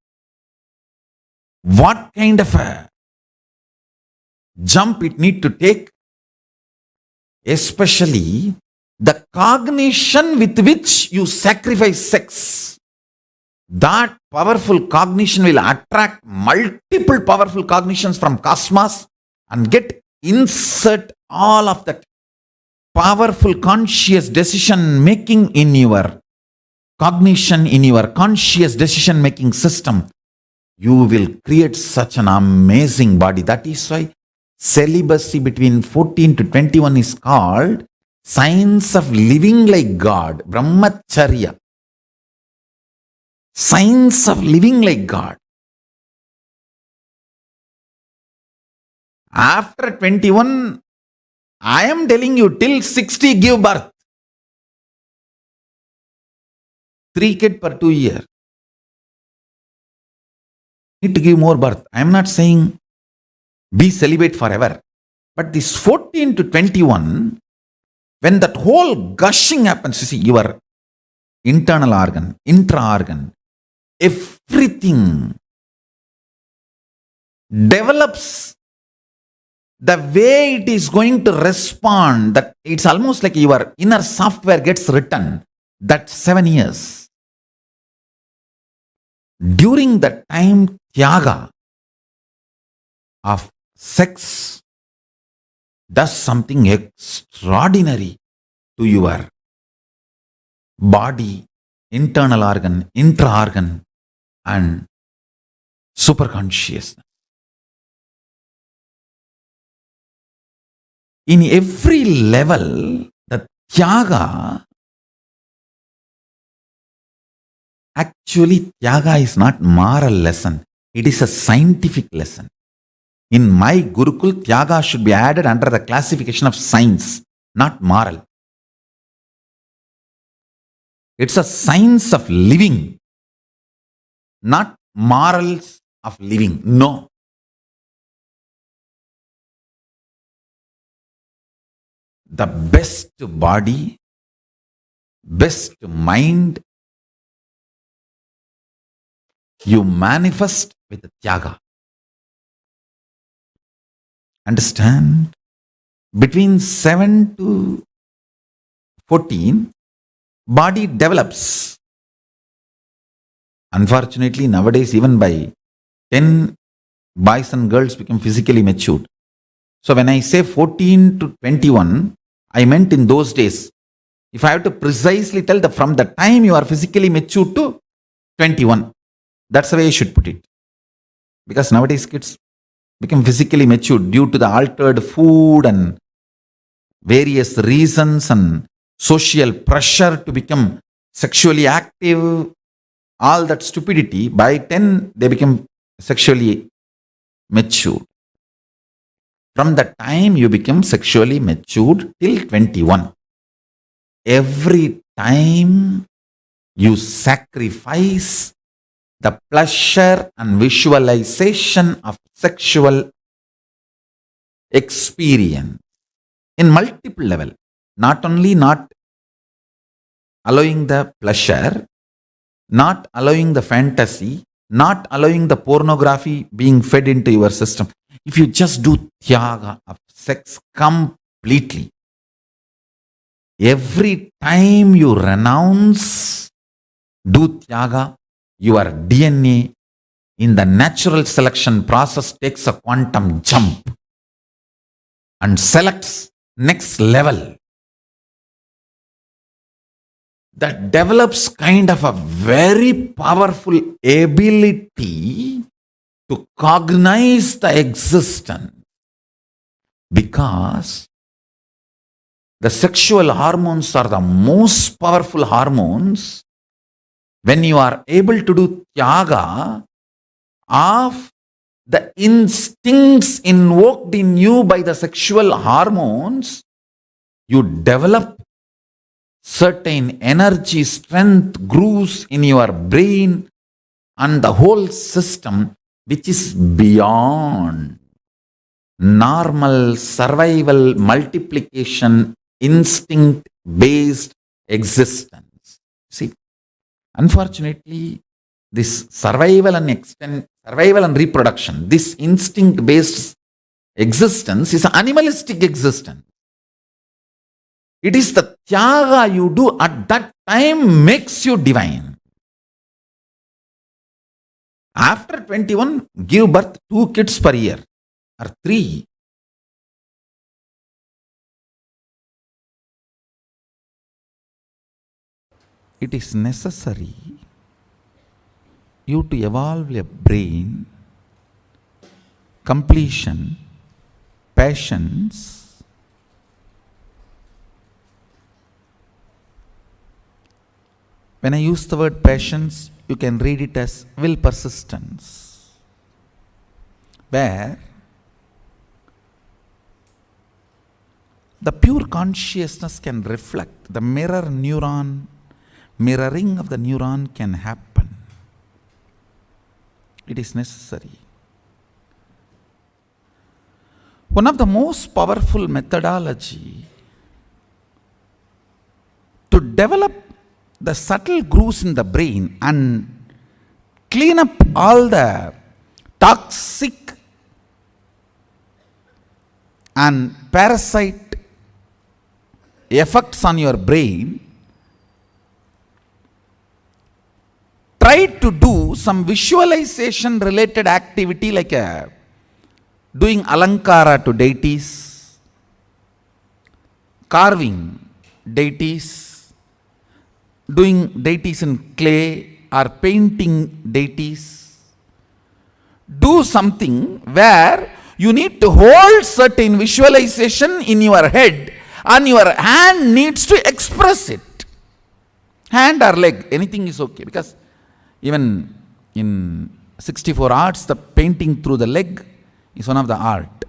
what kind of a jump it need to take, especially the cognition with which you sacrifice sex. That powerful cognition will attract multiple powerful cognitions from cosmos and insert all of that powerful conscious decision making in your cognition, in your conscious decision making system. You will create such an amazing body. That is why celibacy between 14 to 21 is called science of living like God, Brahmacharya. Science of living like God. After 21, I am telling you, till 60 give birth. 3 kids per 2 years. Need to give more birth. I am not saying be celibate forever. But this 14 to 21, when that whole gushing happens, you see, your internal organ, intra-organ, everything develops the way it is going to respond. That it's almost like your inner software gets written. That 7 years. During the time tyaga of sex does something extraordinary to your body internal organ, intra-organ, and superconsciousness. In every level, the Tyaga, actually Tyaga is not moral lesson, it is a scientific lesson. In my Gurukul, Tyaga should be added under the classification of science, not moral. It's a science of living, not morals of living. No. The best body, best mind, you manifest with Tyaga. Understand? Between 7 to 14, body develops. Unfortunately, nowadays, even by 10, boys and girls become physically matured. So when I say 14 to 21, I meant in those days. If I have to precisely tell from the time you are physically matured to 21, that's the way you should put it. Because nowadays kids become physically matured due to the altered food and various reasons and social pressure to become sexually active, all that stupidity. By 10, they become sexually matured. From the time you become sexually matured till 21, every time you sacrifice the pleasure and visualization of sexual experience in multiple level, not only not allowing the pleasure, not allowing the fantasy, not allowing the pornography being fed into your system. If you just do Tyaga of sex completely, every time you renounce, do Tyaga, your DNA in the natural selection process takes a quantum jump and selects next level. That develops kind of a very powerful ability to cognize the existence, because the sexual hormones are the most powerful hormones. When you are able to do Tyaga of the instincts invoked in you by the sexual hormones, you develop certain energy, strength, grooves in your brain and the whole system, which is beyond normal survival, multiplication, instinct-based existence. See, unfortunately, this survival and reproduction, this instinct-based existence is an animalistic existence. It is the Tyaga you do at that time makes you divine. After 21, give birth 2 kids per year or 3. It is necessary you to evolve a brain, completion, patience. When I use the word patience, you can read it as will persistence, where the pure consciousness can reflect, the mirroring of the neuron can happen. It is necessary. One of the most powerful methodology to develop the subtle grooves in the brain and clean up all the toxic and parasite effects on your brain, try to do some visualization related activity like doing alankara to deities, carving deities, doing deities in clay or painting deities. Do something where you need to hold certain visualization in your head and your hand needs to express it. Hand or leg, anything is okay, because even in 64 arts, the painting through the leg is one of the art.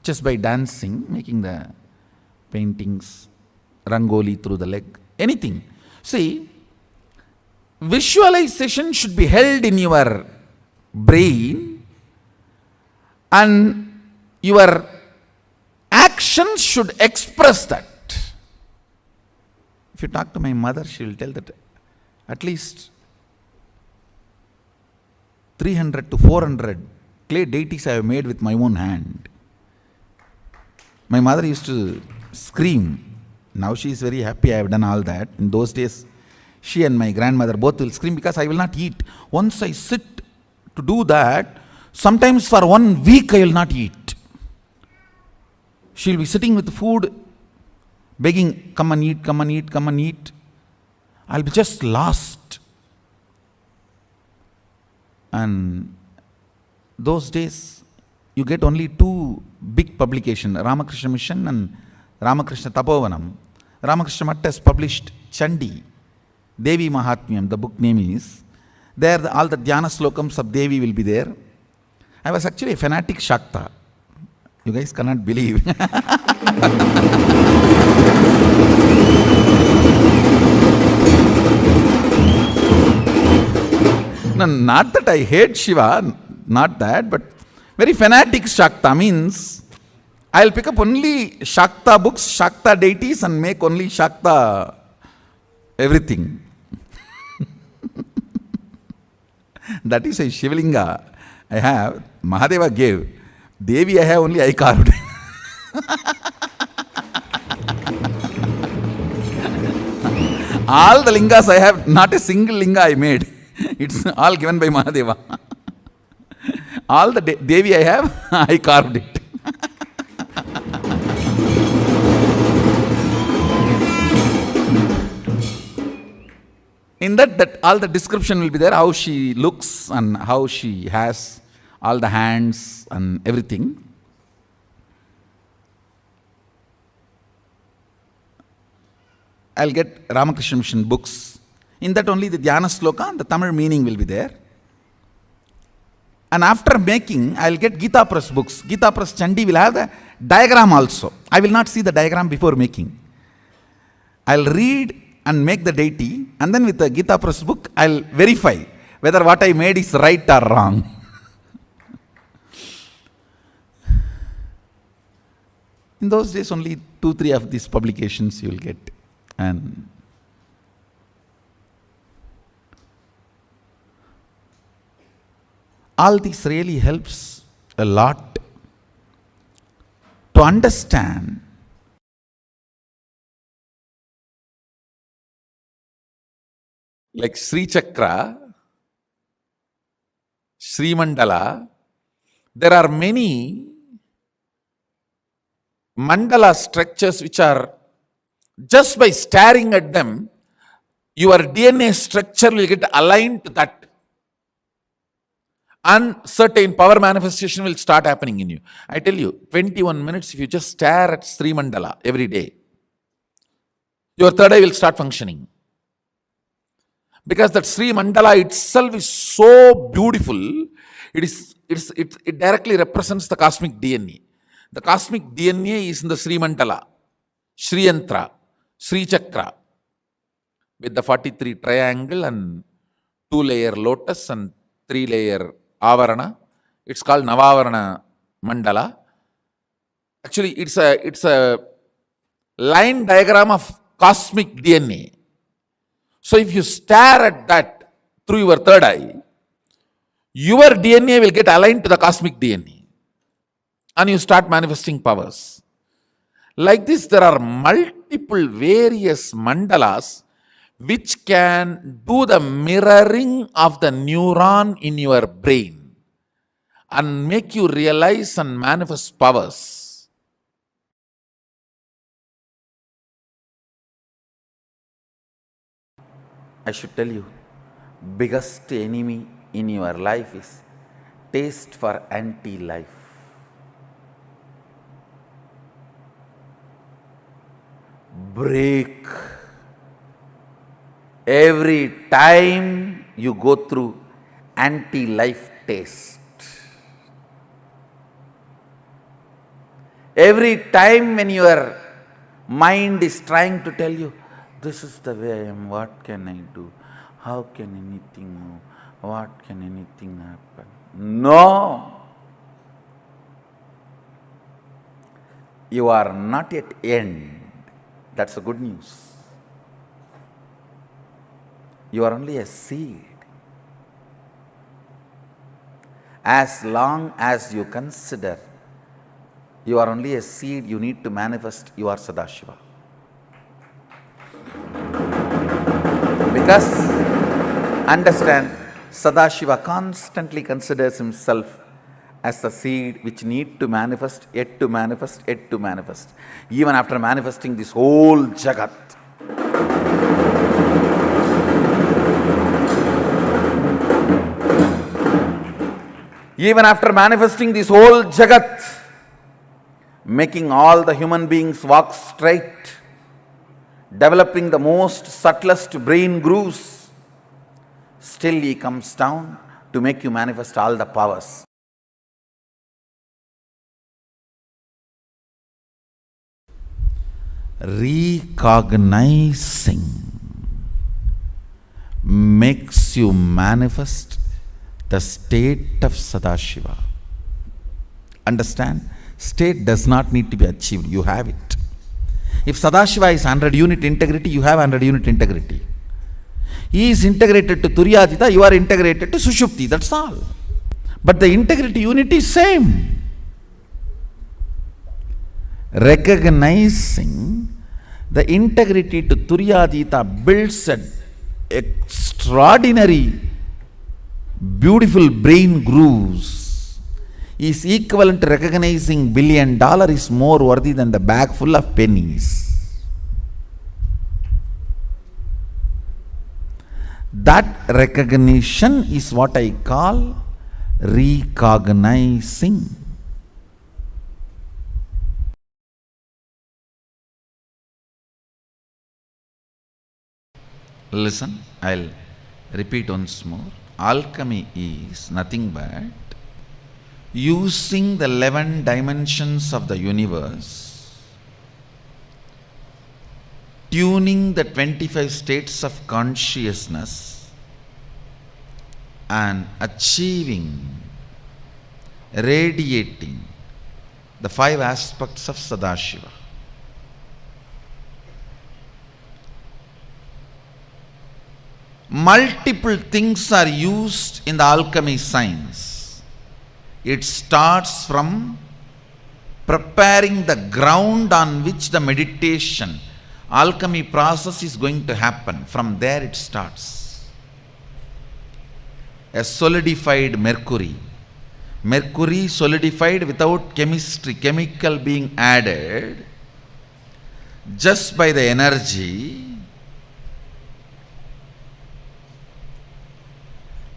Just by dancing, making the paintings, rangoli through the leg, anything. See, visualization should be held in your brain and your actions should express that. If you talk to my mother, she will tell that at least 300 to 400 clay deities I have made with my own hand. My mother used to scream. Now she is very happy I have done all that. In those days, she and my grandmother both will scream because I will not eat. Once I sit to do that, sometimes for 1 week I will not eat. She will be sitting with food, begging, come and eat, come and eat, come and eat. I'll be just lost. And those days, you get only 2 big publications, Ramakrishna Mission and Ramakrishna Tapovanam. Ramakrishna Math has published Chandi, Devi Mahatmyam, the book name is. There all the Dhyana slokams of Devi will be there. I was actually a fanatic Shakta. You guys cannot believe. No, not that I hate Shiva, not that, but very fanatic Shakta means I'll pick up only Shakta books, Shakta deities and make only Shakta everything. That is a Shivalinga I have. Mahadeva gave. Devi I have only I carved. All the lingas I have, not a single linga I made. It's all given by Mahadeva. All the Devi I have, I carved it. In that all the description will be there, how she looks and how she has all the hands and everything. I'll get Ramakrishna Mission books. In that only the Dhyana sloka and the Tamil meaning will be there. And after making, I'll get Gita Press books. Gita Press Chandi will have the diagram also. I will not see the diagram before making. I'll read and make the deity, and then with the Gita Press book, I'll verify whether what I made is right or wrong. In those days, only 2-3 of these publications you will get. And all this really helps a lot to understand like Sri Chakra, Sri Mandala. There are many mandala structures which are just by staring at them, your DNA structure will get aligned to that. And certain power manifestation will start happening in you. I tell you, 21 minutes, if you just stare at Sri Mandala every day, your third eye will start functioning. Because that Sri Mandala itself is so beautiful, it directly represents the cosmic DNA. The cosmic DNA is in the Sri Mandala, Sri Yantra, Sri Chakra, with the 43 triangle and 2-layer lotus and 3-layer avarana. It's called Navavarana Mandala. Actually, it's a line diagram of cosmic DNA. So if you stare at that through your third eye, your DNA will get aligned to the cosmic DNA. And you start manifesting powers. Like this, there are multiple various mandalas which can do the mirroring of the neuron in your brain and make you realize and manifest powers. I should tell you, biggest enemy in your life is taste for anti-life. Break. Every time you go through anti-life taste, every time when your mind is trying to tell you, this is the way I am, what can I do? How can anything move? What can anything happen? No! You are not yet end. That's the good news. You are only a seed. As long as you consider you are only a seed, you need to manifest your Sadashiva. Because, understand, Sadashiva constantly considers himself as the seed which need to manifest, yet to manifest, yet to manifest. Even after manifesting this whole Jagat. Even after manifesting this whole Jagat, making all the human beings walk straight, developing the most subtlest brain grooves, still he comes down to make you manifest all the powers. Recognizing makes you manifest the state of Sadashiva. Understand? State does not need to be achieved, you have it. If Sadashiva is 100 unit integrity, you have 100 unit integrity. He is integrated to Turyadita, you are integrated to Sushupti, that's all. But the integrity unit is same. Recognizing the integrity to Turyadita builds an extraordinary, beautiful brain grooves. Is equivalent to recognizing $1 billion is more worthy than the bag full of pennies. That recognition is what I call recognizing. Listen, I'll repeat once more. Alchemy is nothing but using the 11 dimensions of the universe, tuning the 25 states of consciousness and achieving, radiating the 5 aspects of Sadashiva. Multiple things are used in the alchemy science. It starts from preparing the ground on which the meditation, alchemy process is going to happen. From there it starts. A solidified mercury. Mercury solidified without chemistry, chemical being added, just by the energy,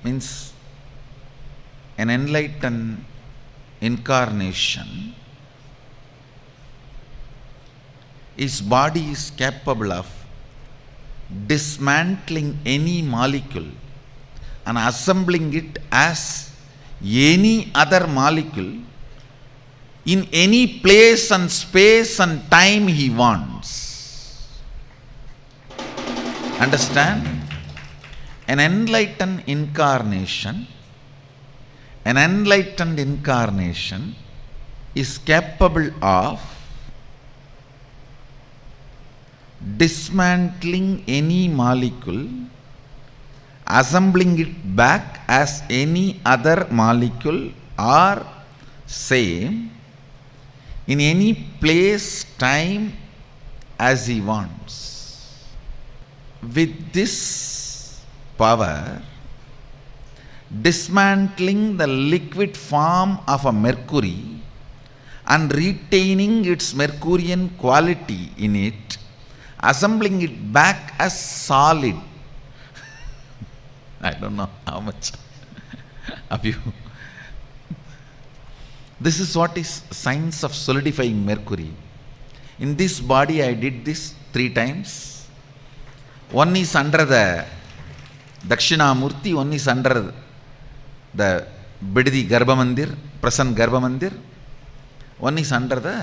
means an enlightened incarnation, his body is capable of dismantling any molecule and assembling it as any other molecule in any place and space and time he wants. Understand? An enlightened incarnation is capable of dismantling any molecule, assembling it back as any other molecule or same in any place, time as he wants. With this power, dismantling the liquid form of a mercury and retaining its Mercurian quality in it, assembling it back as solid, I don't know how much of you. This is what is science of solidifying mercury. In this body I did this 3 times. One is under the Dakshinamurti, one is under the Bididi Garbha Mandir, Prasanna Garbha Mandir, one is under the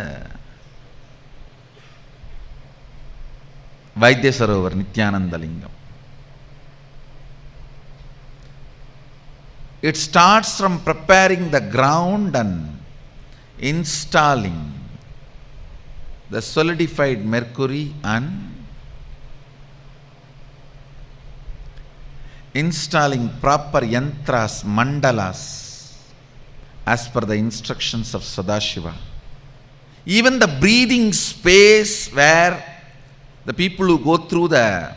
Vaidya Sarovar, Nithyananda Lingam. It starts from preparing the ground and installing the solidified mercury and installing proper yantras, mandalas, as per the instructions of Sadashiva. Even the breathing space where the people who go through the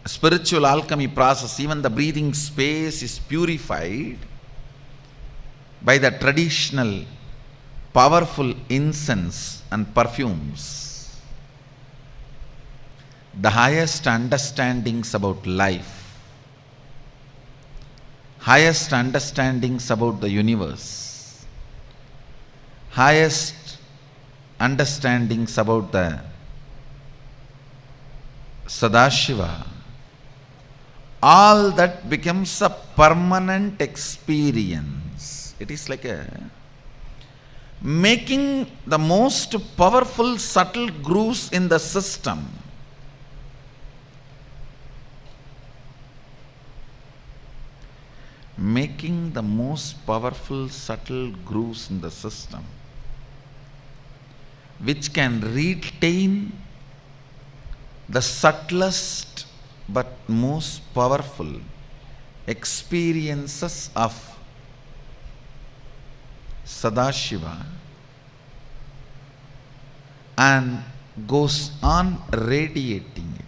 spiritual alchemy process, even the breathing space is purified by the traditional powerful incense and perfumes. The highest understandings about life, highest understandings about the universe, highest understandings about the Sadashiva, all that becomes a permanent experience. It is like making the most powerful subtle grooves in the system. Making the most powerful subtle grooves in the system, which can retain the subtlest but most powerful experiences of Sadashiva and goes on radiating it.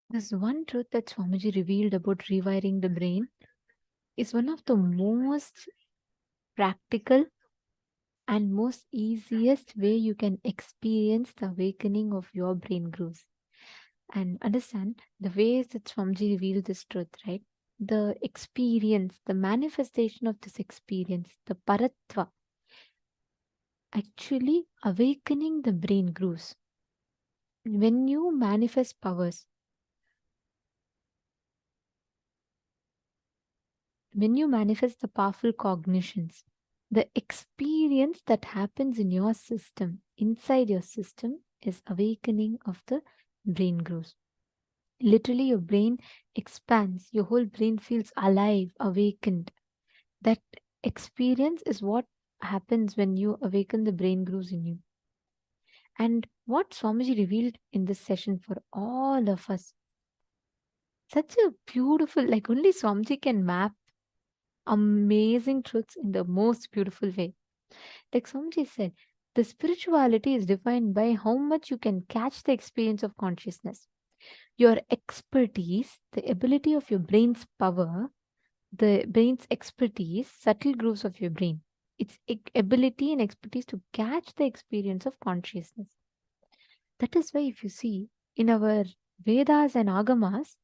There's one truth that Swamiji revealed about rewiring the brain is one of the most practical and most easiest way you can experience the awakening of your brain grooves. And understand the ways that Swamiji revealed this truth, right? The experience, the manifestation of this experience, the paratva, actually awakening the brain grooves. When you manifest powers, when you manifest the powerful cognitions, the experience that happens in your system, inside your system, is awakening of the brain grooves. Literally, your brain expands, your whole brain feels alive, awakened. That experience is what happens when you awaken the brain grooves in you. And what Swamiji revealed in this session for all of us, such a beautiful, like only Swamiji can map amazing truths in the most beautiful way. Like Swamiji said, the spirituality is defined by how much you can catch the experience of consciousness. Your expertise, the ability of your brain's power, the brain's expertise, subtle grooves of your brain, its ability and expertise to catch the experience of consciousness. That is why, if you see in our Vedas and Agamas,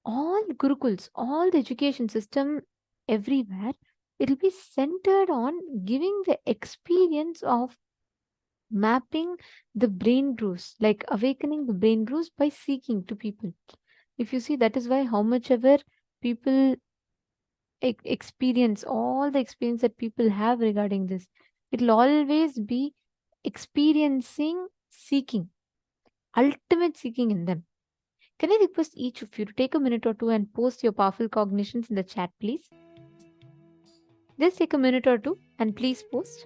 all Gurukuls, all the education system everywhere, it'll be centered on giving the experience of mapping the brain grooves, like awakening the brain grooves by seeking to people. If you see, that is why how much ever people experience, all the experience that people have regarding this, it'll always be experiencing seeking, ultimate seeking in them. Can I request each of you to take a minute or two and post your powerful cognitions in the chat, please? Just take a minute or two and please post.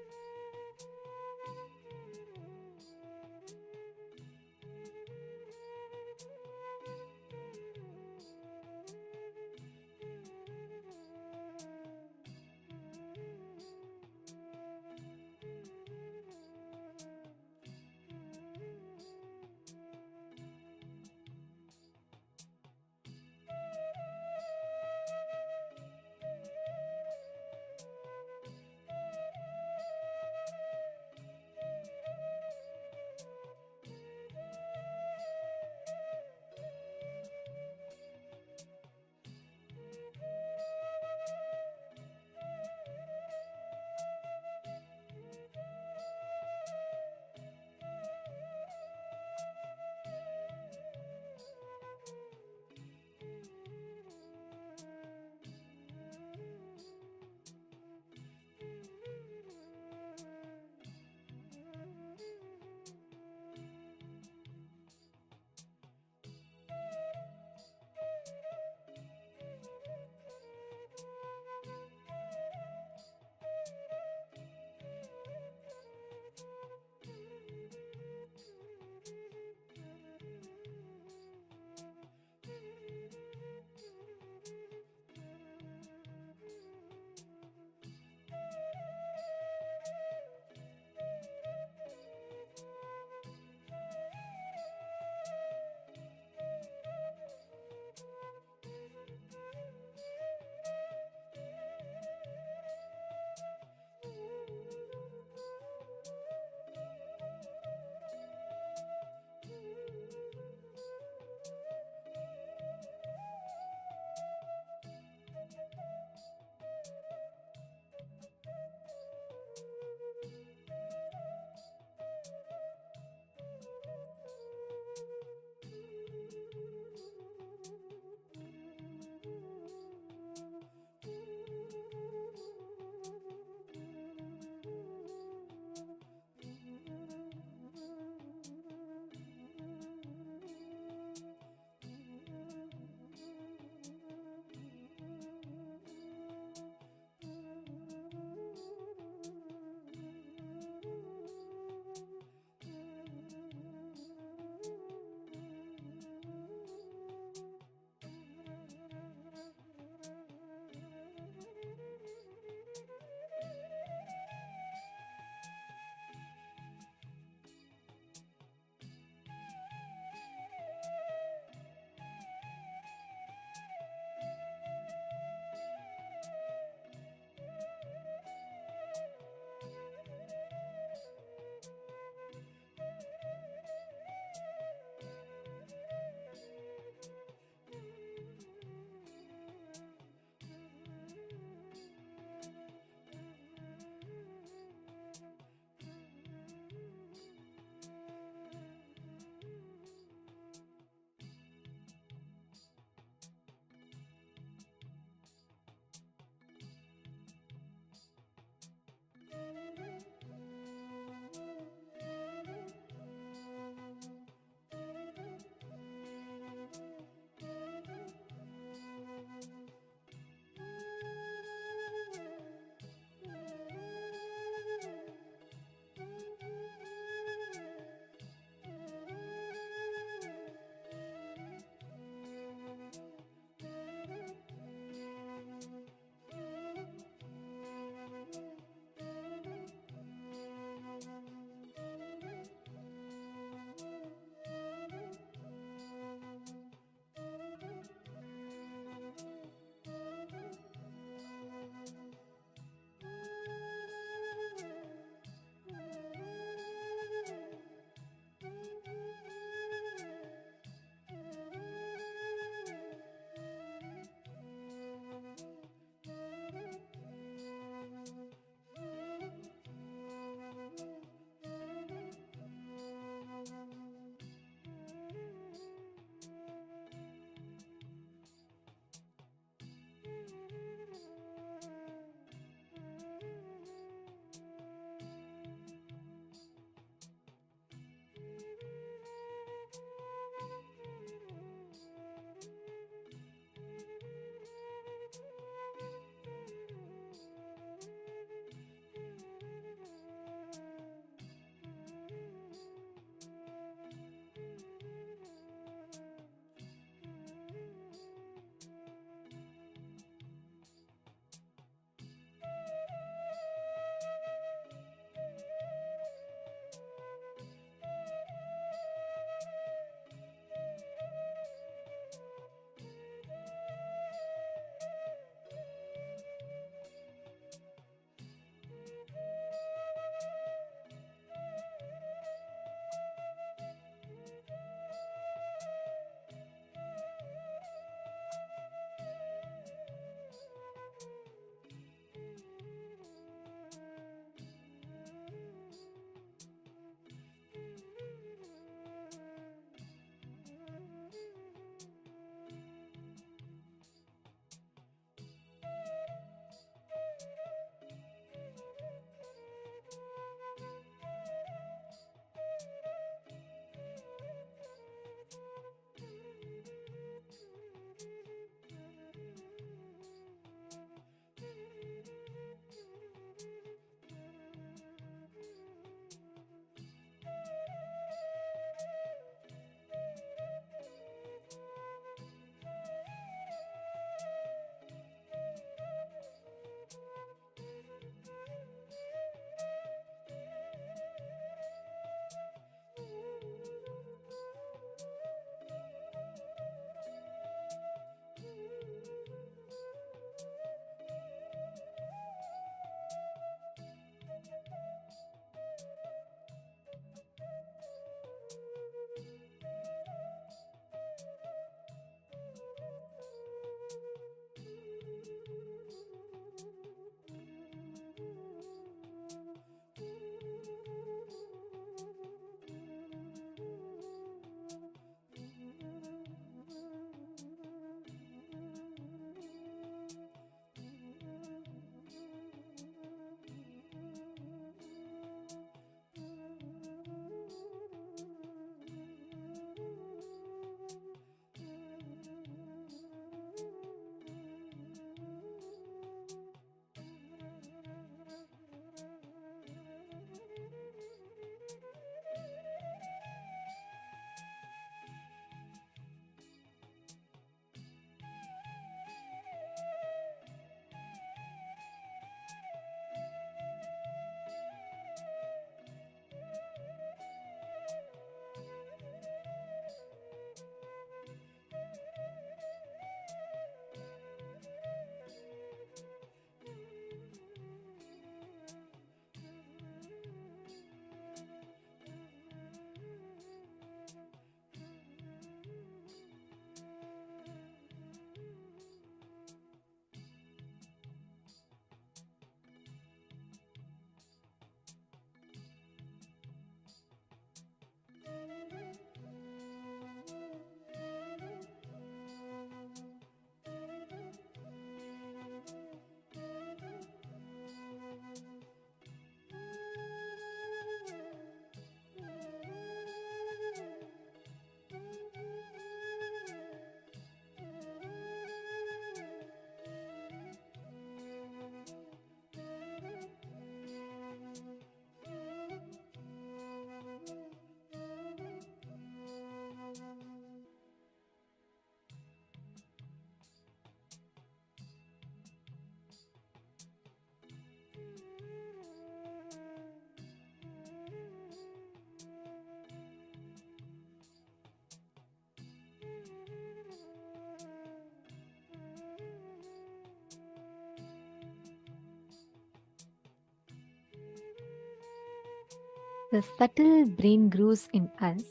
the subtle brain grooves in us,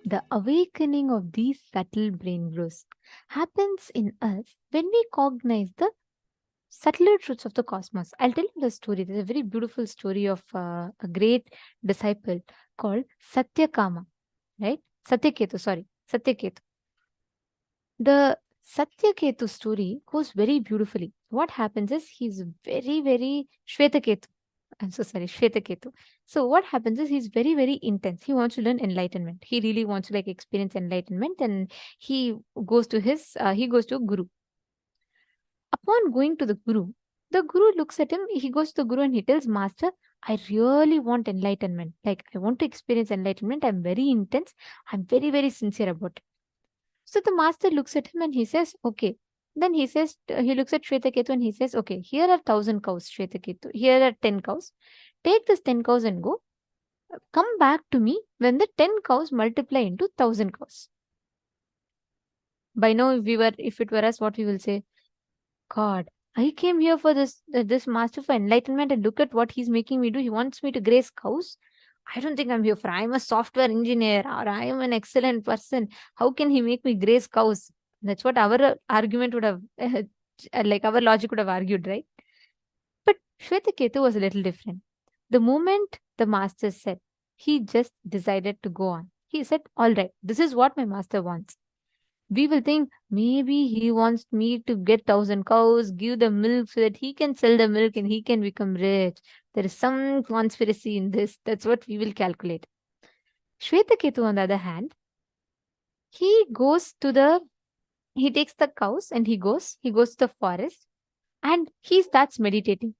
the awakening of these subtle brain grooves happens in us when we cognize the subtler truths of the cosmos. I'll tell you the story. There's a very beautiful story of a great disciple called Satyakama, right? Satyaketu. The Satyaketu story goes very beautifully. What happens is he's very Shvetaketu. I'm so sorry, Shvetaketu. So what happens is he's very intense. He wants to learn enlightenment. He really wants to experience enlightenment, and he goes to a guru. Upon going to the guru looks at him. He goes to the guru and he tells, Master, I really want enlightenment. Like, I want to experience enlightenment. I'm very intense. I'm very sincere about it. So the master looks at him and he says, okay. Then he says, he looks at Shvetaketu and he says, okay, here are 1,000 cows, Shvetaketu. Here are 10 cows. Take this 10 cows and go. Come back to me when the 10 cows multiply into 1,000 cows. By now, if it were us, what we will say? God, I came here for this master for enlightenment, and look at what he's making me do. He wants me to graze cows. I don't think I'm here for. I'm a software engineer, or I am an excellent person. How can he make me graze cows? That's what our argument would have, our logic would have argued, right? But Shvetaketu was a little different. The moment the master said, he just decided to go on. He said, all right, this is what my master wants. We will think maybe he wants me to get 1,000 cows, give the milk so that he can sell the milk and he can become rich. There is some conspiracy in this. That's what we will calculate. Shvetaketu, on the other hand, he takes the cows and he goes to the forest and he starts meditating.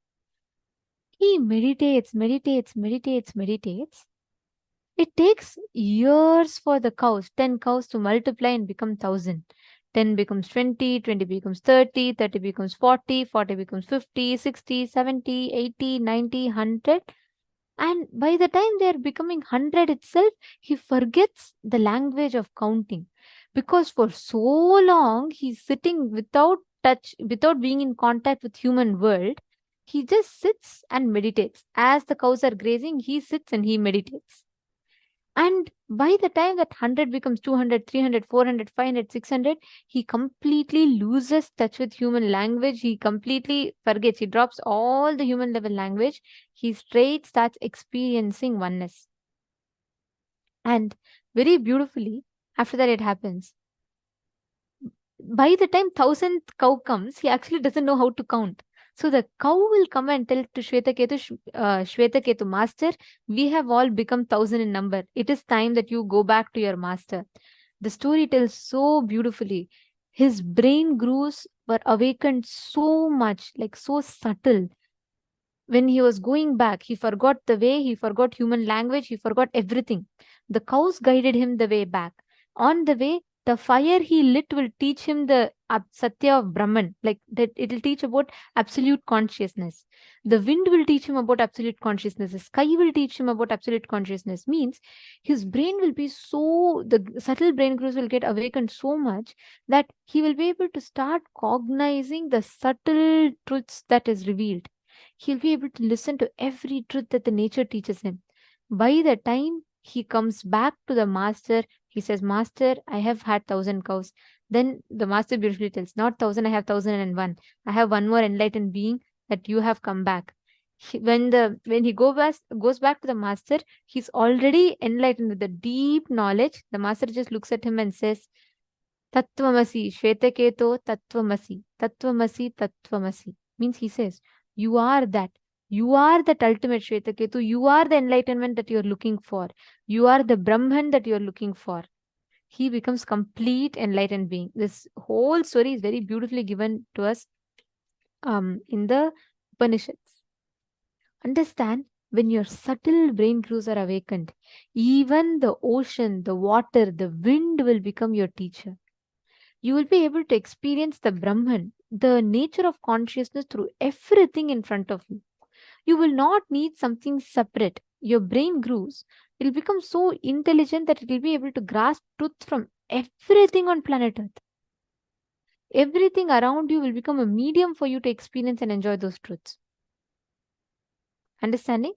He meditates. It takes years for the cows, 10 cows to multiply and become 1,000. 10 becomes 20, 20 becomes 30, 30 becomes 40, 40 becomes 50, 60, 70, 80, 90, 100. And by the time they are becoming 100 itself, he forgets the language of counting. Because for so long, he's sitting without touch, without being in contact with human world. He just sits and meditates. As the cows are grazing, he sits and he meditates. And by the time that 100 becomes 200, 300, 400, 500, 600, he completely loses touch with human language. He completely forgets. He drops all the human level language. He straight starts experiencing oneness. And very beautifully, after that it happens. By the time 1,000th cow comes, he actually doesn't know how to count. So the cow will come and tell to Shvetaketu, Master, we have all become 1,000 in number. It is time that you go back to your master. The story tells so beautifully. His brain grooves were awakened so much, so subtle. When he was going back, he forgot the way, he forgot human language, he forgot everything. The cows guided him the way back. On the way, the fire he lit will teach him the Satya of Brahman, that it will teach about absolute consciousness. The wind will teach him about absolute consciousness. The sky will teach him about absolute consciousness. Means his brain will be the subtle brain grooves will get awakened so much that he will be able to start cognizing the subtle truths that is revealed. He'll be able to listen to every truth that the nature teaches him. By the time he comes back to the master, he says, Master, I have had 1,000 cows. Then the master beautifully tells, not 1,000, I have 1,001. I have one more enlightened being that you have come back. When he goes back to the master, he's already enlightened with the deep knowledge. The master just looks at him and says, Tattvamasi, Shvetaketo, Tattvamasi, Tattvamasi, Tattvamasi. Means he says, you are that. You are that ultimate Shvetaketu. You are the enlightenment that you're looking for. You are the Brahman that you're looking for. He becomes complete enlightened being. This whole story is very beautifully given to us in the Upanishads. Understand, when your subtle brain grooves are awakened, even the ocean, the water, the wind will become your teacher. You will be able to experience the Brahman, the nature of consciousness, through everything in front of you. You will not need something separate. Your brain grooves will become so intelligent that it will be able to grasp truth from everything on planet Earth. Everything around you will become a medium for you to experience and enjoy those truths. Understanding?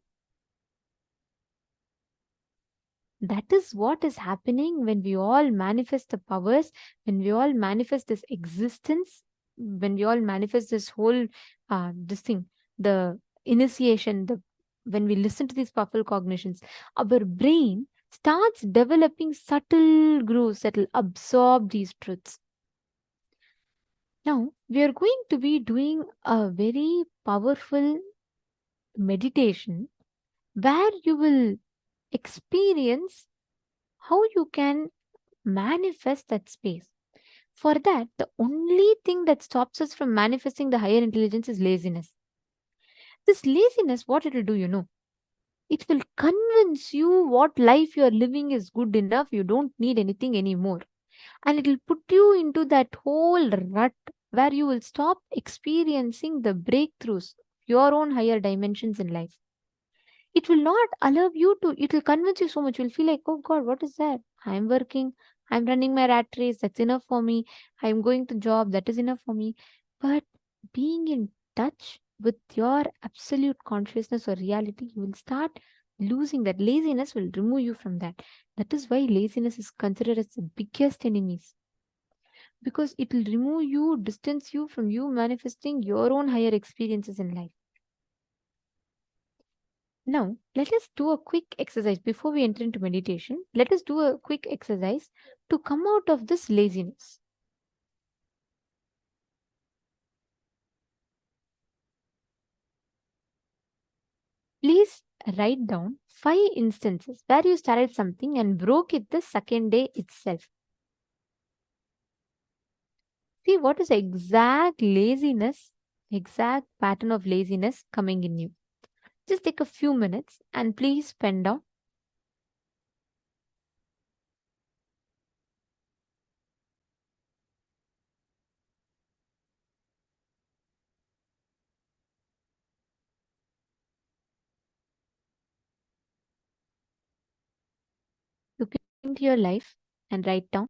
That is what is happening when we all manifest the powers, when we all manifest this existence, when we all manifest this whole this thing, the initiation, the when we listen to these powerful cognitions, our brain starts developing subtle grooves that will absorb these truths. Now, we are going to be doing a very powerful meditation where you will experience how you can manifest that space. For that, the only thing that stops us from manifesting the higher intelligence is laziness. This laziness, what it will do, it will convince you what life you are living is good enough, you don't need anything anymore. And it will put you into that whole rut where you will stop experiencing the breakthroughs, your own higher dimensions in life. It will not allow you to, it will convince you so much. You'll feel like, oh God, what is that? I'm working, I'm running my rat race, that's enough for me. I'm going to job, that is enough for me. But being in touch with your absolute consciousness or reality, you will start losing that. Laziness will remove you from that. That is why laziness is considered as the biggest enemies. Because it will remove you, distance you from you manifesting your own higher experiences in life. Now, let us do a quick exercise before we enter into meditation. Let us do a quick exercise to come out of this laziness. Please write down 5 instances where you started something and broke it the second day itself. See what is the exact laziness, exact pattern of laziness coming in you. Just take a few minutes and please pen down. Look into your life and write down.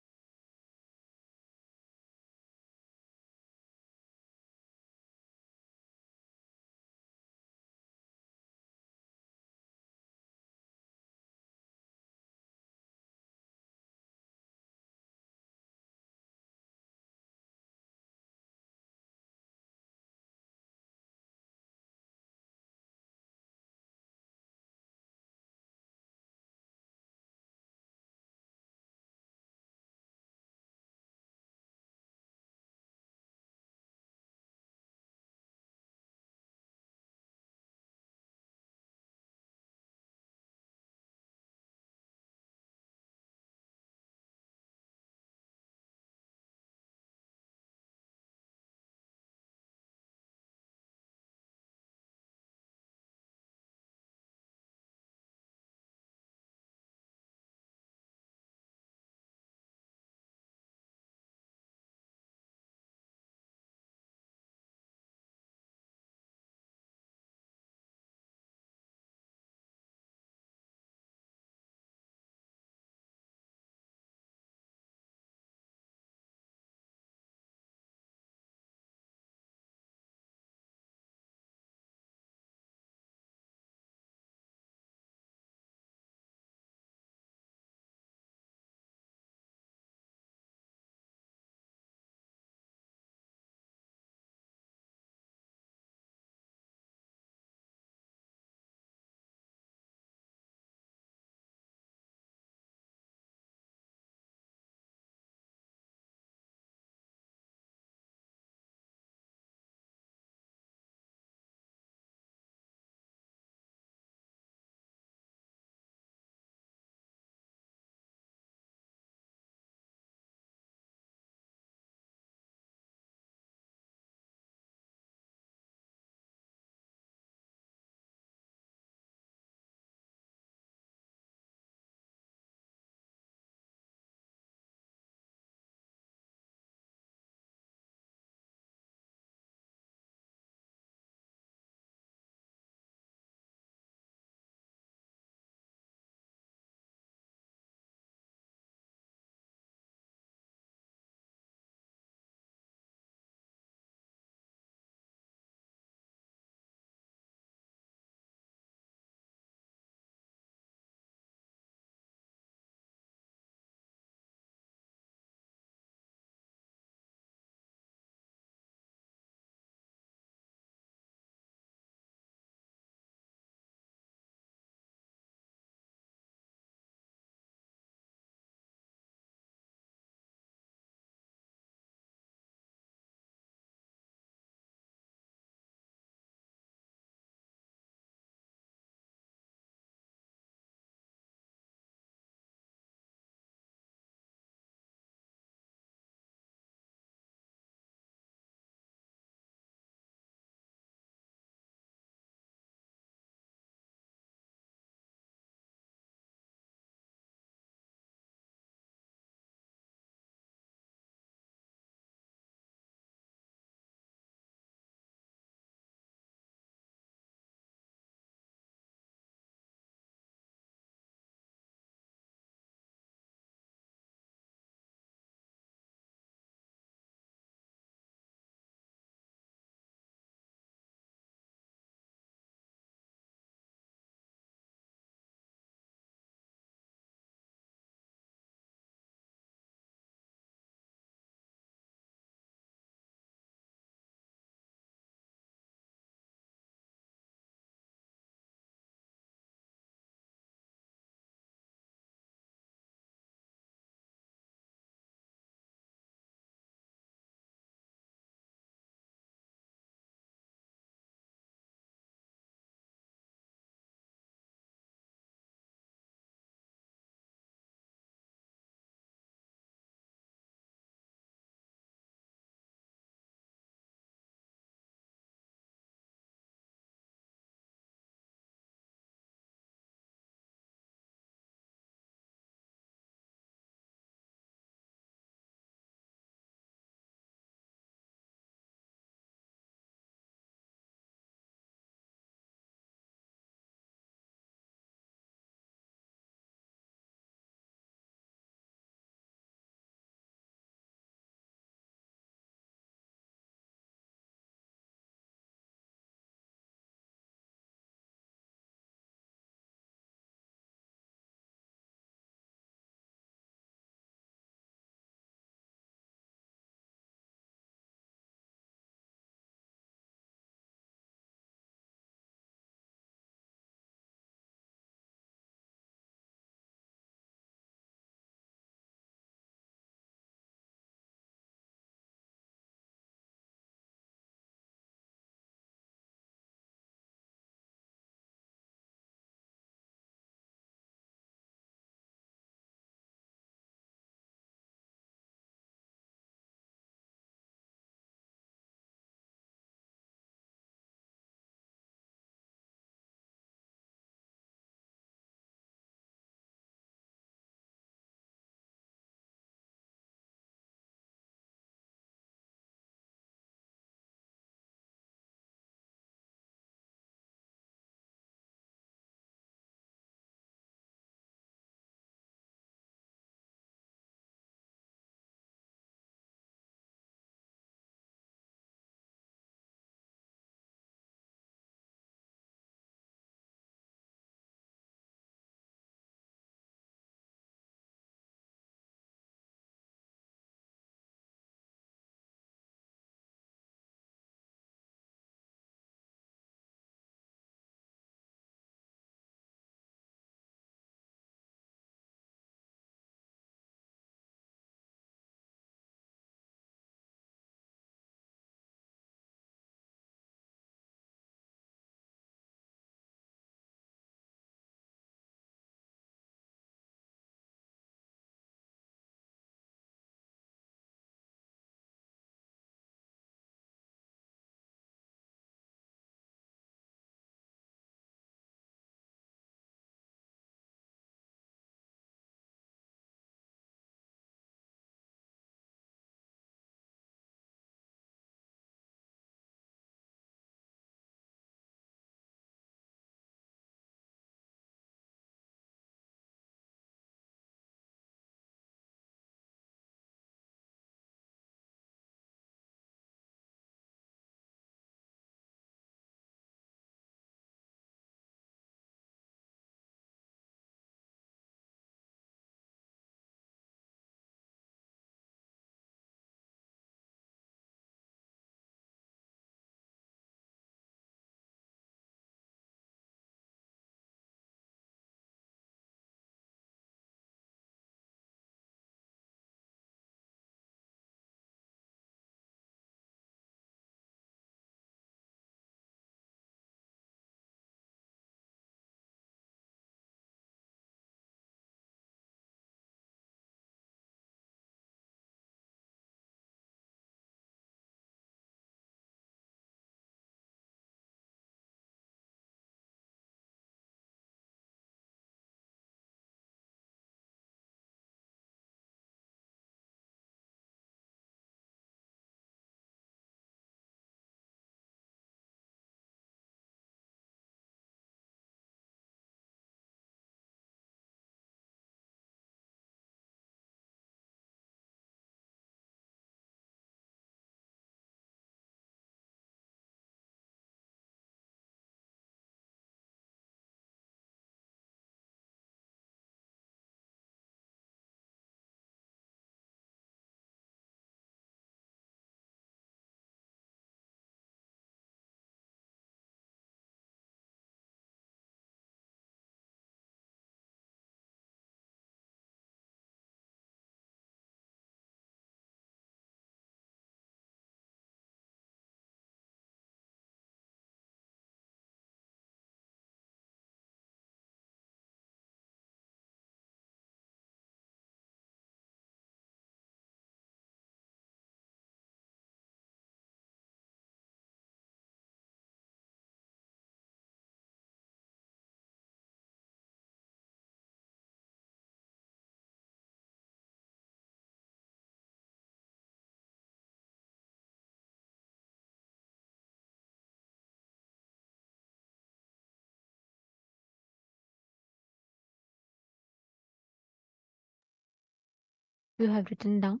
You have written down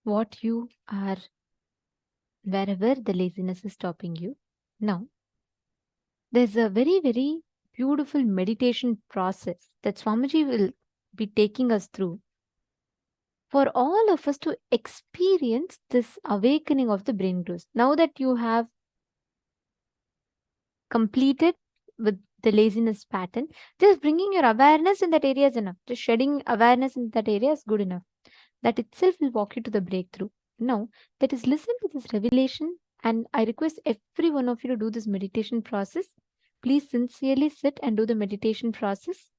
what you are, wherever the laziness is stopping you. Now, there's a very, very beautiful meditation process that Swamiji will be taking us through for all of us to experience this awakening of the brain growth. Now that you have completed with the laziness pattern, just bringing your awareness in that area is enough. Just shedding awareness in that area is good enough. That itself will walk you to the breakthrough. Now, that is, listen to this revelation, and I request every one of you to do this meditation process. Please sincerely sit and do the meditation process.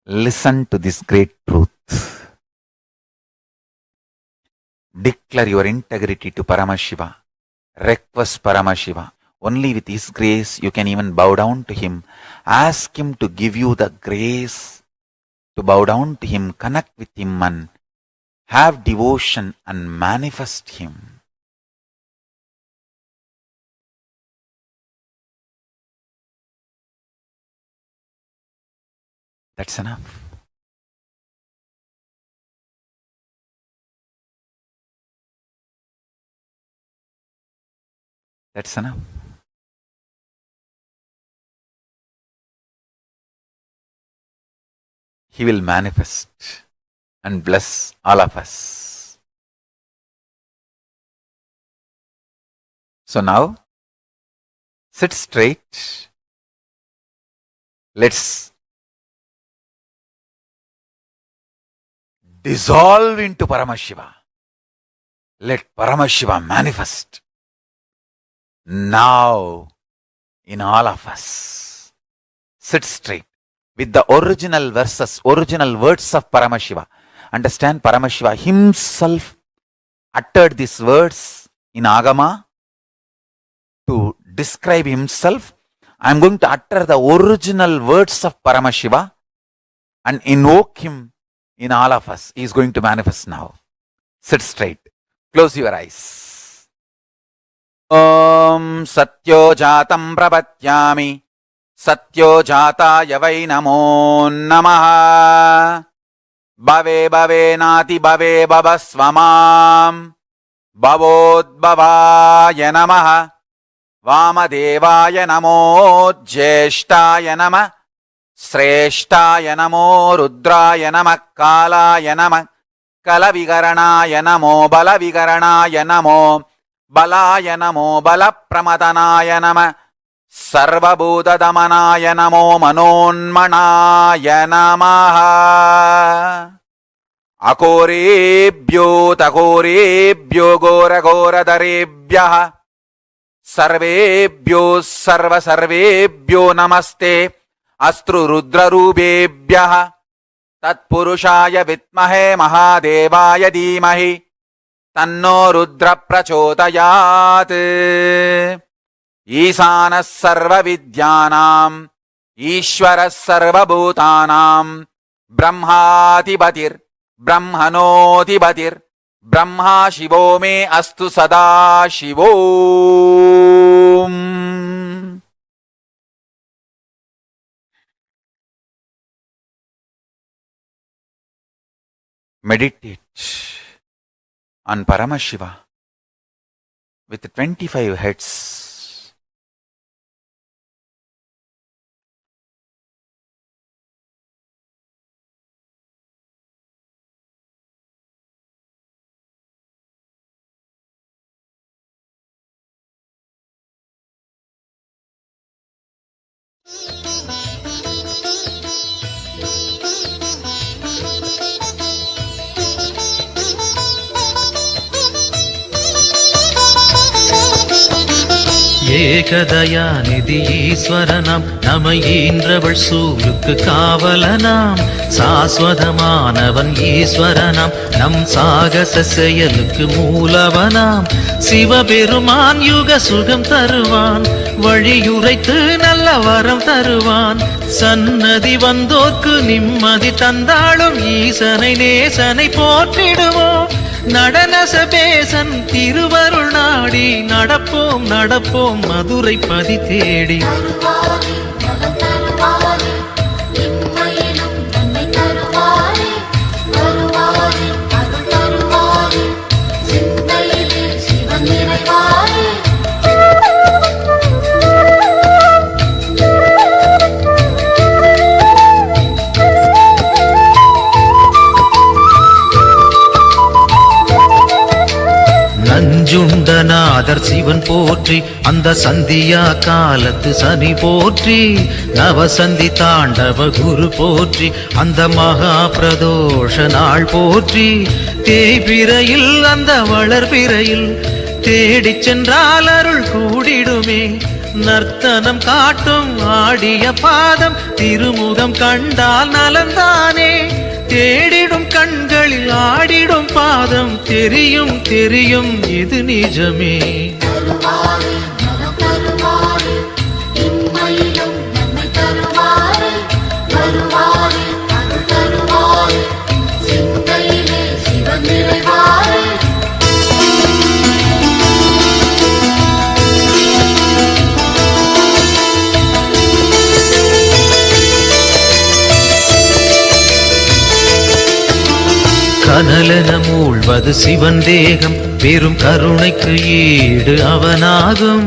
Listen to this great truth. Declare your integrity to Paramashiva. Request Paramashiva. Only with His grace you can even bow down to Him. Ask Him to give you the grace to bow down to Him, connect with Him and have devotion and manifest Him. That's enough. That's enough. He will manifest and bless all of us. So now, sit straight. Let's dissolve into Paramashiva. Let Paramashiva manifest now in all of us. Sit straight with the original verses, original words of Paramashiva. Understand, Paramashiva himself uttered these words in Agama to describe himself. I am going to utter the original words of Paramashiva and invoke him in all of us. He is going to manifest now. Sit straight. Close your eyes. Om Satyo Jatam Prabhatyami Satyo Jataya Vai Namo Namaha Bhave Bhave Nati Bhave Bhavasvamam Bhavodbhavaya Namaha Vamadevaya Namo Jyeshtaya Nama Sreshtaya Namo Rudraya Nama Kalaya Nama Kalavigaranaya Namo Balavigaranaya Namo Balaya Namo Balapramadhanaya Nama Sarvabhutadamanaya Namo Manonmanaya Namaha Akorebhyo Takorebhyo Gora Gora Darebhyaha Sarvebhyo Sarva Sarvebhyo Namaste Astru Rudra Rubebhyaha Tatpurushaya Vitmahe Mahadevaya Dhimahi Tanno Rudra Prachodayat Isana Sarva Vidyanam Ishvara Sarva Bhutanam Brahmatibatir Brahmanotibatir Brahma Shivo me astu Sadashivom. Meditate on Paramashiva with 25 heads. ஏகதயாநிதி ஈஸ்வரனாம் நம ஈன்றவள் சூருக்கு காவலனாம் சாஸ்வதமானவன் ஈஸ்வரனாம் நம் சாகச செயலுக்கு மூலவனாம் சிவபெருமான் யுக சுகம் தருவான் வழியுரைத்து நல்ல வரம் தருவான் சன்னதி வந்தோர்க்கு நிம்மதி தந்தாளும் ஈசனை நேசனை போற்றிடுவோம் நடன சபேசன் திருவருள் நாடி நடப்போம் நடப்போம் மதுரை பதி தேடி அவர் சிவன் போற்றி, அந்த சந்தியா காலத்து சனி போற்றி, நவசந்தி தாண்டவ குரு போற்றி, அந்த மகா பிரதோஷ நாள் போற்றி, தேய்பிரையில் அந்த வளர்பிரையில் தேடிச் சென்றால் அருள் கூடிடுமே, நர்த்தனம் காட்டும் ஆடிய பாதம் திருமுகம் கண்டால் நலந்தானே, தேடிடும் கண்களில் ஆடிடும் பாதம் தெரியும் தெரியும் இது நிஜமே. கனலென மூழ்வது சிவன் தேகம், பெரும் கருணைக்கு ஈடு அவனாகும்,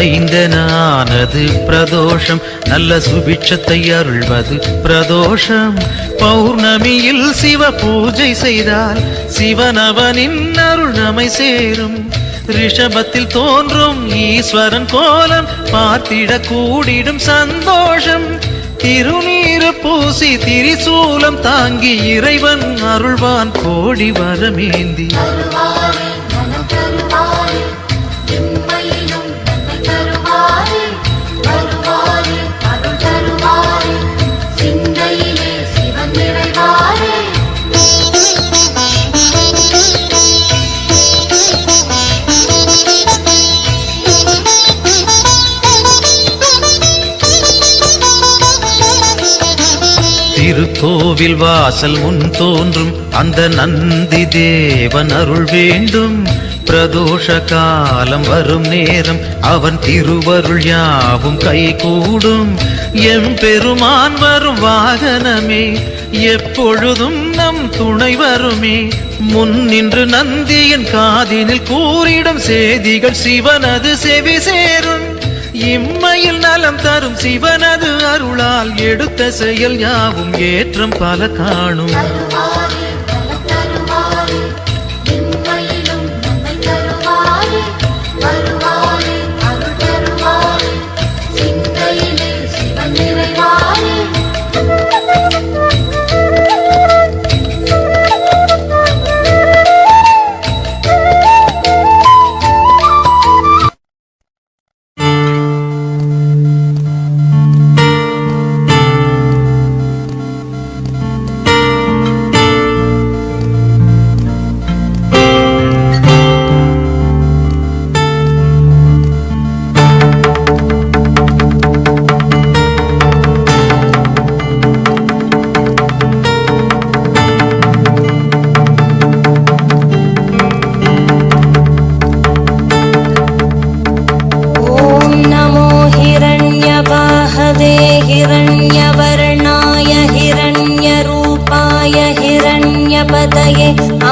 ஐந்தென ஆனது பிரதோஷம், நல்ல சுபிட்சத்தை அருள்வது பிரதோஷம், பௌர்ணமியில் சிவ பூஜை செய்தால் சிவனவனின் அருள் நம்மை சேரும், ரிஷபத்தில் தோன்றும் ஈஸ்வரன் கோலம் பார்த்திட கூடிடும் சந்தோஷம், திருநீறு பூசி திரிசூலம் தாங்கி இறைவன் அருள்வான் கோடி வரமேந்தி. திருக்கோவில் வாசல் முன் தோன்றும் அந்த நந்தி தேவன் அருள் வேண்டும், பிரதோஷ காலம் வரும் நேரம் அவன் திருவருள் யாவும் கைகூடும், எம்பெருமான் வரும் வாகனமே எப்பொழுதும் நம் துணை வருமே, முன் நின்று நந்தியின் காதினில் கூறிடும் செய்திகள் சிவனது செவி சேரும், இம்மையில் நலம் தரும் சிவனது அருளால் எடுத்த செயல் யாவும் ஏற்றம் பல காணும்.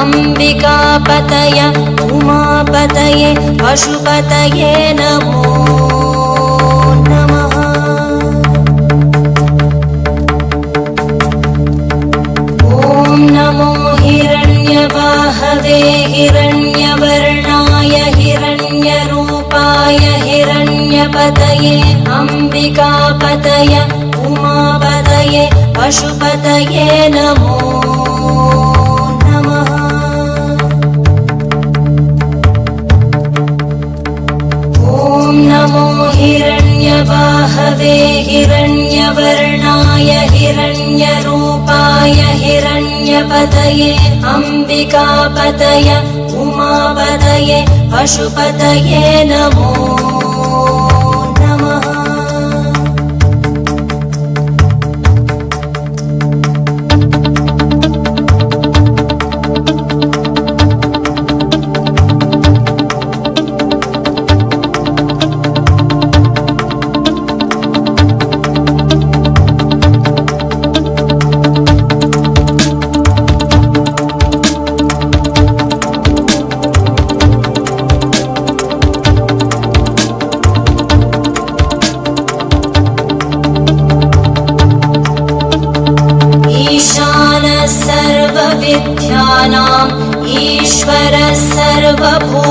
अंबिकापतय उमापतये पशुपतये नमो नमः। ॐ नमो हिरण्यवाहवे हिरण्यवर्णाय हिरण्यरूपाय हिरण्यपतये अंबिकापतय उमापतये पशुपतये नमो नमः। ॐ नमो हिरण्यवाहवे हिरण्यवर्णाय हिरण्यरूपाय हिरण्यपतये अंबिकापतय उमापतये पशुपतये नमो नमः।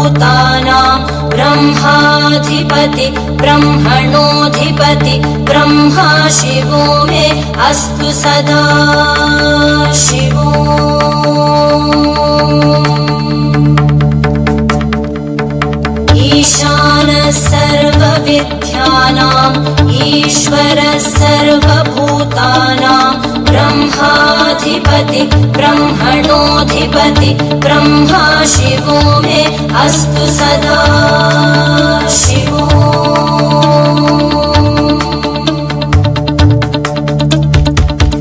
सर्वभूतानां ब्रह्माधिपति ब्रह्मणोऽधिपति ब्रह्मा शिवो मे अस्तु सदा शिवो। ईशानः सर्वविद्यानाम् ईश्वरः सर्वभूतानां ब्रह्माधिपति ब्रह्मणोऽधिपति ब्रह्मा शिवो मे अस्तु सदा शिवो।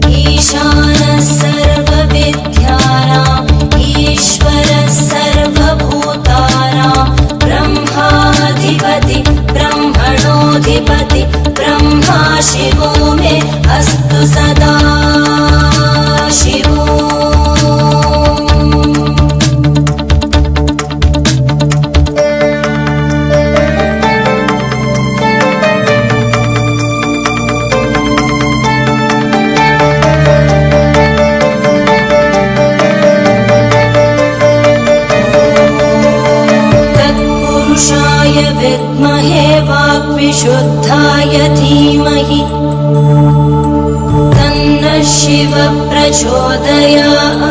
ईशानः सर्वविद्यानाम् ईश्वरः सर्वभूतानां ब्रह्माधिपति ब्रह्मणोऽधिपति ब्रह्मा शिवो मे अस्तु सदा शिवो। तत्पुरुषाय विद्महे वाग्विशुद्धाय धीमहि तन्नः शिवः प्रचोदयात्।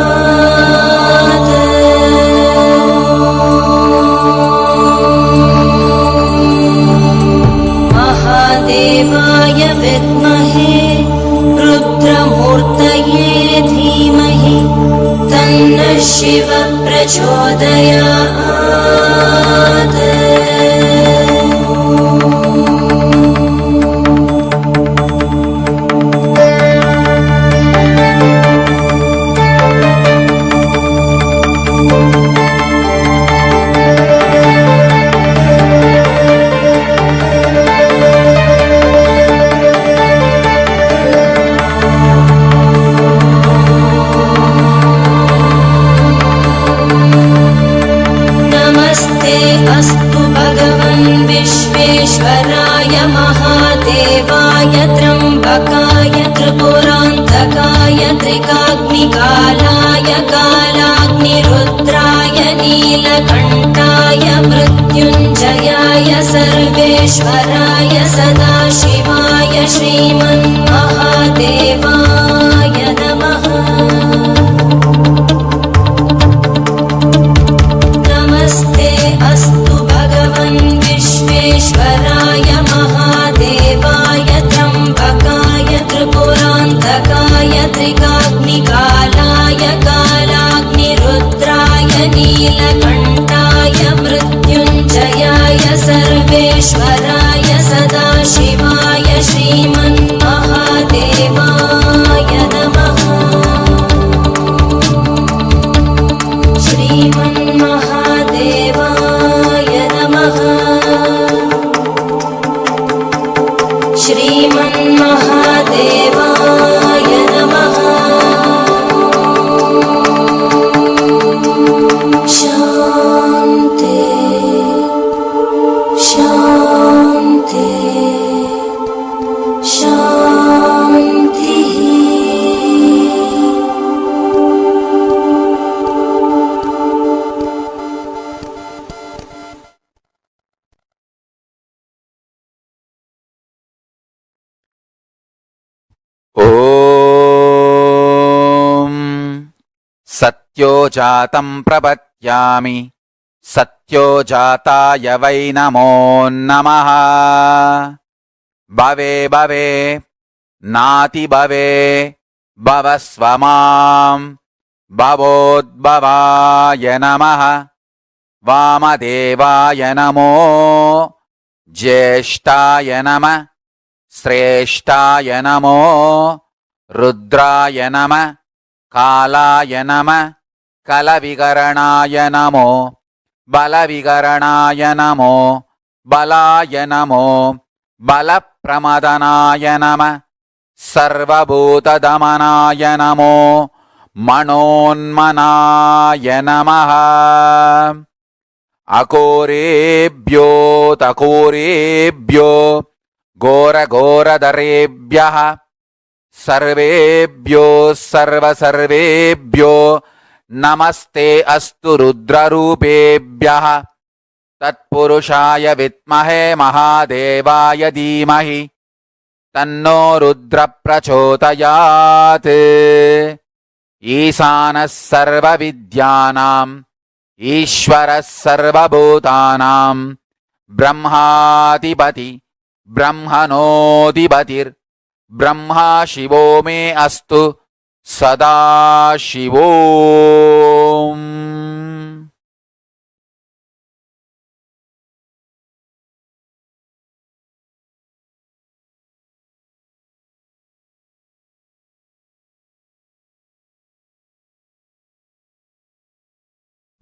महादेवाय विद्महे रुद्रमूर्तये धीमहि तन्नः शिवः प्रचोदयात्। अस्तु भगवन् विश्वेश्वराय महादेवाय त्र्यम्बकाय त्रिपुरान्तकाय त्रिकाग्निकालाय कालाग्निरुद्राय नीलकण्ठाय मृत्युञ्जयाय सर्वेश्वराय सदाशिवाय श्रीमन्महादेवाय नमः। अस्तु भगवन् विश्वेश्वराय महादेवाय त्र्यम्बकाय त्रिपुरान्तकाय त्रिकाग्निकालाय कालाग्निरुद्राय नीलकण्ठाय मृत्युञ्जयाय सर्वेश्वराय सदाशिवाय श्रीमन्महादेवाय नमः। श्रीमन्महादेवाय नमः। श्रीमन्महादेवाय नमः। शान्ति शान्ति शान्तिः। ॐ सत्यो जातं प्रपद्यामि सत्यो जाताय वै नमो नमः। भवे भवे नाति भवे भवस्व मां भवोद्भवाय नमः। वामदेवाय नमो ज्येष्ठाय नमः श्रेष्ठाय नमो रुद्राय नमः कालाय नमः कलविकरणाय नमो बलविकरणाय नमो बलाय नमो बलप्रमदनाय नमः सर्वभूतदमनाय नमो मनोन्मनाय नमः। अकोरेभ्यो तकोरेभ्यो घोरघोरधरेभ्यः सर्वेभ्यो सर्वसर्वेभ्यो नमस्ते अस्तु रुद्ररूपेभ्यः तत्पुरुषाय विद्महे महादेवाय धीमहि तन्नो रुद्र प्रचोदयात् ईशानः सर्वविद्यानाम् ईश्वरः सर्वभूतानां ब्रह्माधिपति ब्रह्मणोऽधिपतिर्ब्रह्मा शिवो मे अस्तु सदाशिवोम्.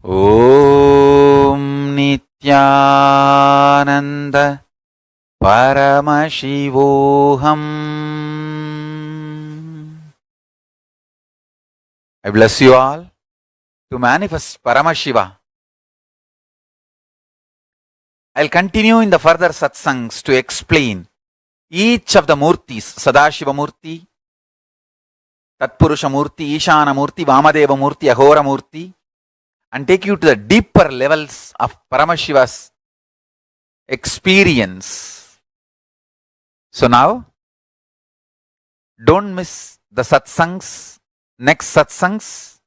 ॐ Nityanand Paramashivoham. I bless you all to manifest Paramashiva. I'll continue in the further satsangs to explain each of the murtis, Sadashiva Murti, Tatpurusha Murti, Ishana Murti, Vamadeva Murti, Ahora Murti, and take you to the deeper levels of Paramashiva's experience. So now, don't miss the satsangs, next satsangs.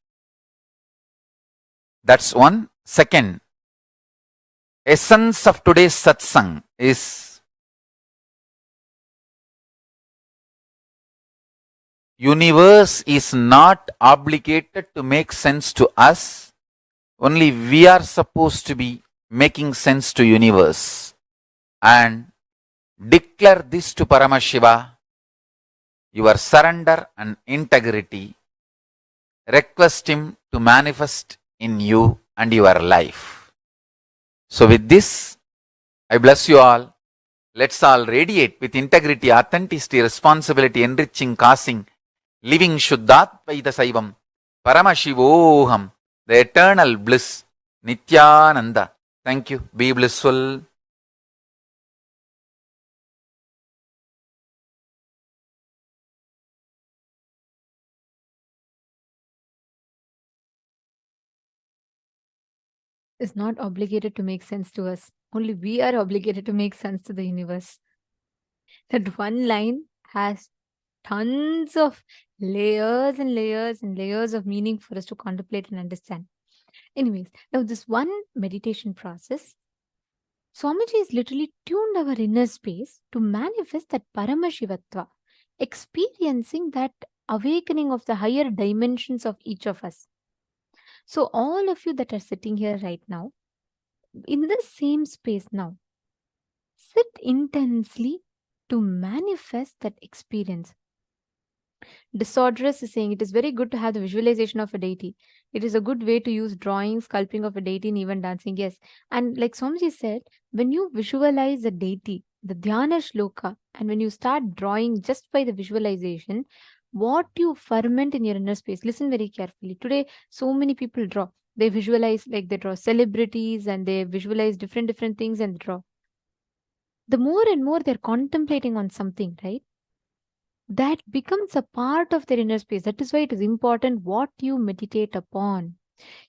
That's one. Second, essence of today's satsang is universe is not obligated to make sense to us. Only we are supposed to be making sense to universe. And declare this to Paramashiva, your surrender and integrity. Request him to manifest in you and your life. So with this, I bless you all. Let's all radiate with integrity, authenticity, responsibility, enriching, causing, living Shuddhatvaita Saivam, Paramashivoham, the eternal bliss, Nithyananda. Thank you. Be blissful. Is not obligated to make sense to us. Only we are obligated to make sense to the universe. That one line has tons of layers and layers and layers of meaning for us to contemplate and understand. Anyways, now this one meditation process, Swamiji is literally tuned our inner space to manifest that Paramashivatva, experiencing that awakening of the higher dimensions of each of us. So all of you that are sitting here right now, in the same space now, sit intensely to manifest that experience. Disorderous is saying it is very good to have the visualization of a deity. It is a good way to use drawing, sculpting of a deity, and even dancing. Yes. And like Swamiji said, when you visualize a deity, the dhyana shloka, and when you start drawing just by the visualization, what you ferment in your inner space, listen very carefully. Today, so many people draw. They visualize, like they draw celebrities and they visualize different things and draw. The more and more they're contemplating on something, right? That becomes a part of their inner space. That is why it is important what you meditate upon.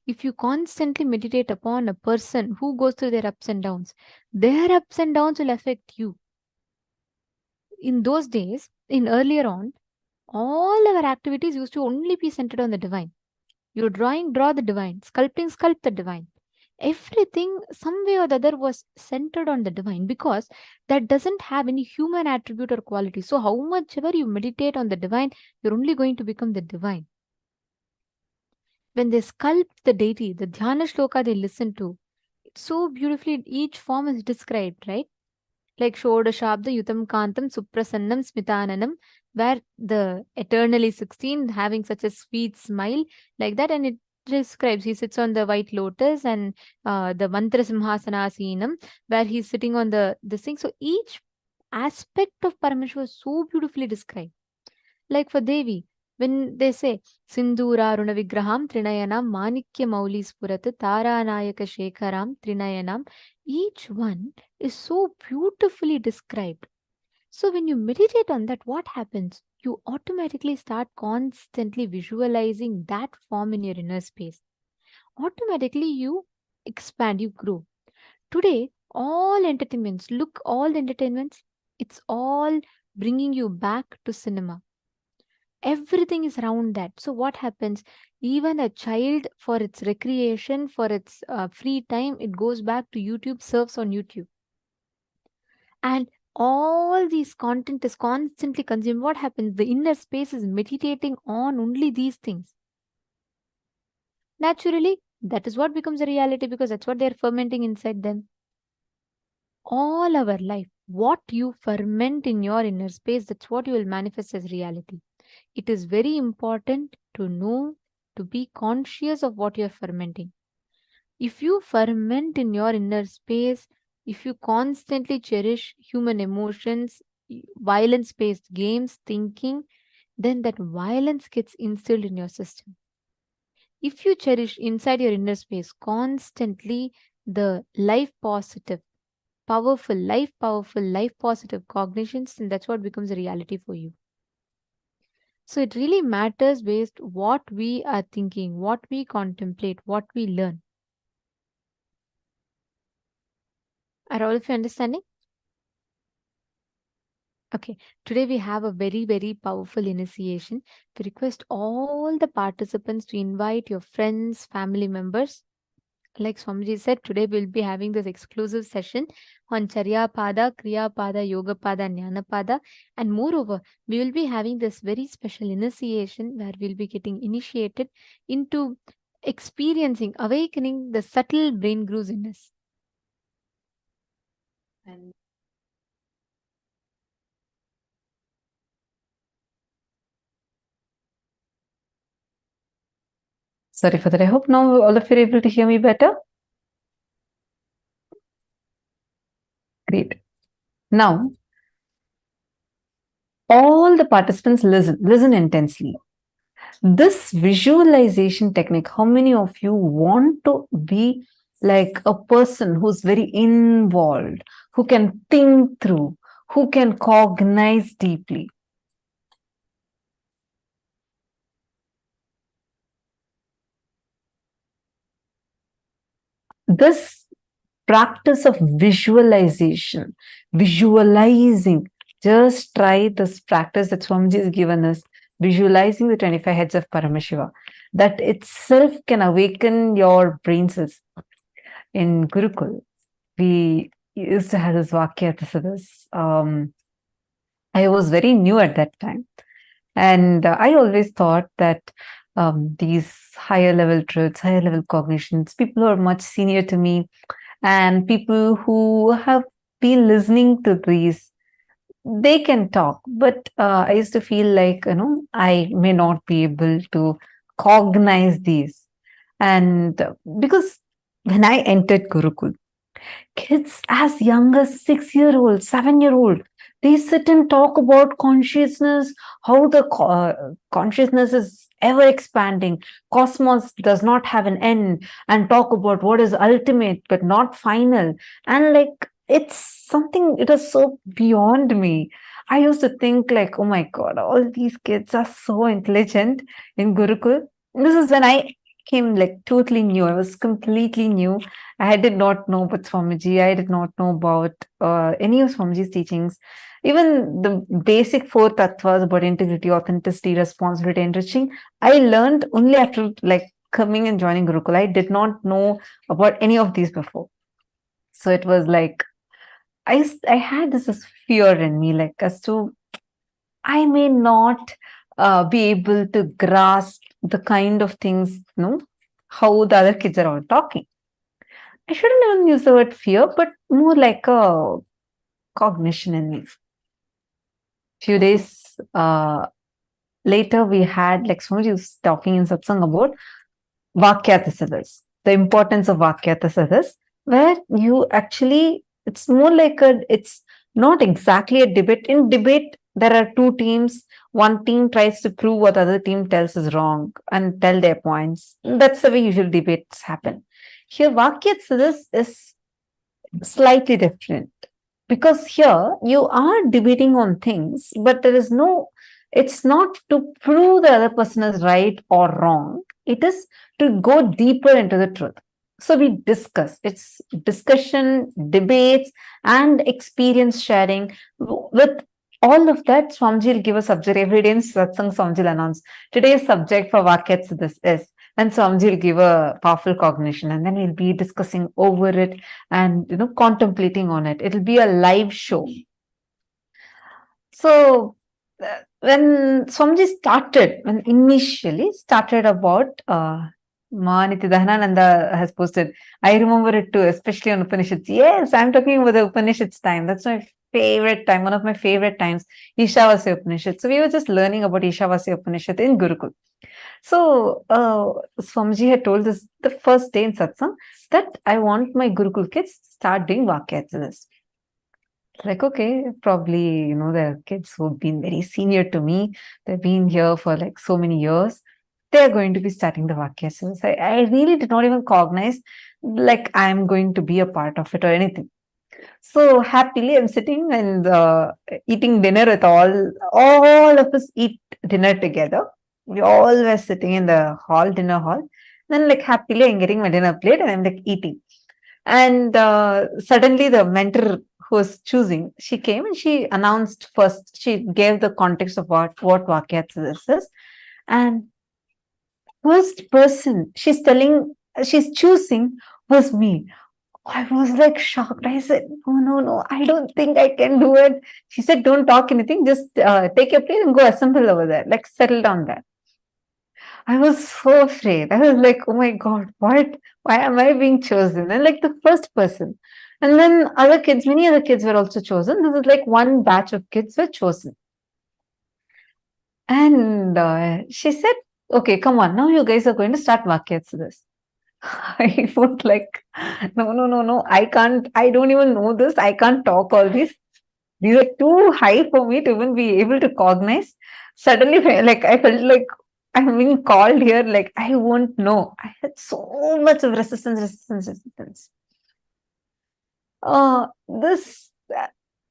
If you constantly meditate upon a person who goes through their ups and downs, their ups and downs will affect you. In those days, in earlier on, all our activities used to only be centered on the divine. You're drawing, draw the divine. Sculpting, sculpt the divine. Everything, some way or the other, was centered on the divine because that doesn't have any human attribute or quality. So, how much ever you meditate on the divine, you're only going to become the divine. When they sculpt the deity, the dhyana shloka they listen to, it's so beautifully, each form is described, right? Like Shodashabda Yutam Kantam Suprasannam Smitananam, where the eternally 16 having such a sweet smile, like that, and it describes he sits on the white lotus, and the mantra simhasanasinam, where he's sitting on this thing. So each aspect of Paramashiva is so beautifully described. Like for Devi, when they say Sindhura Runa Vigraham Trinayanam Manikya Mauli Spurat Taranayaka Shekharam Trinayanam, each one is so beautifully described. So when you meditate on that, what happens? You automatically start constantly visualizing that form in your inner space. Automatically you expand, you grow. Today, all entertainments, look, all the entertainments, it's all bringing you back to cinema. Everything is around that. So, what happens? Even a child, for its recreation, for its free time, it goes back to YouTube, surfs on YouTube. And all these content is constantly consumed. What happens? The inner space is meditating on only these things. Naturally, that is what becomes a reality because that's what they're fermenting inside them. All our life, what you ferment in your inner space, that's what you will manifest as reality. It is very important to know, to be conscious of what you're fermenting. If you ferment in your inner space, if you constantly cherish human emotions, violence based games, thinking, then that violence gets instilled in your system. If you cherish inside your inner space constantly the life powerful, life positive cognitions, then that's what becomes a reality for you. So it really matters based what we are thinking, what we contemplate, what we learn. Are all of you understanding? Okay, today we have a very, very powerful initiation. We request all the participants to invite your friends, family members. Like Swamiji said, today we'll be having this exclusive session on Charya Pada, Kriya Pada, Yoga Pada, Jnana Pada. And moreover, we will be having this very special initiation where we'll be getting initiated into experiencing, awakening the subtle brain grooves in us. Sorry for that. I hope now all of you are able to hear me better. Great. Now, all the participants listen intensely. This visualization technique, how many of you want to be like a person who's very involved, who can think through, who can cognize deeply? This practice of visualization, visualizing, just try this practice that Swamiji has given us, visualizing the 25 heads of Paramashiva. That itself can awaken your brain cells. In Gurukul, we used to have this Vakya. I was very new at that time. And I always thought that these higher level truths, higher level cognitions, people who are much senior to me and people who have been listening to these, they can talk. But I used to feel like, I may not be able to cognize these. And because when I entered Gurukul, kids as young as 6-year-old, 7-year-old, they sit and talk about consciousness, how the consciousness is ever expanding, cosmos does not have an end, and talk about what is ultimate but not final. And like, it's something, it is so beyond me. I used to think like, oh my God, all these kids are so intelligent in Gurukul. This is when I came like totally new. I was completely new. I did not know about Swamiji. I did not know about any of Swamiji's teachings. Even the basic 4 tattvas about integrity, authenticity, responsibility, enriching, I learned only after like coming and joining Gurukul. I did not know about any of these before. So it was like, I had this fear in me, like as to, I may not be able to grasp the kind of things, how the other kids are all talking. I shouldn't even use the word fear, but more like a cognition in me. Few days later, we had, like Swamiji was talking in satsang about Vakyatasadas, the importance of Vakyatasadas, where you actually, it's more like it's not exactly a debate. In debate, there are 2 teams. One team tries to prove what the other team tells is wrong and tell their points. That's the way usual debates happen. Here, Vakyatasadas is slightly different. Because here you are debating on things, but it's not to prove the other person is right or wrong. It is to go deeper into the truth. So we discuss. It's discussion, debates, and experience sharing. With all of that, Swamiji will give a subject every day in Satsang. Swamiji will announce today's subject for Vakyats this is. And Swamiji will give a powerful cognition, and then we'll be discussing over it and contemplating on it. It'll be a live show. So when Swamiji started, when initially started about Nithyananda has posted, I remember it too, especially on Upanishads. Yes, I'm talking about the Upanishads time. That's my favorite time, one of my favorite times, Ishavasya Upanishad. So we were just learning about Ishavasya Upanishad in Gurukul. So Swamiji had told us the first day in satsang that I want my Gurukul kids to start doing Vakyats. Like, okay, probably, there are kids who've been very senior to me. They've been here for like so many years. They're going to be starting the Vakyas. I really did not even cognize like I'm going to be a part of it or anything. So happily, I'm sitting and eating dinner with all of us eat dinner together. We all were sitting in the dinner hall. Then like happily, I'm getting my dinner plate and I'm like eating. And suddenly the mentor who was choosing, she came and she announced first, she gave the context of what Vakyats this is. And first person she's choosing was me. I was like shocked. I said, no, I don't think I can do it. She said, don't talk anything. Just take your plate and go assemble over there. Like settle down there. I was so afraid. I was like, oh my God, what? Why am I being chosen? And like the first person. And then many other kids were also chosen. This is like one batch of kids were chosen. And she said, okay, come on. Now you guys are going to start Vakyats this. I felt like, no, I can't, I don't even know this. I can't talk all these. These are too high for me to even be able to cognize. Suddenly, like, I felt like I'm being called here, like, I won't know. I had so much of resistance.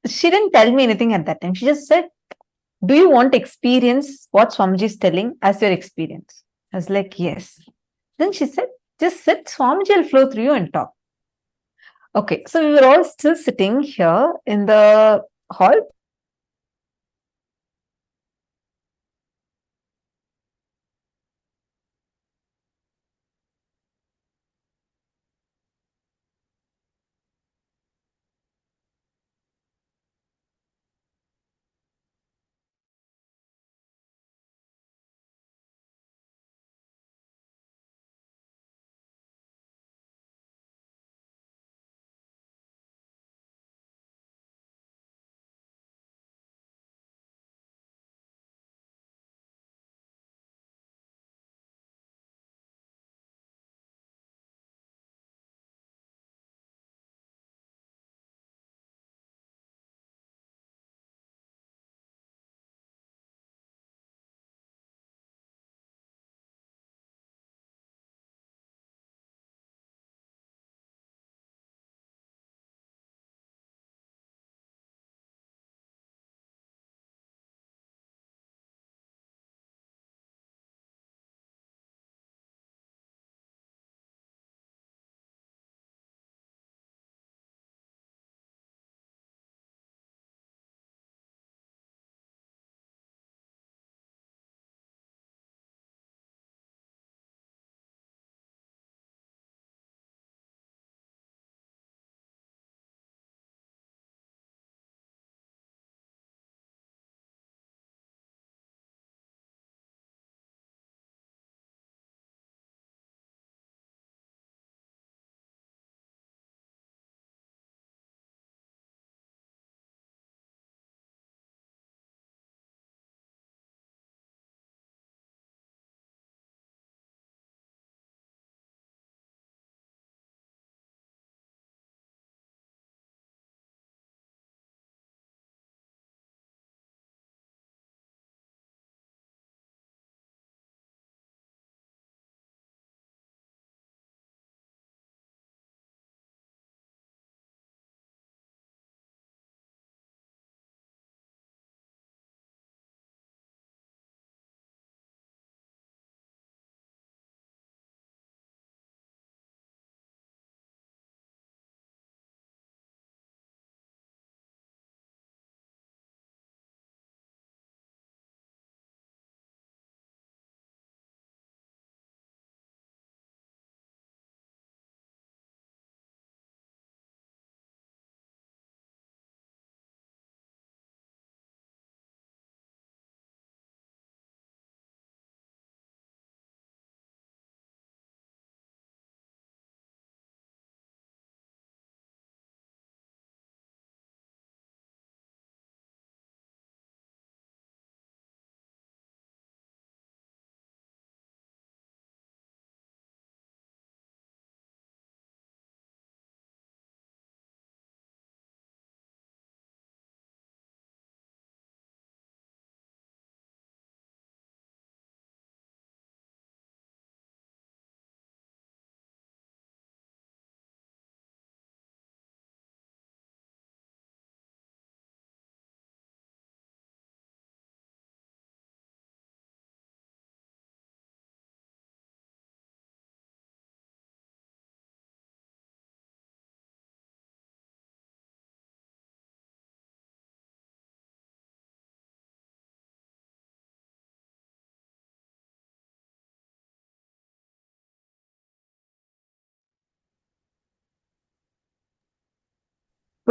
She didn't tell me anything at that time. She just said, do you want to experience what Swamiji is telling as your experience? I was like, yes. Then she said, just sit, Swamiji will flow through you and talk. Okay, so we were all still sitting here in the hall.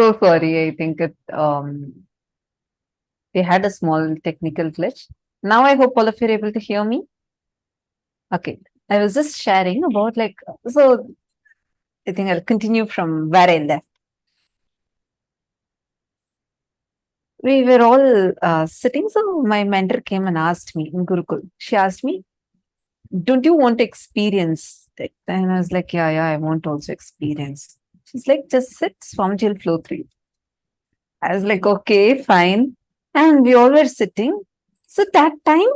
So sorry, I think we had a small technical glitch. Now I hope all of you are able to hear me. Okay, I was just sharing about so I think I'll continue from where I left. We were all sitting, so my mentor came and asked me in Gurukul. She asked me, don't you want to experience it? And I was like, yeah, I want to also experience. She's like, just sit, Swamiji will flow through you. I was like, okay, fine. And we all were sitting. So that time,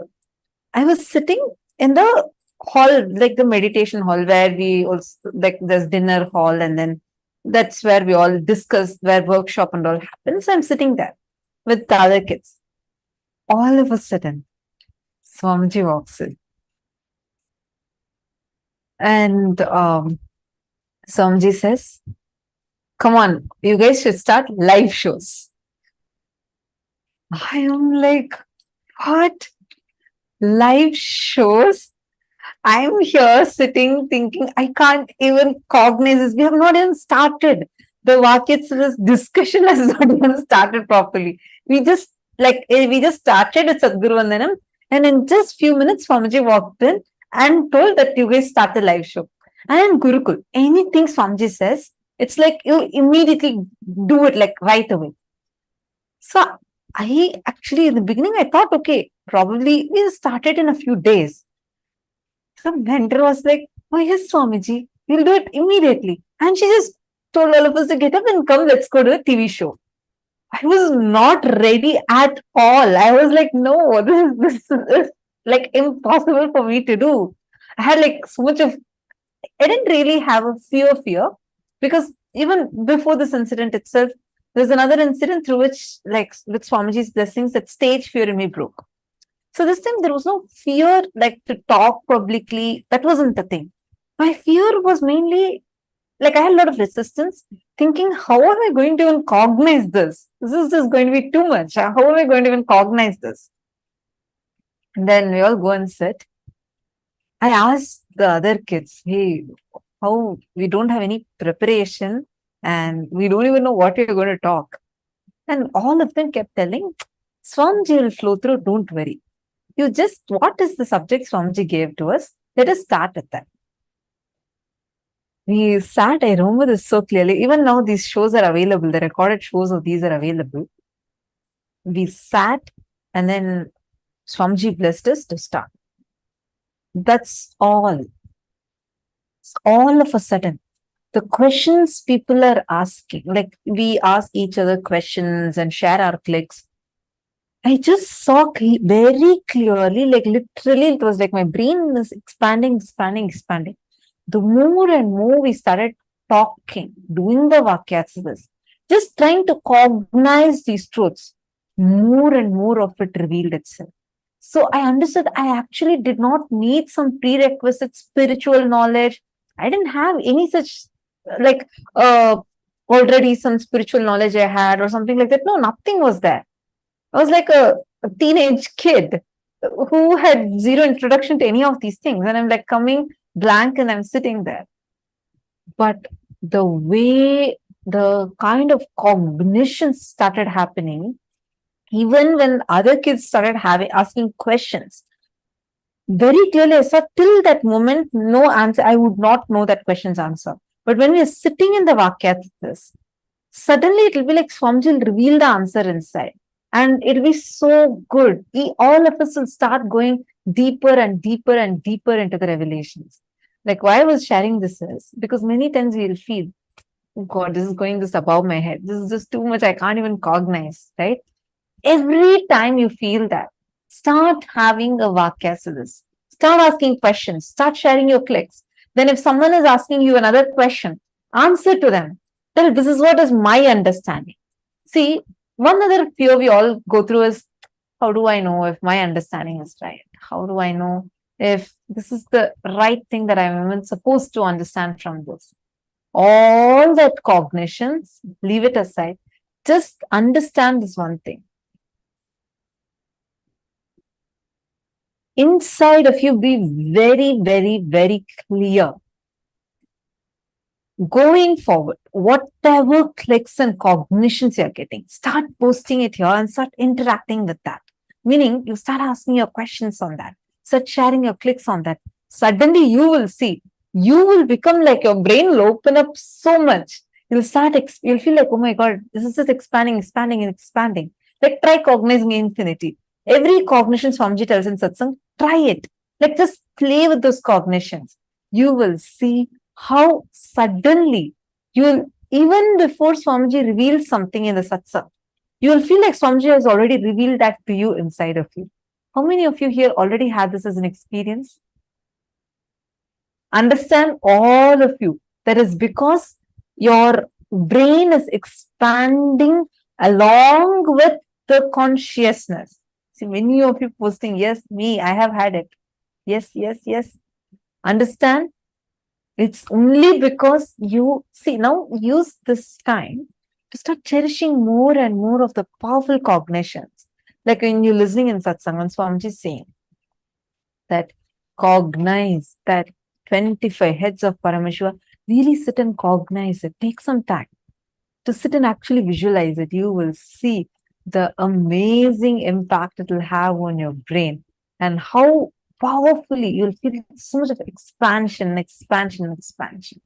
I was sitting in the hall, like the meditation hall, where we also, like, there's dinner hall, and then that's where we all discuss, where workshop and all happens. So I'm sitting there with the other kids. All of a sudden, Swamiji walks in. And Swamiji says, come on, you guys should start live shows. I am like, what? Live shows? I'm here sitting thinking, I can't even cognize this. We have not even started. The Vakyatsa's discussion has not even started properly. We just started with Sadguru Vandanam, and in just few minutes, Swamiji walked in and told that you guys start the live show. And in Gurukul, anything Swamiji says, it's like you immediately do it like right away. So I actually, in the beginning, I thought, okay, probably we started in a few days. So mentor was like, oh yes, Swamiji, we'll do it immediately. And she just told all of us to get up and come, let's go to a TV show. I was not ready at all. I was like, no, this is like impossible for me to do. I had like so much of, I didn't really have a fear, because even before this incident itself, there's another incident through which, like with Swamiji's blessings, that stage fear in me broke. So this time there was no fear like to talk publicly. That wasn't the thing. My fear was mainly like I had a lot of resistance, thinking, how am I going to even cognize this? This is just going to be too much. How am I going to even cognize this? And then we all go and sit. I asked the other kids, hey, how we don't have any preparation and we don't even know what you're going to talk. And all of them kept telling, Swamiji will flow through, don't worry. You just, what is the subject Swamiji gave to us? Let us start with that. We sat, I remember this so clearly. Even now, these shows are available. The recorded shows of these are available. We sat and then Swamiji blessed us to start. That's all. All of a sudden, the questions people are asking, like we ask each other questions and share our clicks. I just saw very clearly, like literally, it was like my brain was expanding. The more and more we started talking, doing the Vakyasas, just trying to cognize these truths, more and more of it revealed itself. So I understood I actually did not need some prerequisite spiritual knowledge. I didn't have any such, like, already some spiritual knowledge I had or something like that. No, nothing was there. I was like a teenage kid who had zero introduction to any of these things. And I'm like coming blank and I'm sitting there. But the way the kind of cognition started happening, even when other kids started asking questions, very clearly I saw till that moment, no answer. I would not know that question's answer. But when we're sitting in the Vakyasas, suddenly it will be like Swamiji will reveal the answer inside. And it'll be so good. All of us will start going deeper and deeper and deeper into the revelations. Like why I was sharing this is because many times we'll feel, oh God, this is going this above my head. This is just too much. I can't even cognize, right? Every time you feel that, start having a Vakyasas. Start asking questions. Start sharing your clicks. Then if someone is asking you another question, answer to them. Tell, this is what is my understanding. See, one other fear we all go through is, how do I know if my understanding is right? How do I know if this is the right thing that I'm even supposed to understand from this? All that cognitions, leave it aside. Just understand this one thing. Inside of you, be very, very, very clear. going forward, whatever clicks and cognitions you're getting, start posting it here and start interacting with that. Meaning, you start asking your questions on that, start sharing your clicks on that. Suddenly, you will see, you will become like your brain will open up so much. You'll you'll feel like, oh my God, this is just expanding, expanding, and expanding. Like, try cognizing infinity. Every cognition Swamiji tells in satsang, try it. Like, just play with those cognitions. You will see how suddenly you'll, even before Swamiji reveals something in the satsang, you'll feel like Swamiji has already revealed that to you inside of you. How many of you here already had this as an experience? Understand, all of you, that is because your brain is expanding along with the consciousness. See, many of you posting, yes, me, I have had it. Yes, yes, yes. Understand? It's only because you see, now use this time to start cherishing more and more of the powerful cognitions. Like when you're listening in satsang, and Swamiji is saying that cognize that 25 heads of Paramashiva, really sit and cognize it. Take some time to sit and actually visualize it. You will see the amazing impact it will have on your brain and how powerfully you'll feel so much of expansion, expansion, expansion.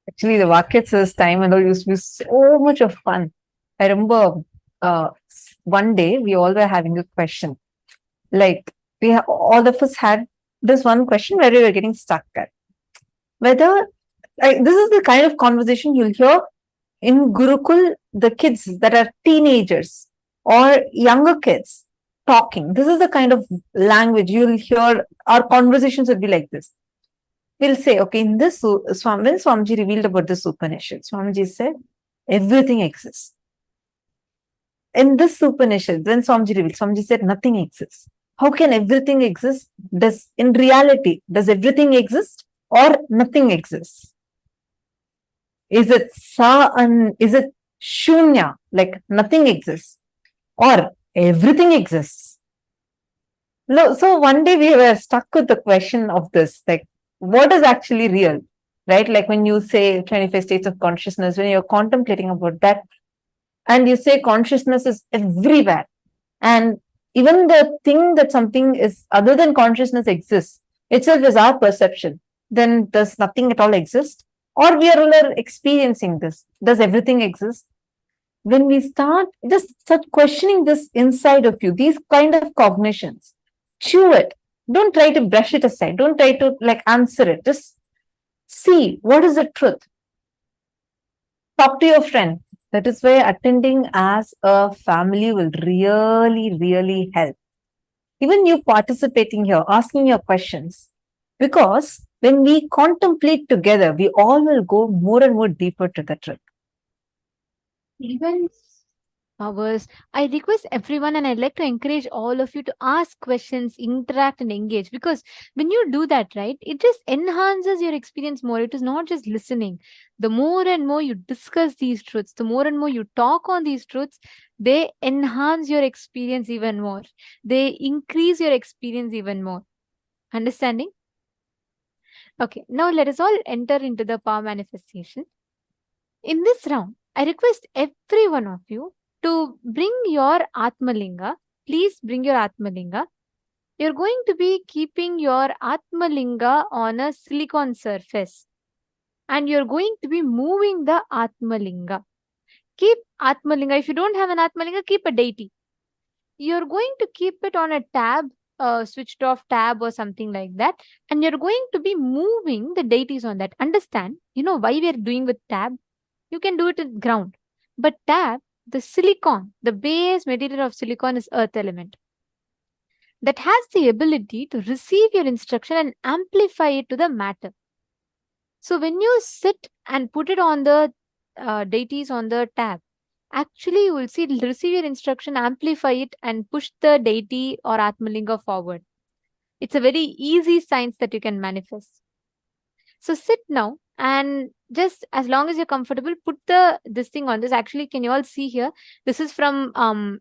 Actually, the Vakyats time and all used to be so much of fun. I remember one day we all were having a question. Like, all of us had this one question where we were getting stuck at. Whether, like, this is the kind of conversation you'll hear in Gurukul, the kids that are teenagers or younger kids talking. This is the kind of language you'll hear. Our conversations would be like this. We'll say, okay, in this, when Swamiji revealed about this Upanishad, Swamiji said, everything exists. In this Upanishad, when Swamiji revealed, Swamiji said, nothing exists. How can everything exist? In reality, does everything exist or nothing exists? Is it is it shunya, like nothing exists, or everything exists? No, so one day we were stuck with the question of this, like, what is actually real, right? Like when you say 25 states of consciousness, when you're contemplating about that, and you say consciousness is everywhere, and even the thing that something is other than consciousness exists itself is our perception, then does nothing at all exist? Or we are experiencing this? Does everything exist? When we start questioning this inside of you, these kind of cognitions, chew it. Don't try to brush it aside. Don't try to answer it. Just see what is the truth. Talk to your friend. That is why attending as a family will really, really help. Even you participating here, asking your questions. Because when we contemplate together, we all will go more and more deeper to the truth. Even powers, I request everyone and I'd like to encourage all of you to ask questions, interact and engage, because when you do that, right, it just enhances your experience more. It is not just listening. The more and more you discuss these truths, the more and more you talk on these truths, they enhance your experience even more. They increase your experience even more. Understanding? Okay, now let us all enter into the power manifestation. In this round, I request every one of you to bring your Atmalinga. Please bring your Atmalinga. You're going to be keeping your Atmalinga on a silicon surface. And you're going to be moving the Atmalinga. Keep Atmalinga. If you don't have an Atmalinga, keep a deity. You're going to keep it on a tab, switched off tab or something like that. And you're going to be moving the deities on that. Understand, you know why we are doing with tab? You can do it in ground. But tab, the silicon, the base material of silicon is earth element. That has the ability to receive your instruction and amplify it to the matter. So when you sit and put it on the deities on the tab, actually you will see receive your instruction, amplify it and push the deity or Atmalinga forward. It's a very easy science that you can manifest. So sit now and just as long as you're comfortable, put this thing on this. Actually, can you all see here? This is from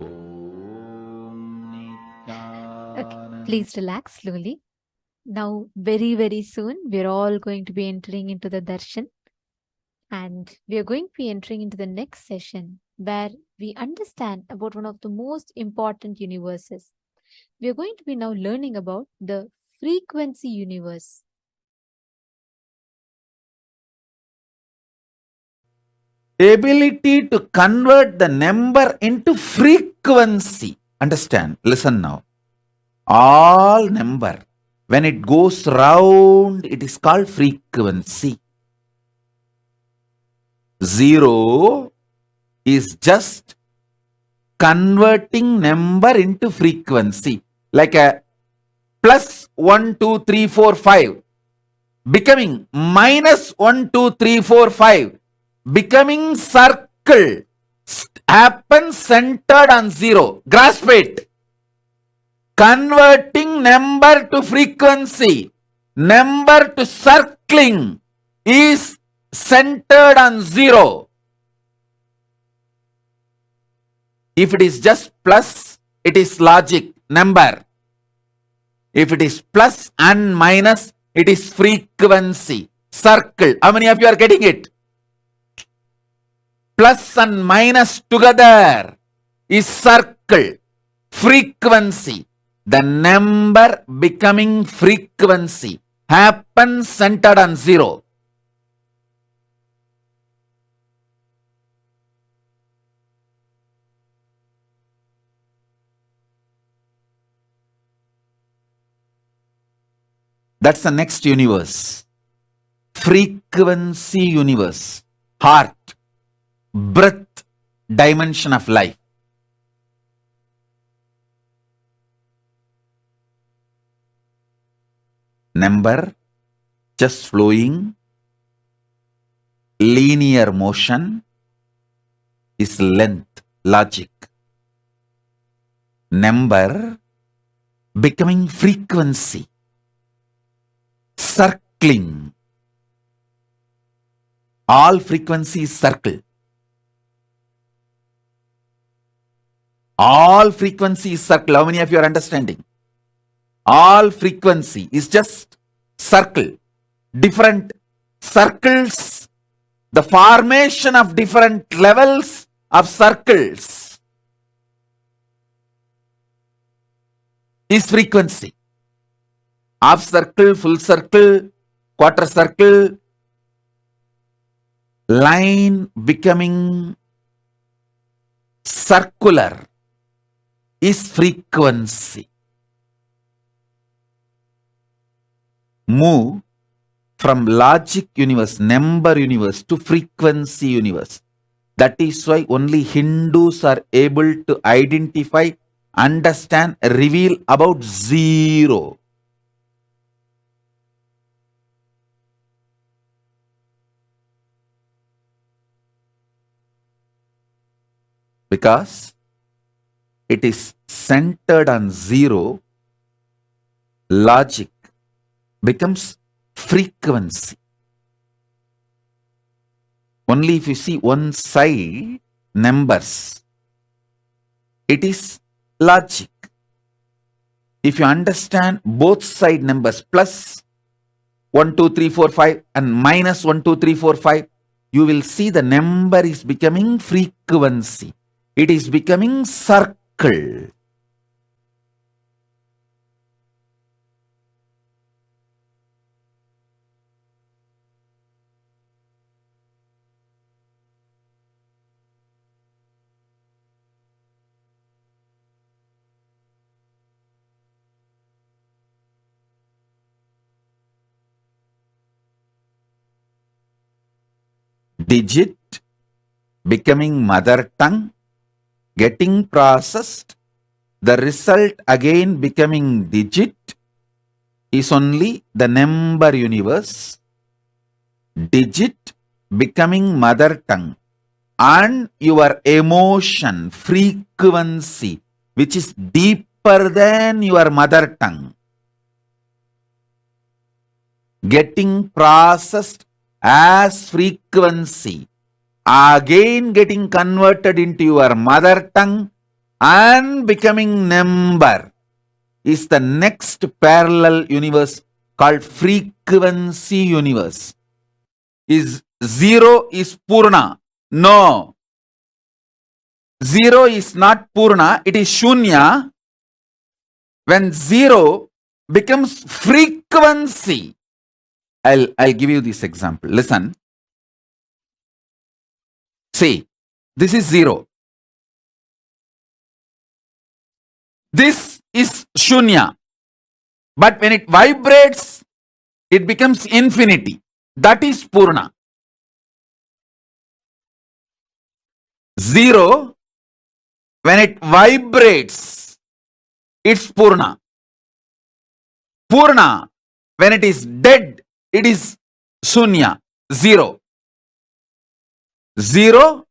Okay, please relax slowly. Now, very, very soon, we're all going to be entering into the darshan. And we are going to be entering into the next session where we understand about one of the most important universes. We are going to be now learning about the frequency universe. Ability to convert the number into frequency. Understand? Listen now. All number, when it goes round, it is called frequency. 0 is just converting number into frequency. Like a plus 1, 2, 3, 4, 5 becoming minus 1, 2, 3, 4, 5 becoming circle happens centered on 0. Grasp it. Converting number to frequency, number to circling is centered on 0. If it is just plus, it is logic, number. If it is plus and minus, it is frequency, circle. How many of you are getting it? Plus and minus together is circle, frequency. The number becoming frequency happens centered on 0. That's the next universe. Frequency universe. Heart, breath, dimension of life. Number just flowing, linear motion is length, logic. Number becoming frequency, circling. All frequencies circle. All frequencies circle. How many of you are understanding? All frequency is just circle. Different circles. The formation of different levels of circles is frequency. Half circle, full circle, quarter circle, line becoming circular is frequency. Move from logic universe, number universe to frequency universe. That is why only Hindus are able to identify, understand, reveal about 0. Because it is centered on 0, logic becomes frequency. Only if you see one side, numbers, it is logic. If you understand both side numbers, plus 1, 2, 3, 4, 5 and minus 1, 2, 3, 4, 5, you will see the number is becoming frequency. It is becoming circle. Digit becoming mother tongue, getting processed, the result again becoming digit is only the number universe. Digit becoming mother tongue and your emotion frequency, which is deeper than your mother tongue, getting processed as frequency, again getting converted into your mother tongue, and becoming number is the next parallel universe called frequency universe. Is zero is Purna? No. Zero is not Purna, it is Shunya. When zero becomes frequency, I'll give you this example. Listen. See, this is zero. This is Shunya. But when it vibrates, it becomes infinity. That is Purna. Zero, when it vibrates, it's Purna. Purna, when it is dead, it is Shunya, zero. Zero,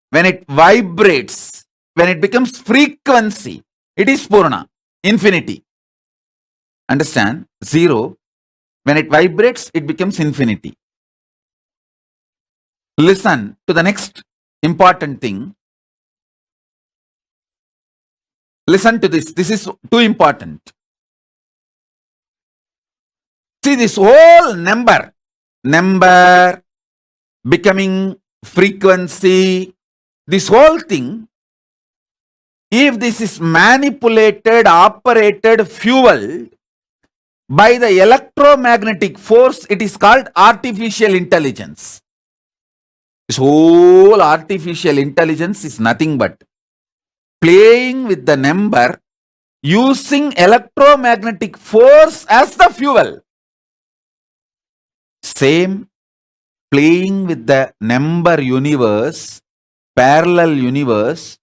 when it vibrates, when it becomes frequency, it is Purna, infinity. Understand? Zero, when it vibrates, it becomes infinity. Listen to the next important thing. Listen to this. This is too important. See, this whole number becoming frequency, this whole thing, if this is manipulated, operated, fueled by the electromagnetic force, it is called artificial intelligence. This whole artificial intelligence is nothing but playing with the number using electromagnetic force as the fuel. Same playing with the number universe, parallel universe,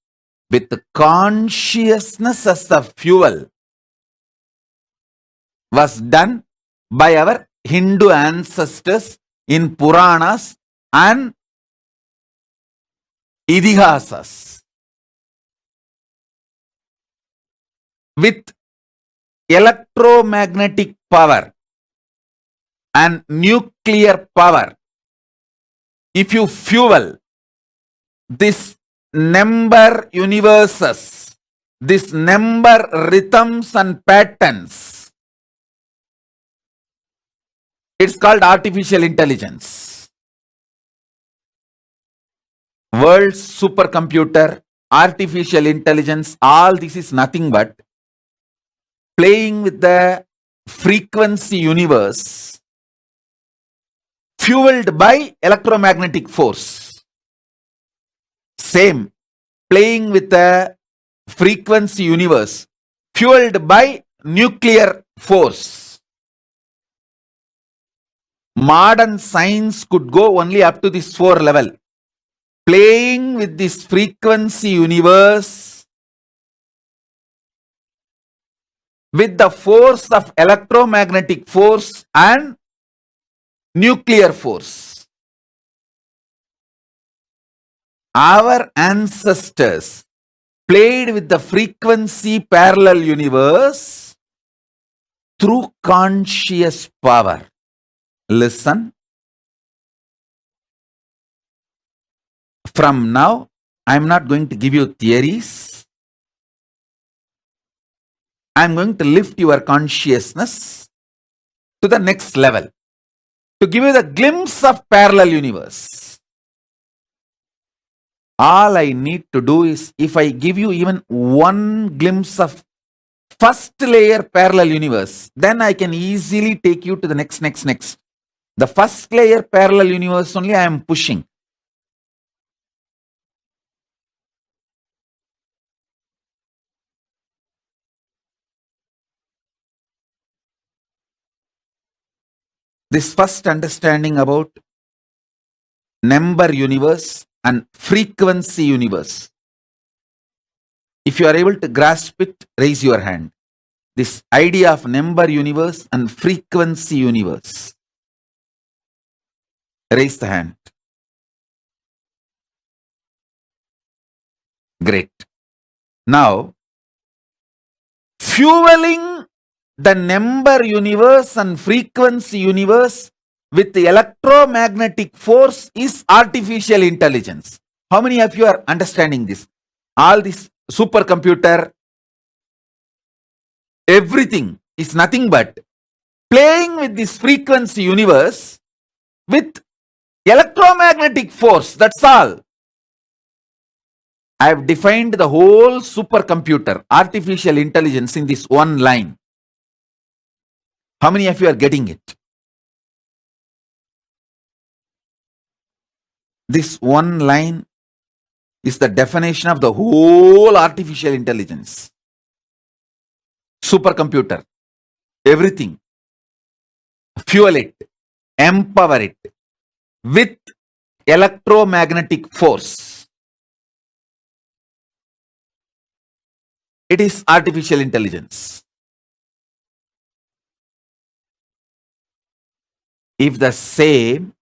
with consciousness as the fuel was done by our Hindu ancestors in Puranas and Idihasas. With electromagnetic power and nuclear power, if you fuel this number universes, this number rhythms and patterns, it's called artificial intelligence. World's supercomputer, artificial intelligence, all this is nothing but playing with the frequency universe fueled by electromagnetic force. Same, playing with the frequency universe fueled by nuclear force. Modern science could go only up to this 4 level. Playing with this frequency universe with the force of electromagnetic force and nuclear force. Our ancestors played with the frequency parallel universe through conscious power. Listen. From now, I am not going to give you theories. I am going to lift your consciousness to the next level, to give you the glimpse of parallel universe. All I need to do is, if I give you even one glimpse of first layer parallel universe, then I can easily take you to the next. The first layer parallel universe only I am pushing. This first understanding about number universe and frequency universe. If you are able to grasp it, raise your hand. This idea of number universe and frequency universe. Raise the hand. Great. Now, fueling the number universe and frequency universe with the electromagnetic force is artificial intelligence. How many of you are understanding this? All this supercomputer, everything is nothing but playing with this frequency universe with electromagnetic force. That's all. I have defined the whole supercomputer, artificial intelligence, in this one line. How many of you are getting it? This one line is the definition of the whole artificial intelligence. Supercomputer, everything. Fuel it, empower it with electromagnetic force. It is artificial intelligence. If the same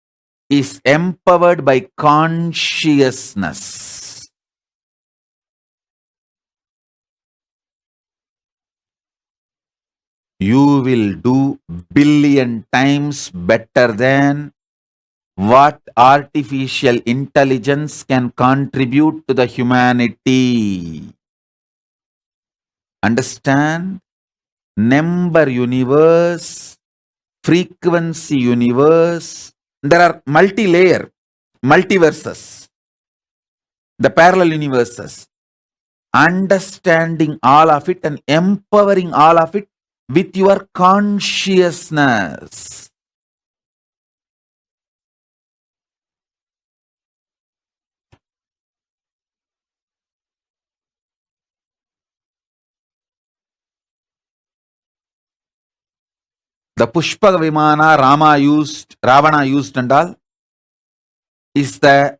is empowered by consciousness, you will do billion times better than what artificial intelligence can contribute to the humanity. Understand? Number universe, frequency universe. There are multi-layer, multiverses, the parallel universes. Understanding all of it and empowering all of it with your consciousness. The Pushpa Vimana Ravana used and all is the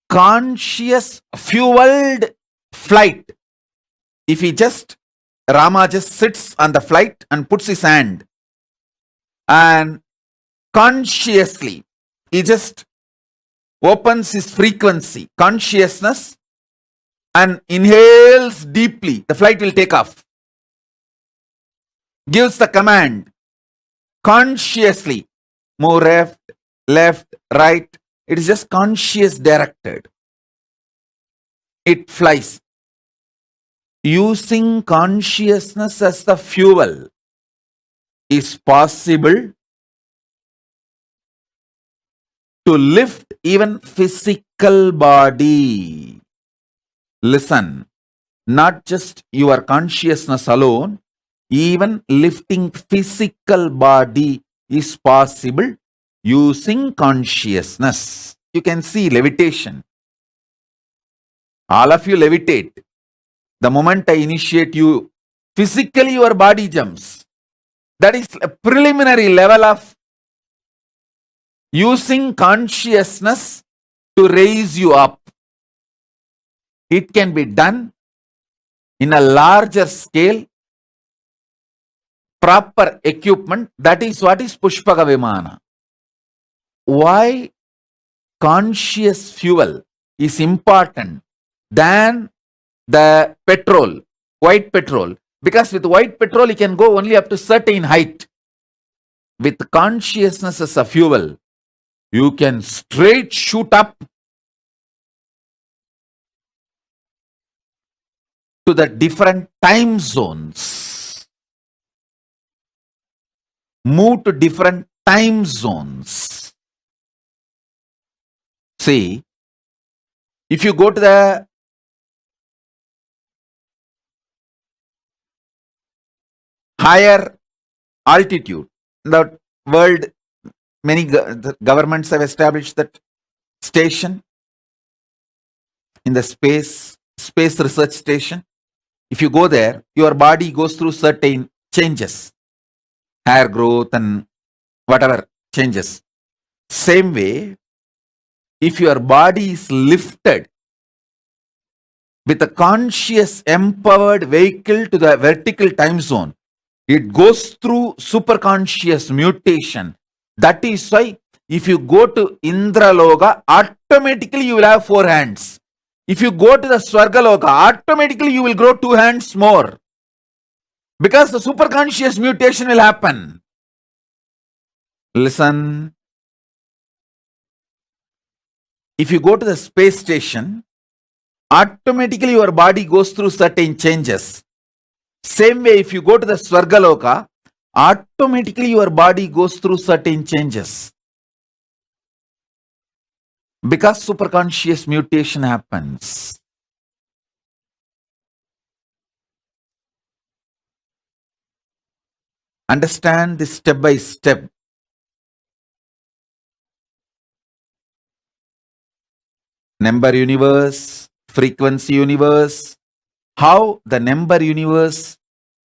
conscious fueled flight. If Rama just sits on the flight and puts his hand and consciously he just opens his frequency, consciousness, and inhales deeply, the flight will take off. Gives the command, consciously move left, right. It is just conscious directed. It flies. Using consciousness as the fuel is possible to lift even physical body. Listen, not just your consciousness alone, even lifting physical body is possible using consciousness. You can see levitation. All of you levitate. The moment I initiate you, physically your body jumps. That is a preliminary level of using consciousness to raise you up. It can be done in a larger scale, proper equipment. That is what is Pushpaka Vimana. Why conscious fuel is important than the petrol, white petrol? Because with white petrol, you can go only up to certain height. With consciousness as a fuel, you can straight shoot up to the different time zones. Move to different time zones. See, if you go to the higher altitude, in the world, many governments have established that station in the space research station. If you go there, your body goes through certain changes, hair growth and whatever changes. Same way, if your body is lifted with a conscious empowered vehicle to the vertical time zone, it goes through superconscious mutation. That is why if you go to Indraloka, automatically you will have 4 hands. If you go to the Swargaloka, automatically you will grow 2 hands more. Because the superconscious mutation will happen. Listen. If you go to the space station, automatically your body goes through certain changes. Same way, if you go to the Swargaloka, automatically your body goes through certain changes. Because superconscious mutation happens. Understand this step by step. Number universe, frequency universe, how the number universe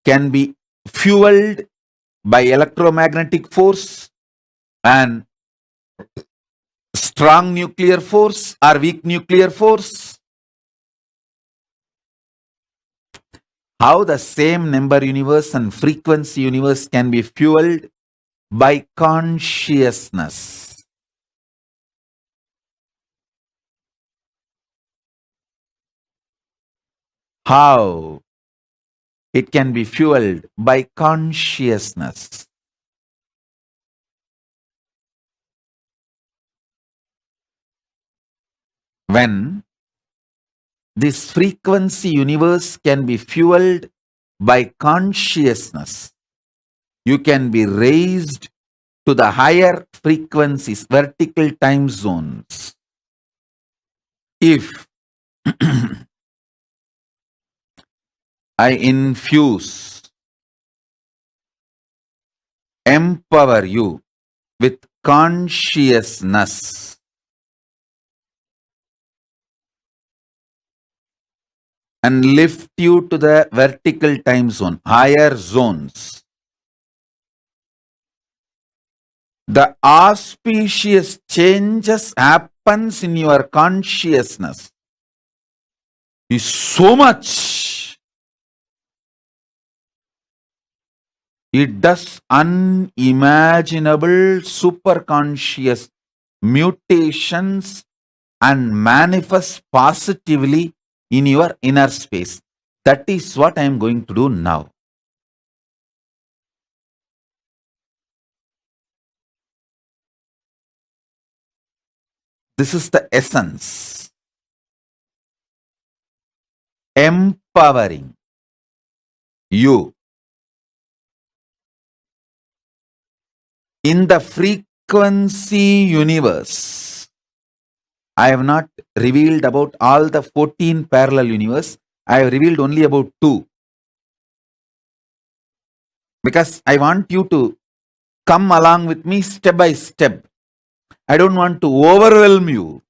can be fueled by electromagnetic force and strong nuclear force or weak nuclear force. How the same number universe and frequency universe can be fueled by consciousness. How it can be fueled by consciousness. When this frequency universe can be fueled by consciousness, you can be raised to the higher frequencies, vertical time zones. If I infuse, empower you with consciousness, and lift you to the vertical time zone, higher zones, the auspicious changes happens in your consciousness is so much. It does unimaginable superconscious mutations and manifests positively in your inner space. That is what I am going to do now. This is the essence. Empowering you in the frequency universe. I have not revealed about all the 14 parallel universe. I have revealed only about 2. Because I want you to come along with me step by step. I don't want to overwhelm you.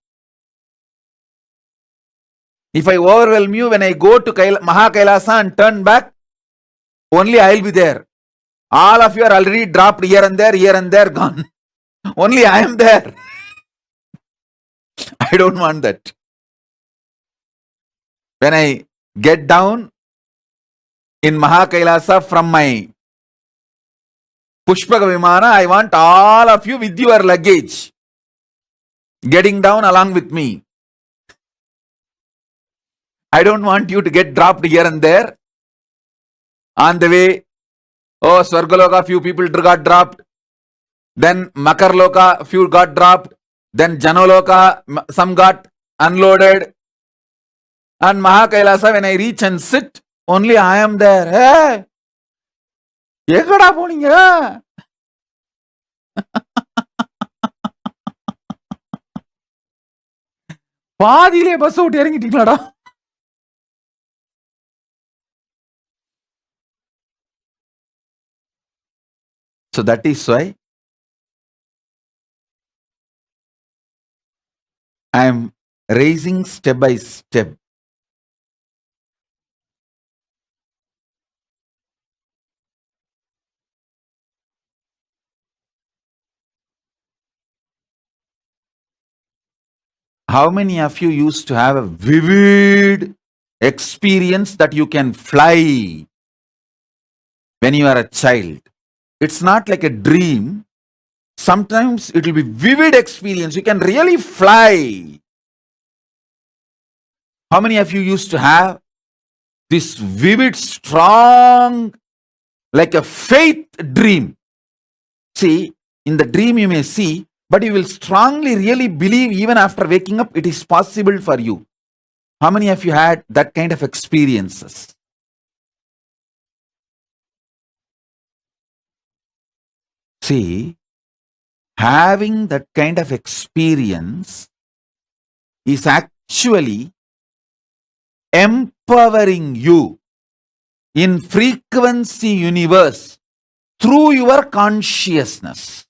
If I overwhelm you, when I go to Kailasa and turn back, only I will be there. All of you are already dropped here and there, gone. Only I am there. I don't want that. When I get down in Kailasa from my Pushpaka Vimana, I want all of you with your luggage getting down along with me. I don't want you to get dropped here and there. On the way, oh, Swargaloka, few people got dropped. Then Makarloka, few got dropped. Then Janoloka, some got unloaded. And Kailasa, when I reach and sit, only I am there. Hey! Ekada poninga? பாதியிலே bus விட்டு இறங்கிட்டீங்களாடா? So that is why I am raising step by step. How many of you used to have a vivid experience that you can fly when you are a child? It's not like a dream. Sometimes it will be vivid experience. You can really fly. How many of you used to have this vivid, strong, like a faith dream? See, in the dream you may see, But you will strongly really believe even after waking up it is possible for you. How many of you had that kind of experiences? See, having that kind of experience is actually empowering you in frequency universe through your consciousness,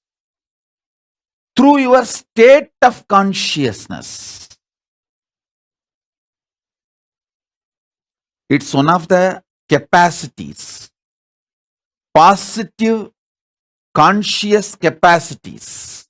through your state of consciousness. It's one of the capacities, positive conscious capacities.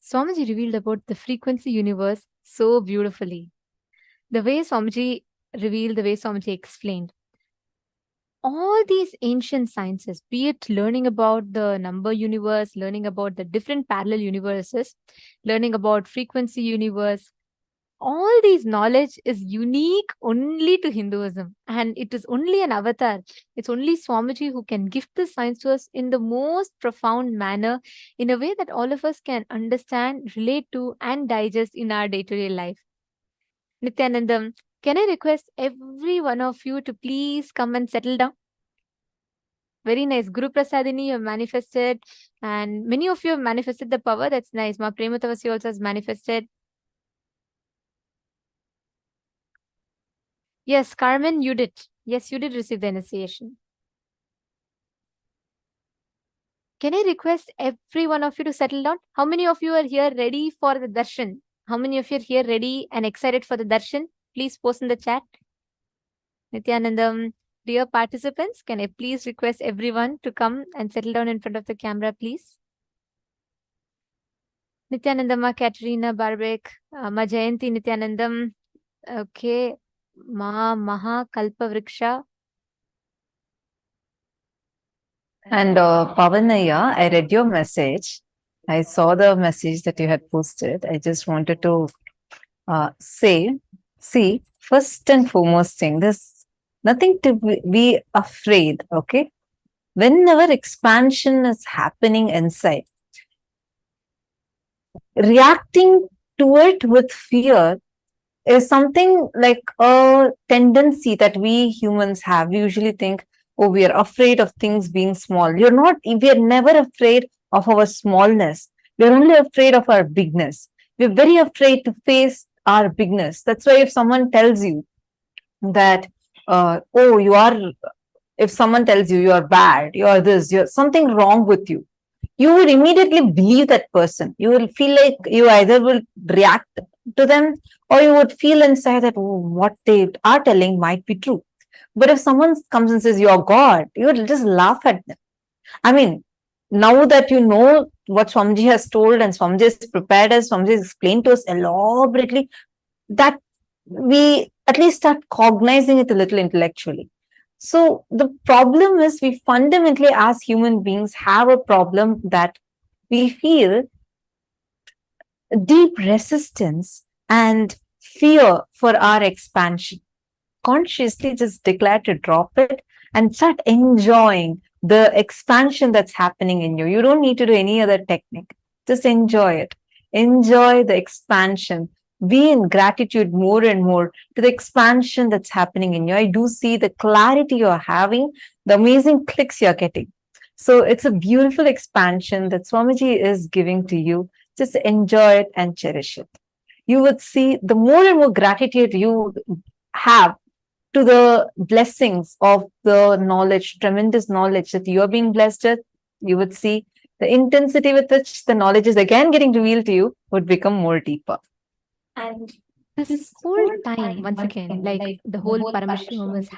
Swamiji revealed about the frequency universe so beautifully. The way Swamiji revealed, the way Swamiji explained, all these ancient sciences, be it learning about the number universe, learning about the different parallel universes, learning about frequency universe, all these knowledge is unique only to Hinduism, and it is only an avatar. It's only Swamiji who can give this science to us in the most profound manner, in a way that all of us can understand, relate to, and digest in our day-to-day life. Nithyananda, Can I request every one of you to please come and settle down? Very nice. Guru Prasadini, you have manifested, and many of you have manifested the power. That's nice. Ma Prematavasi also has manifested. Yes, Carmen, you did. Yes, you did receive the initiation. Can I request every one of you to settle down? How many of you are here ready for the darshan? How many of you are here ready and excited for the darshan? Please post in the chat. Nithyanandam, dear participants, can I please request everyone to come and settle down in front of the camera, please? Nithyanandama, Katerina, Barbek, Ma Jayanti, Nithyanandam. Okay. Ma Maha Kalpa Vriksha. And Pavanaya, I read your message. I saw the message that you had posted. I just wanted to say, see, first and foremost thing, there's nothing to be afraid, okay? Whenever expansion is happening inside, reacting to it with fear is something like a tendency that we humans have. We usually think, oh, we are afraid of things being small. You're not, we are never afraid of our smallness. We're only afraid of our bigness. We're very afraid to face our bigness. That's why if someone tells you that, oh, you are, if someone tells you you are bad, you are this, you're something wrong with you, you would immediately believe that person. You will feel like you either will react to them or you would feel inside that, oh, what they are telling might be true. But if someone comes and says, you're God, you will just laugh at them. I mean, now that you know what Swamiji has told and Swamiji has prepared us, Swamiji has explained to us elaborately, that we at least start cognizing it a little intellectually. So the problem is we fundamentally as human beings have a problem that we feel deep resistance and fear for our expansion. Consciously just declare to drop it and start enjoying the expansion that's happening in you. You don't need to do any other technique. Just enjoy it. Enjoy the expansion. Be in gratitude more and more to the expansion that's happening in you. I do see the clarity you're having, the amazing clicks you're getting. So it's a beautiful expansion that Swamiji is giving to you. Just enjoy it and cherish it. You would see the more and more gratitude you have to the blessings of the knowledge, tremendous knowledge that you are being blessed with, you would see the intensity with which the knowledge is again getting revealed to you would become more deeper. And this whole time, once again, like the whole Paramashivoham is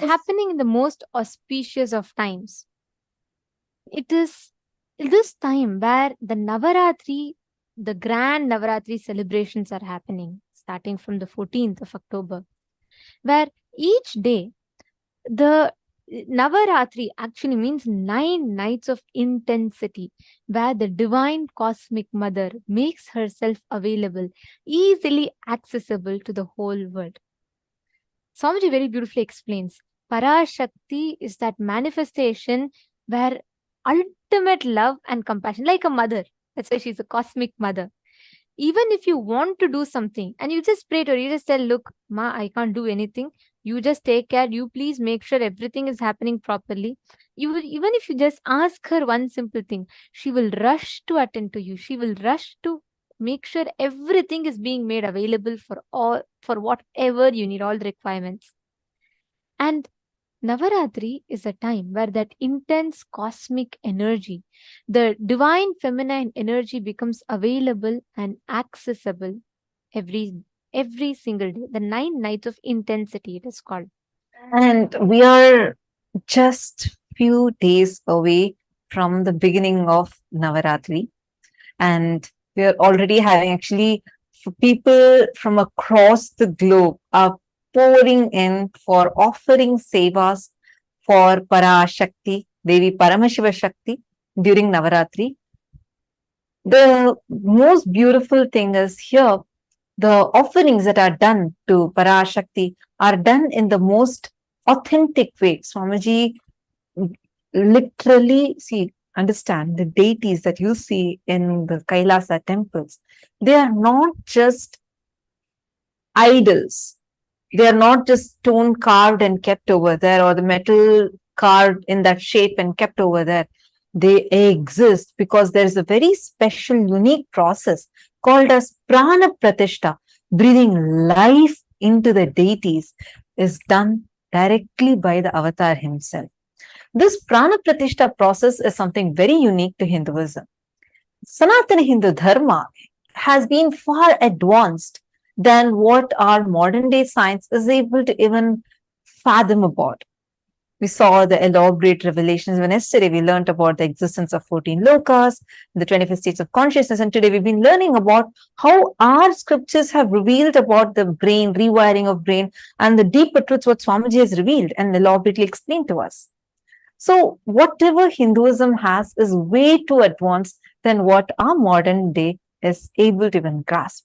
happening in the most auspicious of times. It is this time where the Navaratri, the grand Navaratri celebrations are happening, starting from the 14th of October, where each day, the Navaratri actually means 9 nights of intensity, where the divine cosmic mother makes herself available, easily accessible to the whole world. Swamiji very beautifully explains, Parashakti is that manifestation where ultimate love and compassion, like a mother, that's why she's a cosmic mother. Even if you want to do something and you just pray to her, you just tell, look, Ma, I can't do anything. You just take care. You please make sure everything is happening properly. You will, even if you just ask her one simple thing, she will rush to attend to you. She will rush to make sure everything is being made available for whatever you need, all the requirements. And Navaratri is a time where that intense cosmic energy, the divine feminine energy becomes available and accessible every single day. The 9 nights of intensity, it is called. And we are just few days away from the beginning of Navaratri. And we are already having actually people from across the globe are pouring in for offering sevas for Parashakti, Devi Paramashiva Shakti during Navaratri. The most beautiful thing is here, the offerings that are done to Parashakti are done in the most authentic way. Swamiji literally, understand the deities that you see in the Kailasa temples. They are not just idols. They are not just stone carved and kept over there, or the metal carved in that shape and kept over there. They exist because there is a very special, unique process called as prana pratishta. Breathing life into the deities is done directly by the avatar himself. This prana pratishta process is something very unique to Hinduism. Sanatana Hindu Dharma has been far advanced than what our modern day science is able to even fathom about. We saw the elaborate revelations when yesterday we learned about the existence of 14 lokas, the 25 states of consciousness, and today we've been learning about how our scriptures have revealed about the brain, rewiring of brain, and the deeper truths what Swamiji has revealed and elaborately explained to us. So whatever Hinduism has is way too advanced than what our modern day is able to even grasp.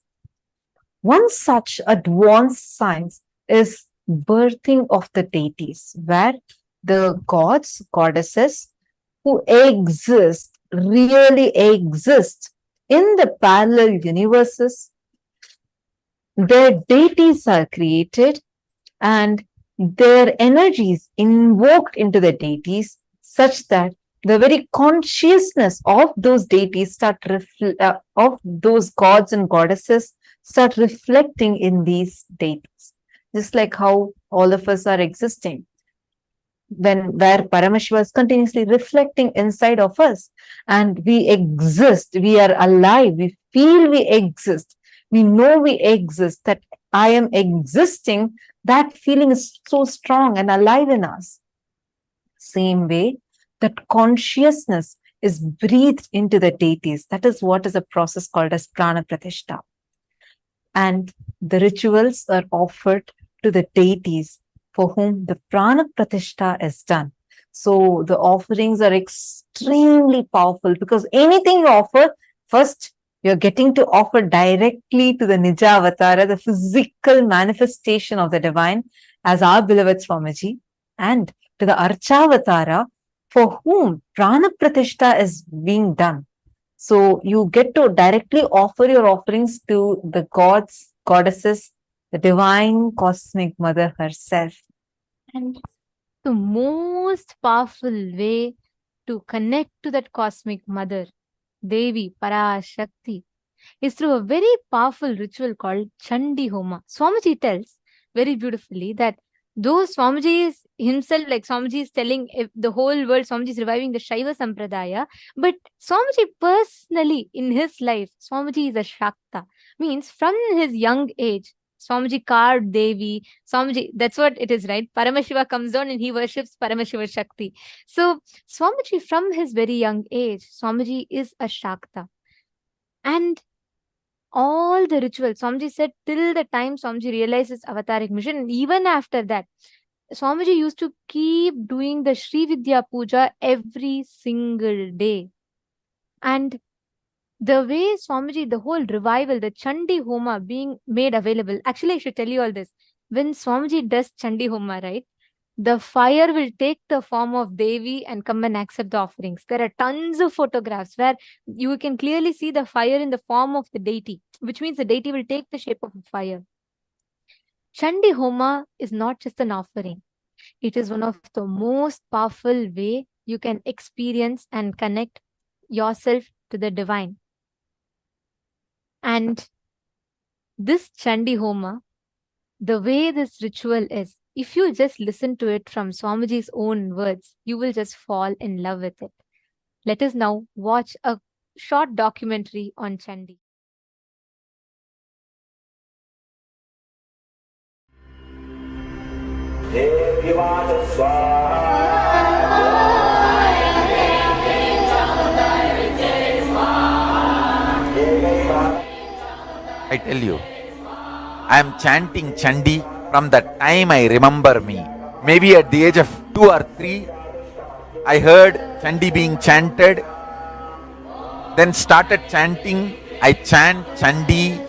One such advanced science is birthing of the deities, where the gods, goddesses who exist, really exist in the parallel universes, their deities are created and their energies invoked into the deities such that the very consciousness of those deities of those gods and goddesses start reflecting in these deities. Just like how all of us are existing, where Paramashiva is continuously reflecting inside of us, and we exist, we are alive, we feel we exist, we know we exist, that I am existing, that feeling is so strong and alive in us. Same way, that consciousness is breathed into the deities. That is what is a process called as prana pratishta. And the rituals are offered to the deities for whom the prana pratishta is done. So the offerings are extremely powerful, because anything you offer, first you're getting to offer directly to the Nija Avatara, the physical manifestation of the divine, as our beloved Swamiji, and to the Archavatara, for whom prana pratishta is being done. So you get to directly offer your offerings to the gods, goddesses, the divine cosmic mother herself. And the most powerful way to connect to that cosmic mother, Devi, Parashakti, is through a very powerful ritual called Chandi Homa. Swamiji tells very beautifully that though Swamiji is himself, like Swamiji is telling the whole world, Swamiji is reviving the Shaiva Sampradaya, but Swamiji personally in his life, Swamiji is a Shakta. Means from his young age, Swamiji carved Devi, Swamiji, that's what it is, right? Paramashiva comes down and he worships Paramashiva Shakti. So Swamiji from his very young age, Swamiji is a Shakta. And all the rituals, Swamiji said, till the time Swamiji realized his avataric mission, and even after that, Swamiji used to keep doing the Sri Vidya Puja every single day. And the way Swamiji, the whole revival, the Chandi Homa being made available, actually I should tell you all this. When Swamiji does Chandi Homa, right, the fire will take the form of Devi and come and accept the offerings. There are tons of photographs where you can clearly see the fire in the form of the deity, which means the deity will take the shape of a fire. Chandi Homa is not just an offering. It is one of the most powerful way you can experience and connect yourself to the divine. And this Chandi Homa, the way this ritual is, if you just listen to it from Swamiji's own words, you will just fall in love with it. Let us now watch a short documentary on Chandi. I tell you, I am chanting Chandi from the time I remember me. Maybe at the age of 2 or 3, I heard Chandi being chanted, then started chanting. I chant Chandi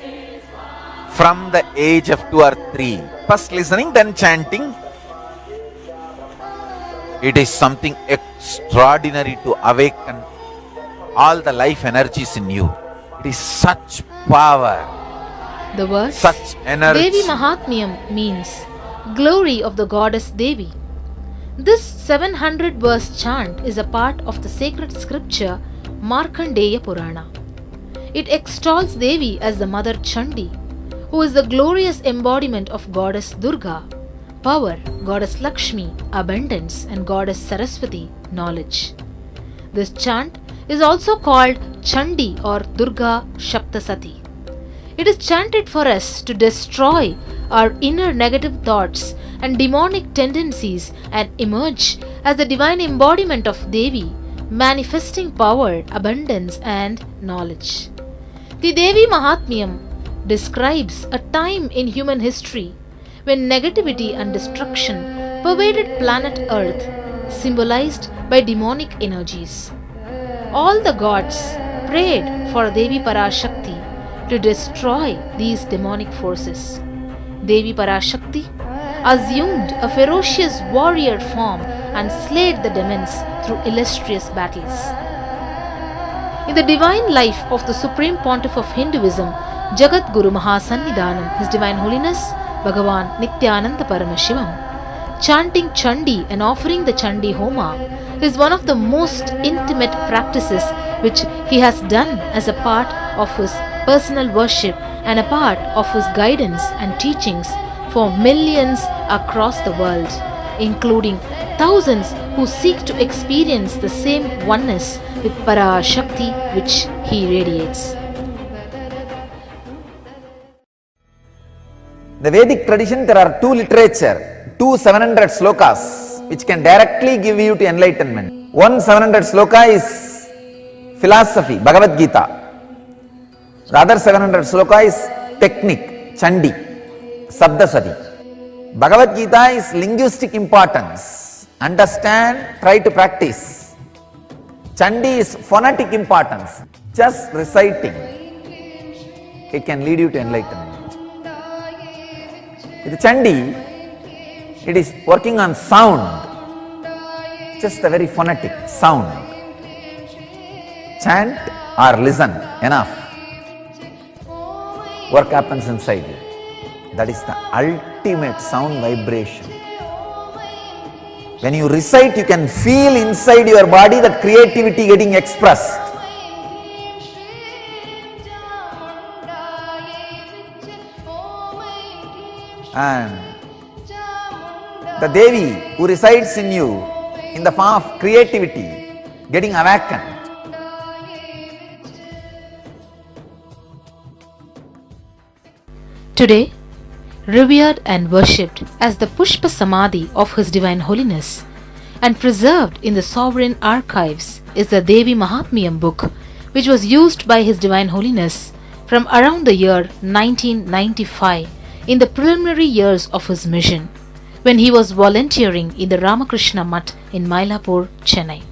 from the age of 2 or 3. First listening, then chanting. It is something extraordinary to awaken all the life energies in you. It is such power. The word such energy. Devi Mahatmyam means glory of the goddess Devi. This 700 verse chant is a part of the sacred scripture Markandeya Purana. It extols Devi as the mother Chandi, who is the glorious embodiment of goddess Durga, power, goddess Lakshmi, abundance, and goddess Saraswati, knowledge. This chant is also called Chandi or Durga Shaptasati. It is chanted for us to destroy our inner negative thoughts and demonic tendencies and emerge as the divine embodiment of Devi, manifesting power, abundance, and knowledge. The Devi Mahatmyam describes a time in human history when negativity and destruction pervaded planet Earth, symbolized by demonic energies. All the gods prayed for Devi Parashakti to destroy these demonic forces. Devi Parashakti assumed a ferocious warrior form and slayed the demons through illustrious battles. In the divine life of the Supreme Pontiff of Hinduism, Jagat Guru Mahasannidhanam, His Divine Holiness Bhagavān Nithyananda Paramashivam, chanting Chandi and offering the Chandi Homa is one of the most intimate practices which he has done as a part of his personal worship and a part of his guidance and teachings for millions across the world, including thousands who seek to experience the same oneness with Parashakti which he radiates. The Vedic tradition, there are two literature, two 700 slokas which can directly give you to enlightenment. One 700 sloka is philosophy, Bhagavad Gita. The other 700 sloka is technique, Chandi, Sabdasati. Bhagavad Gita is linguistic importance. Understand, try to practice. Chandi is phonetic importance. Just reciting, it can lead you to enlightenment. With Chandi, it is working on sound, just a very phonetic sound. Chant or listen, enough. Work happens inside you. That is the ultimate sound vibration. When you recite, you can feel inside your body that creativity getting expressed. And the Devi who resides in you in the form of creativity getting awakened. Today, revered and worshipped as the Pushpa Samadhi of His Divine Holiness and preserved in the sovereign archives is the Devi Mahatmyam book, which was used by His Divine Holiness from around the year 1995 in the preliminary years of his mission, when he was volunteering in the Ramakrishna Mutt in Mylapore, Chennai.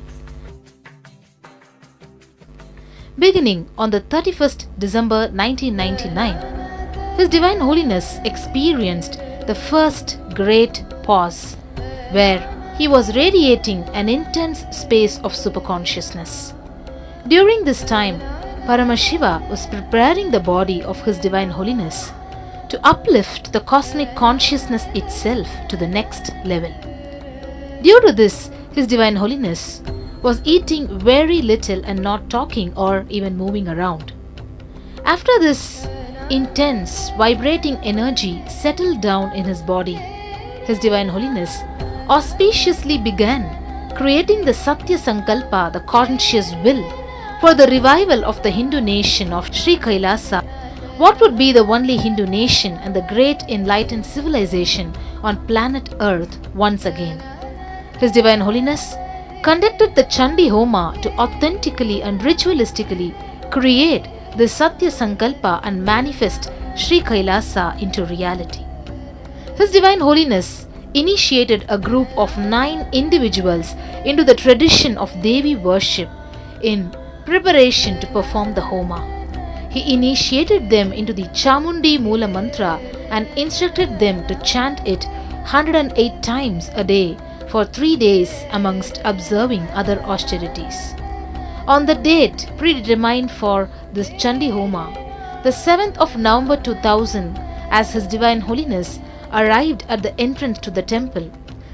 Beginning on the 31st December 1999, His Divine Holiness experienced the first great pause, where he was radiating an intense space of superconsciousness. During this time, Paramashiva was preparing the body of His Divine Holiness to uplift the cosmic consciousness itself to the next level. Due to this, His Divine Holiness was eating very little and not talking or even moving around. After this intense, vibrating energy settled down in his body, His Divine Holiness auspiciously began creating the Satya Sankalpa, the conscious will, for the revival of the Hindu nation of Sri Kailasa, what would be the only Hindu nation and the great enlightened civilization on planet Earth once again. His Divine Holiness conducted the Chandi Homa to authentically and ritualistically create the Satya Sankalpa and manifest Sri Kailasa into reality. His Divine Holiness initiated a group of 9 individuals into the tradition of Devi worship in preparation to perform the Homa. He initiated them into the Chamundi Mula Mantra and instructed them to chant it 108 times a day for 3 days amongst observing other austerities. On the date predetermined for this Chandi Homa, the 7th of November 2000, as His Divine Holiness arrived at the entrance to the temple,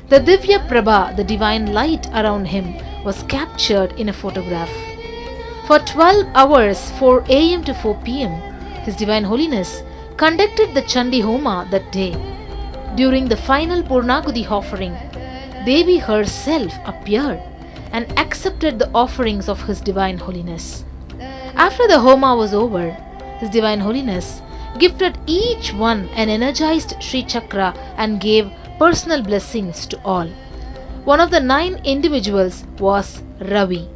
the Divya Prabha, the divine light around him, was captured in a photograph. For 12 hours, 4 am to 4 pm, His Divine Holiness conducted the Chandi Homa that day. During the final Purnagudi offering, Devi herself appeared and accepted the offerings of His Divine Holiness. After the Homa was over, His Divine Holiness gifted each one an energized Sri Chakra and gave personal blessings to all. One of the 9 individuals was Ravi.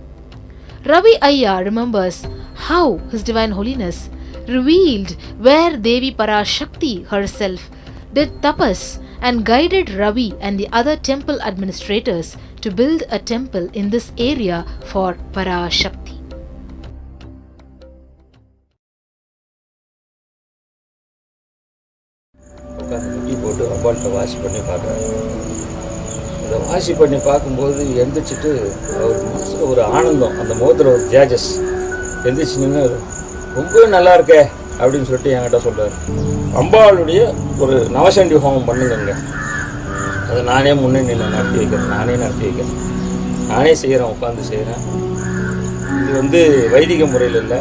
Ravi Ayya remembers how His Divine Holiness revealed where Devi Parashakti herself did tapas and guided Ravi and the other temple administrators to build a temple in this area for Parashakti. உட்காந்து முட்டி போட்டு அம்பாள்கிட்ட வாசி பண்ணி பார்க்குறாரு. அதை வாசி பண்ணி பார்க்கும்போது எந்திரிச்சிட்டு அவருக்கு மனசில் ஒரு ஆனந்தம், அந்த முகத்தில் ஒரு தேஜஸ் எந்திரிச்சு நின்று ரொம்ப நல்லா இருக்கே அப்படின்னு சொல்லிட்டு என்கிட்ட சொல்கிறார். அம்பாளுடைய ஒரு நவசண்டி ஹோமம் பண்ணுங்க, அதை நானே முன்னே நின்று நடத்தி வைக்கிறேன், நானே செய்கிறேன், உட்காந்து செய்கிறேன். இது வைதிக முறையில் இல்லை,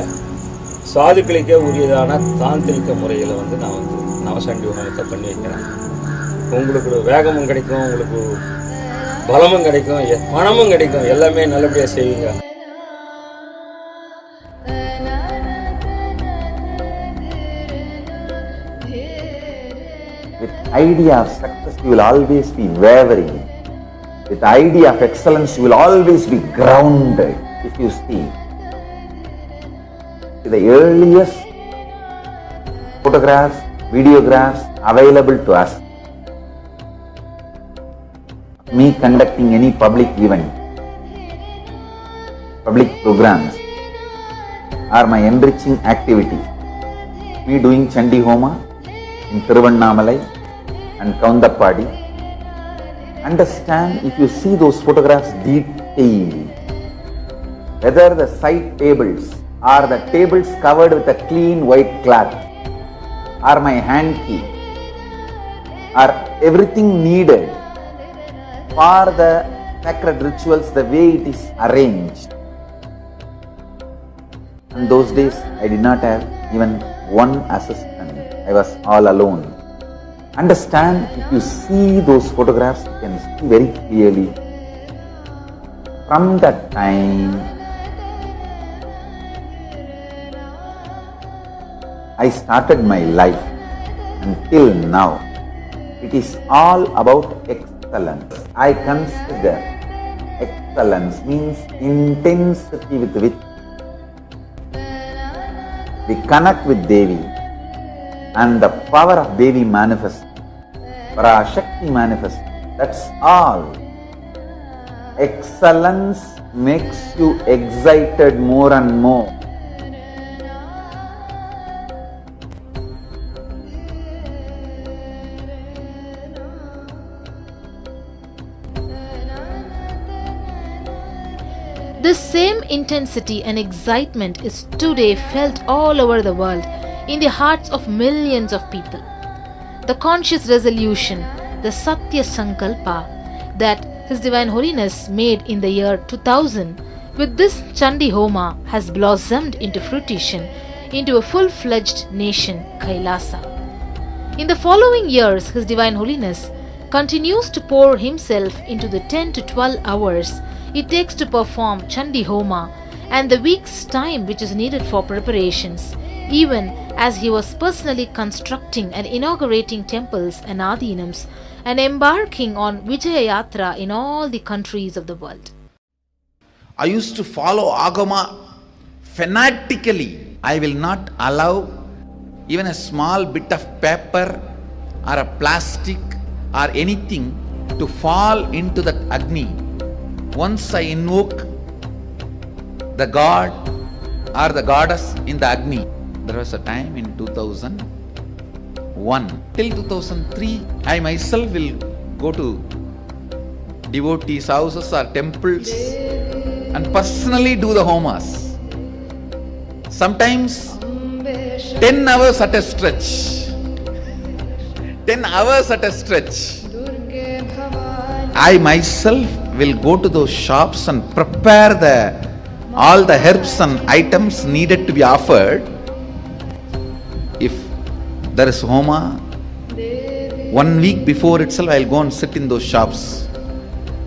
சாதுக்களுக்கே உரியதான தாந்திரிக முறையில் நான் நவசண்டி ஹோமத்தை பண்ணி வைக்கிறேன். உங்களுக்கு வேகமும் கிடைக்கும், உங்களுக்கு பலமும் கிடைக்கும், பணமும் கிடைக்கும், எல்லாமே நல்லபடியாக செய்வீங்க. With idea of success, you will always be wavering. With idea of excellence, you will always be grounded. If you see the earliest photographs, videographs available to us, me conducting any public event, public programs, or my enriching activities, me doing Chandi Homa in Thiruvannamalai and Kaundappadi. Understand, if you see those photographs detailed, whether the side tables or the tables covered with a clean white cloth, or my hand key, or everything needed for the sacred rituals, the way it is arranged. In those days, I did not have even one assistant. I was all alone. Understand, if you see those photographs, you can see very clearly. From that time, I started my life until now. It is all about excellence. I consider excellence means intensity with which we connect with Devi and the power of Devi manifests, Parashakti manifests. That's all. Excellence makes you excited more and more. This same intensity and excitement is today felt all over the world in the hearts of millions of people. The conscious resolution, the Satya Sankalpa that His Divine Holiness made in the year 2000 with this Chandi Homa has blossomed into fruition into a full-fledged nation, Kailasa. In the following years, His Divine Holiness continues to pour himself into the 10 to 12 hours it takes to perform Chandi Homa and the week's time which is needed for preparations, even as he was personally constructing and inaugurating temples and adhinams and embarking on Vijaya Yatra in all the countries of the world. I used to follow Agama fanatically. I will not allow even a small bit of paper or a plastic or anything to fall into that Agni. Once I invoke the god or the goddess in the Agni. There was a time in 2001 till 2003, I myself will go to devotees' houses or temples and personally do the homas. Sometimes 10 hours at a stretch. 10 hours at a stretch. I myself will go to those shops and prepare all the herbs and items needed to be offered. If there is Homa, 1 week before itself I will go and sit in those shops.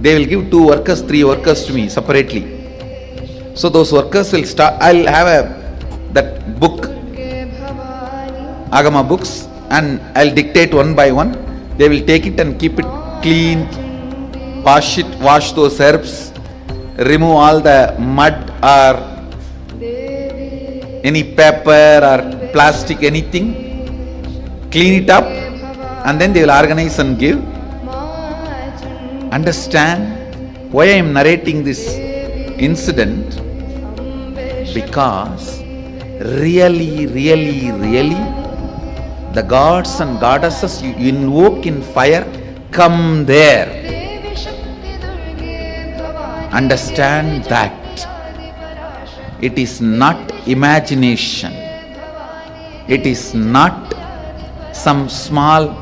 They will give 2 workers, 3 workers to me separately. So those workers will start, I will have that book, Agama books, and I will dictate one by one. They will take it and keep it clean, wash those herbs, remove all the mud or any paper or plastic, anything, clean it up, and then they will organize and give. Understand why I am narrating this incident? Because really, the gods and goddesses you invoke in fire come there. Understand that it is not imagination. It is not some small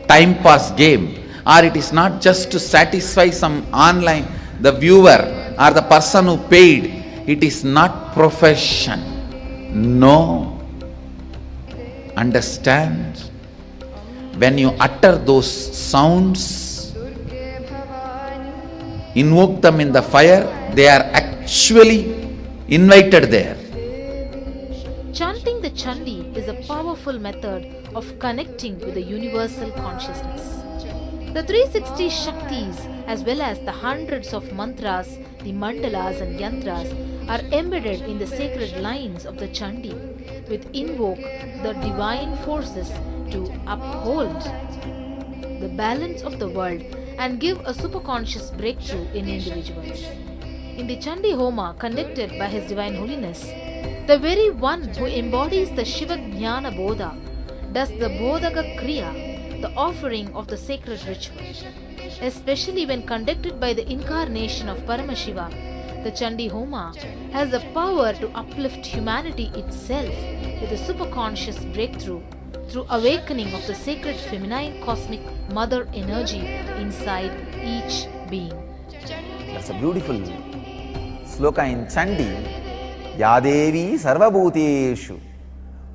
time pass game, or it is not just to satisfy some online, the viewer or the person who paid. It is not profession. No. Understand, when you utter those sounds, invoke them in the fire, they are actually invited there. Chanting the Chandi is a powerful method of connecting with the universal consciousness. The 360 Shaktis, as well as the hundreds of mantras, the mandalas and yantras, are embedded in the sacred lines of the Chandi, which invoke the divine forces to uphold the balance of the world and give a superconscious breakthrough in individuals. In the Chandi Homa conducted by His Divine Holiness, the very one who embodies the Shiva Jnana Bodha does the Bodhaka Kriya, the offering of the sacred ritual. Especially when conducted by the incarnation of Paramashiva, the Chandi Homa has the power to uplift humanity itself with a superconscious breakthrough through awakening of the sacred feminine cosmic mother energy inside each being. That's a beautiful sloka in Chandi. Yadevi sarvabhuteshu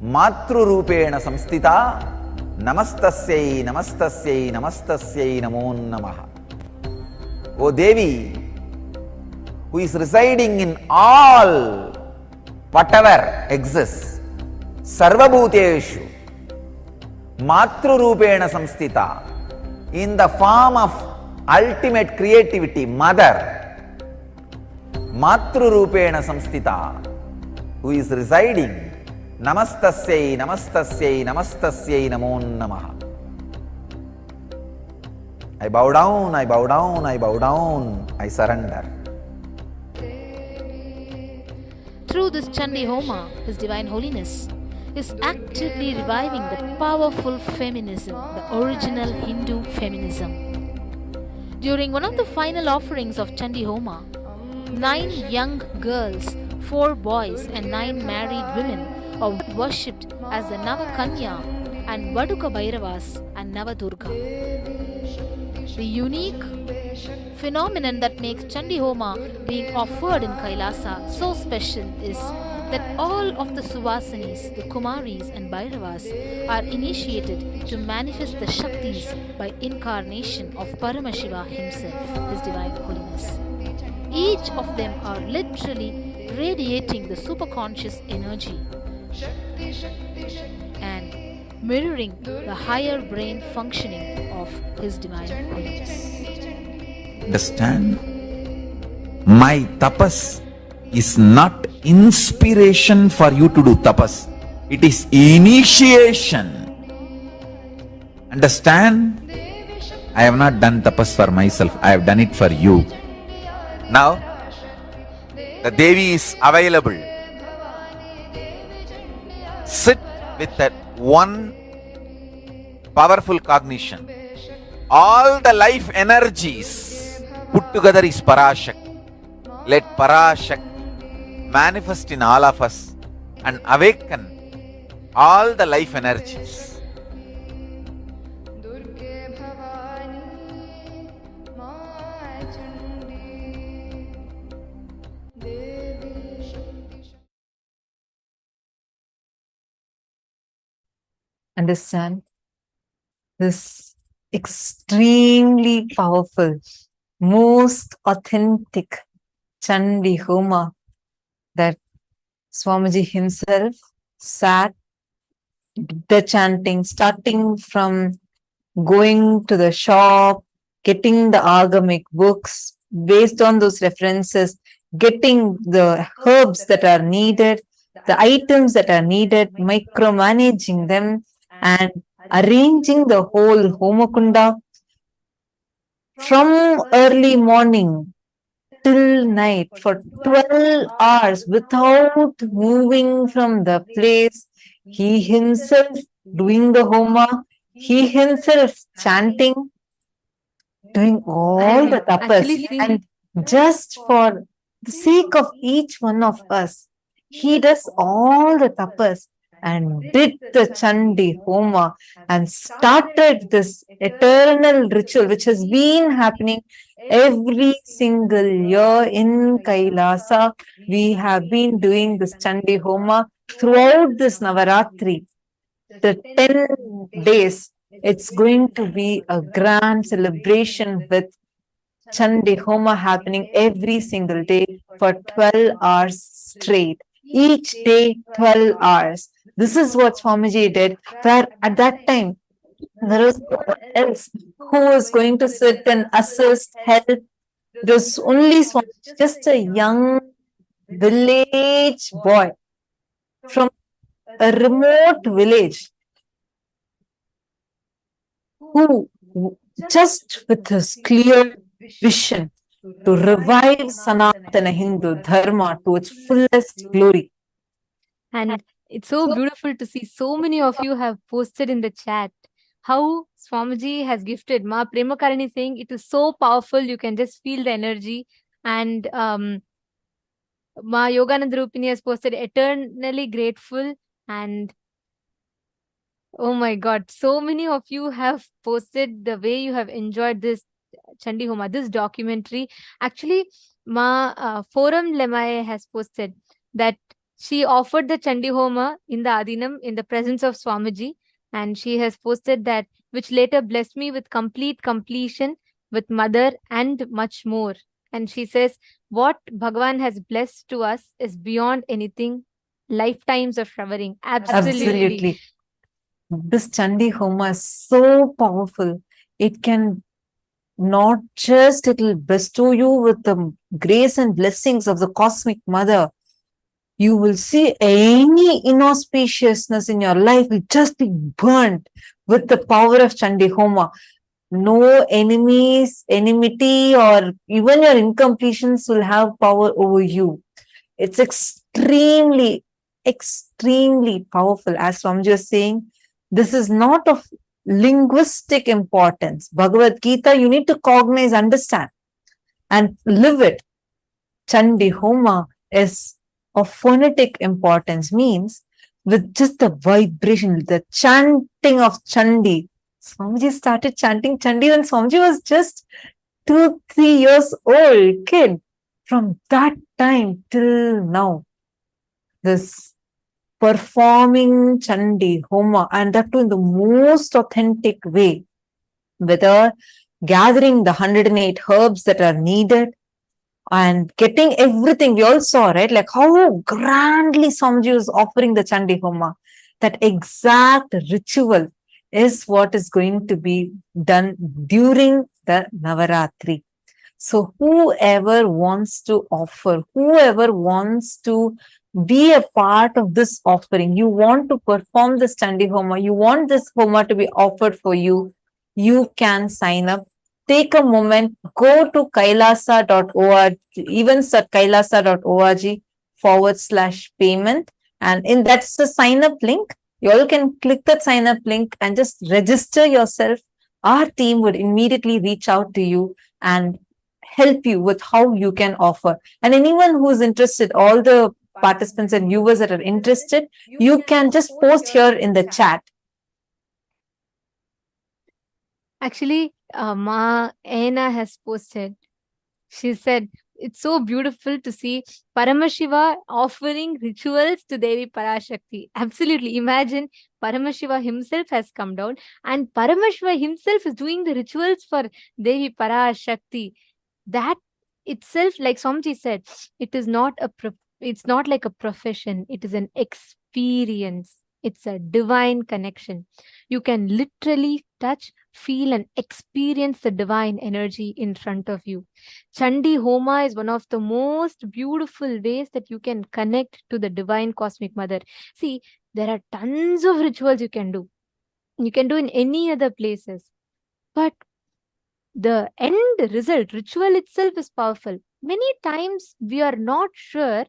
matru rupena samstita namastasyai namastasyai namastasyai namo namaha. O Devi, who is residing in all whatever exists, sarvabhuteshu matru rupena samstita, in the form of ultimate creativity, mother, matru rupena samstita, who is residing, namastasyai namastasyai namastasyai namo namaha. I bow down, I bow down, I bow down, I surrender. Through this Chandi Homa, His Divine Holiness is actively reviving the powerful feminism, the original Hindu feminism. During one of the final offerings of Chandi Homa, 9 young girls, 4 boys and 9 married women are worshipped as the Navakanya and Vaduka Bhairavas and Navadurga. The unique phenomenon that makes Chandi Homa being offered in Kailasa so special is that all of the Suvasinis, the Kumaris and Bhairavas are initiated to manifest the Shaktis by incarnation of Paramashiva himself, His Divine Holiness. Each of them are literally radiating the superconscious energy and mirroring the higher brain functioning of His Divine Holiness. Understand? My tapas is not inspiration for you to do tapas. It is initiation. Understand? I have not done tapas for myself. I have done it for you. Now, the Devi is available. Sit with that one powerful cognition. All the life energies put together is Parashakti. Let Parashakti manifest in all of us and awaken all the life energies. Understand this extremely powerful, most authentic Chandi Homa that Swamiji himself sat the chanting, starting from going to the shop, getting the agamic books, based on those references, getting the herbs that are needed, the items that are needed, micromanaging them, and arranging the whole Homakunda from early morning till night for 12 hours without moving from the place. He himself doing the Homa, he himself chanting, doing all the tapas. And just for the sake of each one of us, he does all the tapas and did the Chandi Homa and started this eternal ritual which has been happening every single year in Kailasa. We have been doing this Chandi Homa throughout this Navaratri. The 10 days, it's going to be a grand celebration with Chandi Homa happening every single day for 12 hours straight. Each day, 12 hours. This is what Swamiji did, where at that time, there was no one else who was going to sit and assist, help. It was only Swamiji, just a young village boy from a remote village who just with his clear vision to revive Sanatana Hindu Dharma to its fullest glory. And it's so beautiful to see so many of you have posted in the chat how Swamiji has gifted. Ma Premakarani saying it is so powerful, you can just feel the energy. And Ma Yogananda Rupini has posted eternally grateful. And oh my God, so many of you have posted the way you have enjoyed this Chandi Homa, this documentary. Actually, Ma Forum Lemay has posted that she offered the Chandi Homa in the Adinam in the presence of Swamiji, and she has posted that, which later blessed me with complete completion with mother and much more. And she says, what Bhagavan has blessed to us is beyond anything, lifetimes of showering. Absolutely. This Chandi Homa is so powerful. It can not just, it will bestow you with the grace and blessings of the cosmic mother. You will see any inauspiciousness in your life will just be burnt with the power of Chandi Homa. No enemies, enmity, or even your incompletions will have power over you. It's extremely, extremely powerful. As Swamiji was saying, this is not of linguistic importance. Bhagavad Gita, you need to cognize, understand, and live it. Chandi Homa is of phonetic importance, means with just the vibration, the chanting of Chandi. Swamiji started chanting Chandi when Swamiji was just 2-3 years old kid. From that time till now, this performing Chandi Homa, and that too in the most authentic way, whether gathering the 108 herbs that are needed and getting everything. We all saw, right? Like how grandly Swamiji was offering the Chandi Homa. That exact ritual is what is going to be done during the Navaratri. So whoever wants to offer, whoever wants to be a part of this offering, you want to perform this Chandi Homa, you want this Homa to be offered for you, you can sign up. Take a moment, go to kailasa.org, events.kailasa.org/payment. And in that's the sign up link. You all can click that sign up link and just register yourself. Our team would immediately reach out to you and help you with how you can offer. And anyone who is interested, all the participants and viewers that are interested, you can just post here in the chat. Actually, Ma Aina has posted. She said, it's so beautiful to see Paramashiva offering rituals to Devi Parashakti. Absolutely. Imagine Paramashiva himself has come down and Paramashiva himself is doing the rituals for Devi Parashakti. That itself, like Swamiji said, it is not it's not like a profession. It is an experience. It's a divine connection. You can literally touch, feel, and experience the divine energy in front of you. Chandi Homa is one of the most beautiful ways that you can connect to the divine cosmic mother. See, there are tons of rituals you can do. You can do in any other places. But the end result, ritual itself is powerful. Many times we are not sure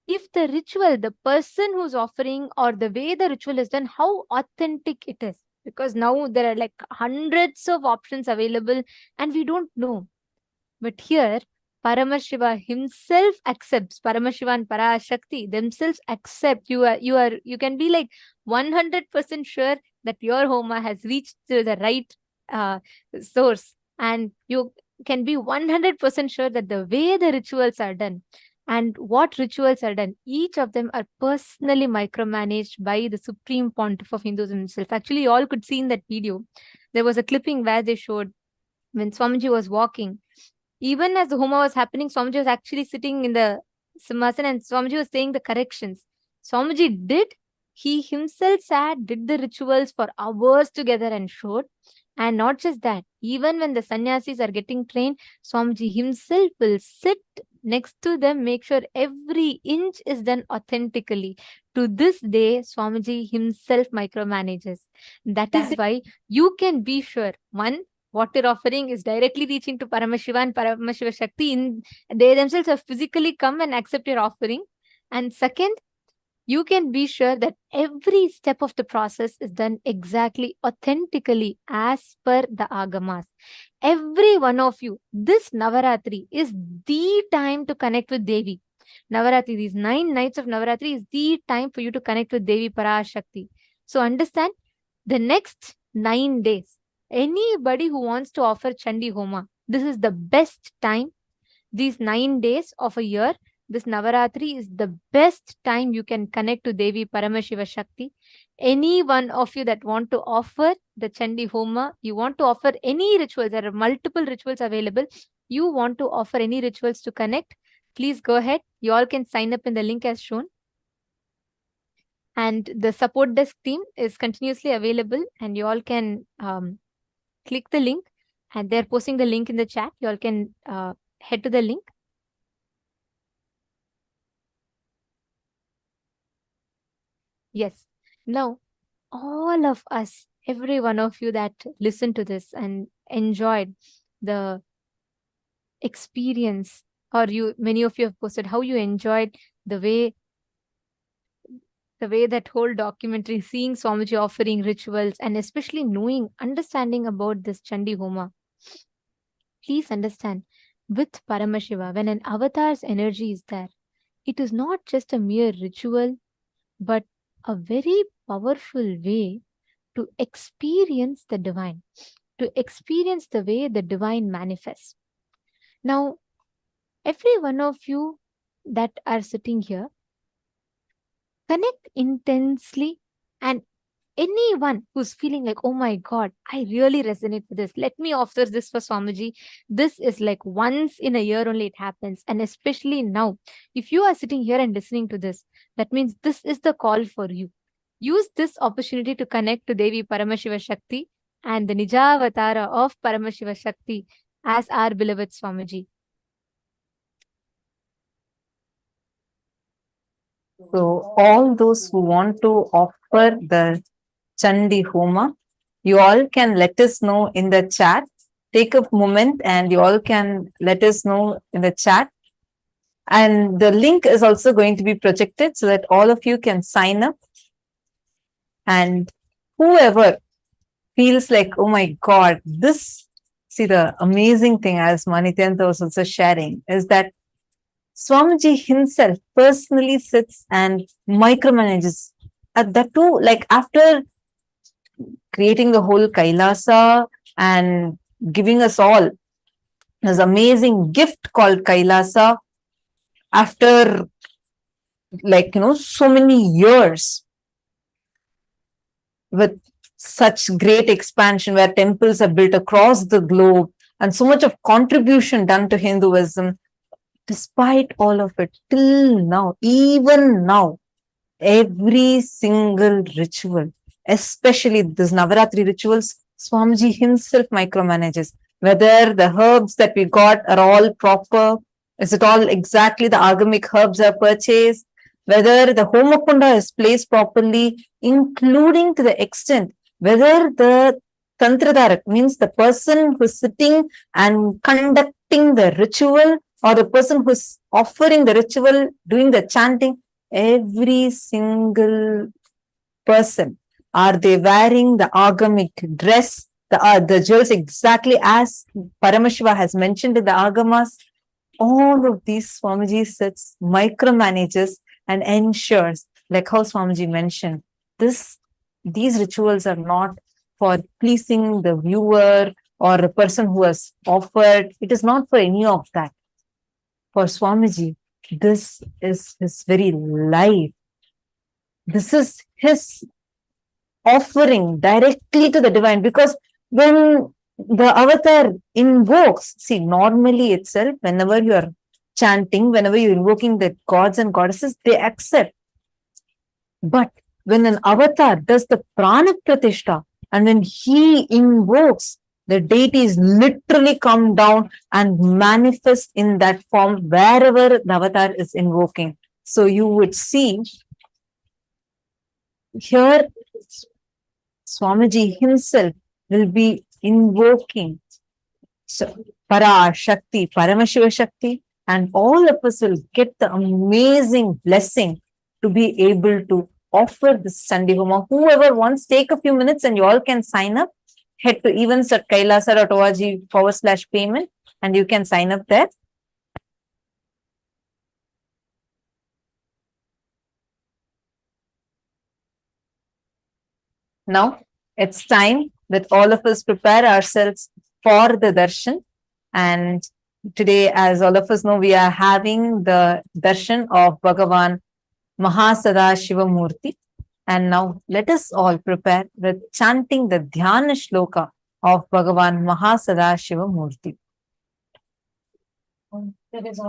if the ritual, the person who's offering or the way the ritual is done, how authentic it is. Because now there are like hundreds of options available and we don't know. But here, Paramashiva himself accepts, Paramashiva and Parashakti themselves accept. You can be like 100% sure that your Homa has reached to the right source. And you can be 100% sure that the way the rituals are done and what rituals are done, each of them are personally micromanaged by the Supreme Pontiff of Hinduism himself. Actually, you all could see in that video, there was a clipping where they showed when Swamiji was walking. Even as the Homa was happening, Swamiji was actually sitting in the Simhasana and Swamiji was saying the corrections. Swamiji did. He himself sat, did the rituals for hours together and showed. And not just that, even when the sannyasis are getting trained, Swamiji himself will sit next to them, make sure every inch is done authentically. To this day, Swamiji himself micromanages. That is why you can be sure, one, what you're offering is directly reaching to Paramashiva and Paramashiva Shakti. They themselves have physically come and accept your offering. And second, you can be sure that every step of the process is done exactly authentically as per the Agamas. Every one of you, this Navaratri is the time to connect with Devi. Navaratri, these 9 nights of Navaratri is the time for you to connect with Devi Parashakti. So understand, the next 9 days, anybody who wants to offer Chandi Homa, this is the best time. These 9 days of a year, this Navaratri is the best time you can connect to Devi Paramashiva Shakti. Any one of you that want to offer the Chandi Homa, you want to offer any rituals, there are multiple rituals available. You want to offer any rituals to connect, please go ahead. You all can sign up in the link as shown. And the support desk team is continuously available and you all can click the link and they're posting the link in the chat. You all can head to the link. Yes. Now, all of us, every one of you that listened to this and enjoyed the experience, or many of you have posted how you enjoyed the way that whole documentary, seeing Swamiji offering rituals and especially understanding about this Chandi Homa. Please understand, with Paramashiva, when an avatar's energy is there, it is not just a mere ritual, but a very powerful way to experience the divine, to experience the way the divine manifests. Now, every one of you that are sitting here, connect intensely, and anyone who's feeling like, oh my God, I really resonate with this. Let me offer this for Swamiji. This is like once in a year only it happens. And especially now, if you are sitting here and listening to this, that means this is the call for you. Use this opportunity to connect to Devi Paramashiva Shakti and the Nijavatara of Paramashiva Shakti as our beloved Swamiji. So all those who want to offer the Chandi Homa, you all can let us know in the chat. Take a moment and you all can let us know in the chat. And the link is also going to be projected so that all of you can sign up. And whoever feels like, oh my God, see the amazing thing as Nithyananda was also sharing is that Swamiji himself personally sits and micromanages. At that too, like after creating the whole Kailasa and giving us all this amazing gift called Kailasa, after so many years with such great expansion where temples are built across the globe and so much of contribution done to Hinduism, despite all of it, till now, even now, every single ritual, especially these Navaratri rituals, Swamiji himself micromanages. Whether the herbs that we got are all proper, is it all exactly the agamic herbs are purchased, whether the Homakunda is placed properly, including to the extent whether the Tantradarak, means the person who's sitting and conducting the ritual, or the person who's offering the ritual, doing the chanting, every single person, are they wearing the agamic dress, the jewels exactly as Paramashiva has mentioned in the Agamas? All of these Swamiji sits, micromanages and ensures, like how Swamiji mentioned, these rituals are not for pleasing the viewer or the person who has offered. It is not for any of that. For Swamiji, this is his very life. This is his offering directly to the divine, because when the avatar invokes, see, normally itself, whenever you are chanting, whenever you're invoking the gods and goddesses, they accept. But when an avatar does the prana pratishta, and when he invokes, the deities literally come down and manifest in that form wherever the avatar is invoking. So you would see here, Swamiji himself will be invoking Para Shakti, Paramashiva Shakti, and all of us will get the amazing blessing to be able to offer this Chandi Homa. Whoever wants, take a few minutes and you all can sign up. Head to events.kailasa.org/payment and you can sign up there. Now it's time that all of us prepare ourselves for the darshan. And today, as all of us know, we are having the darshan of Bhagavān Sadashiva Murti. And now let us all prepare with chanting the Dhyana Shloka of Bhagavān Sadashiva Murti.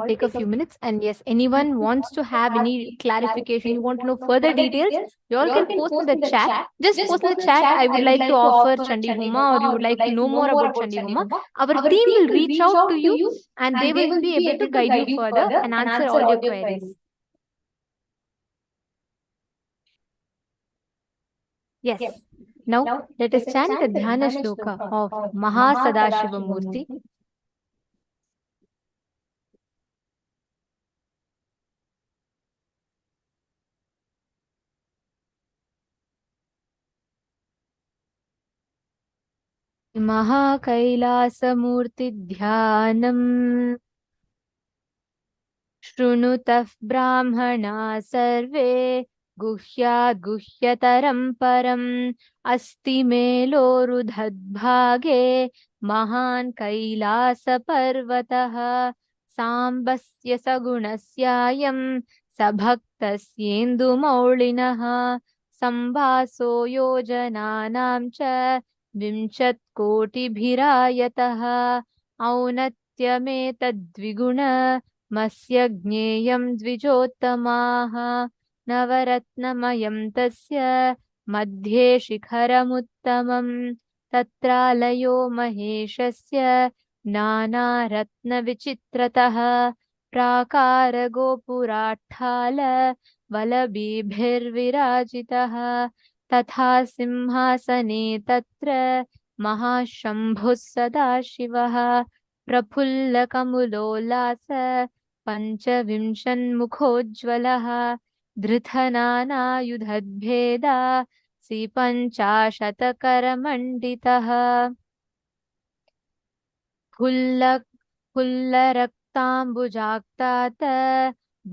Take a few minutes, and yes, anyone wants to have any clarification, you want to know further details, you all can post in the chat. Just post in the chat, I would like to offer Chandi Homa, or you would like to know more about Chandi Homa. Our team will reach out to you and they will be able to guide you further and answer all your queries. Yes. Now let us chant the Dhyana Shloka of Sadashiva Murti. Mahakailasamurtidhyanam Shrunutaf Brahmana Sarve Guhyad Guhyataram Param Asti Melorudhadbhage Mahan Kailasa Parvatah Sambasya Sagunasyayam Sabhaktasyendu Maulinah Samvaso Yojananam Cha Vimshat Kotibhirayatah Aunatyametadviguna Masya Gneyam Dvijottamaha Navaratnamayam Tasya Madhye Shikharamuttamam Tatralayo Maheshasya Nana Ratna Vichitratah Prakara Gopurathala Valabhibhirvirajitah Tatha Simhasane Tatra Mahashambhus Sadashivah Prafulla Kamulolasa Panchavimshan Mukhojvalah Dhrithanana Yudhadbheda Sipanchashatakaramanditāh Phulla Rakta मुक्ताम्बुजाक्तात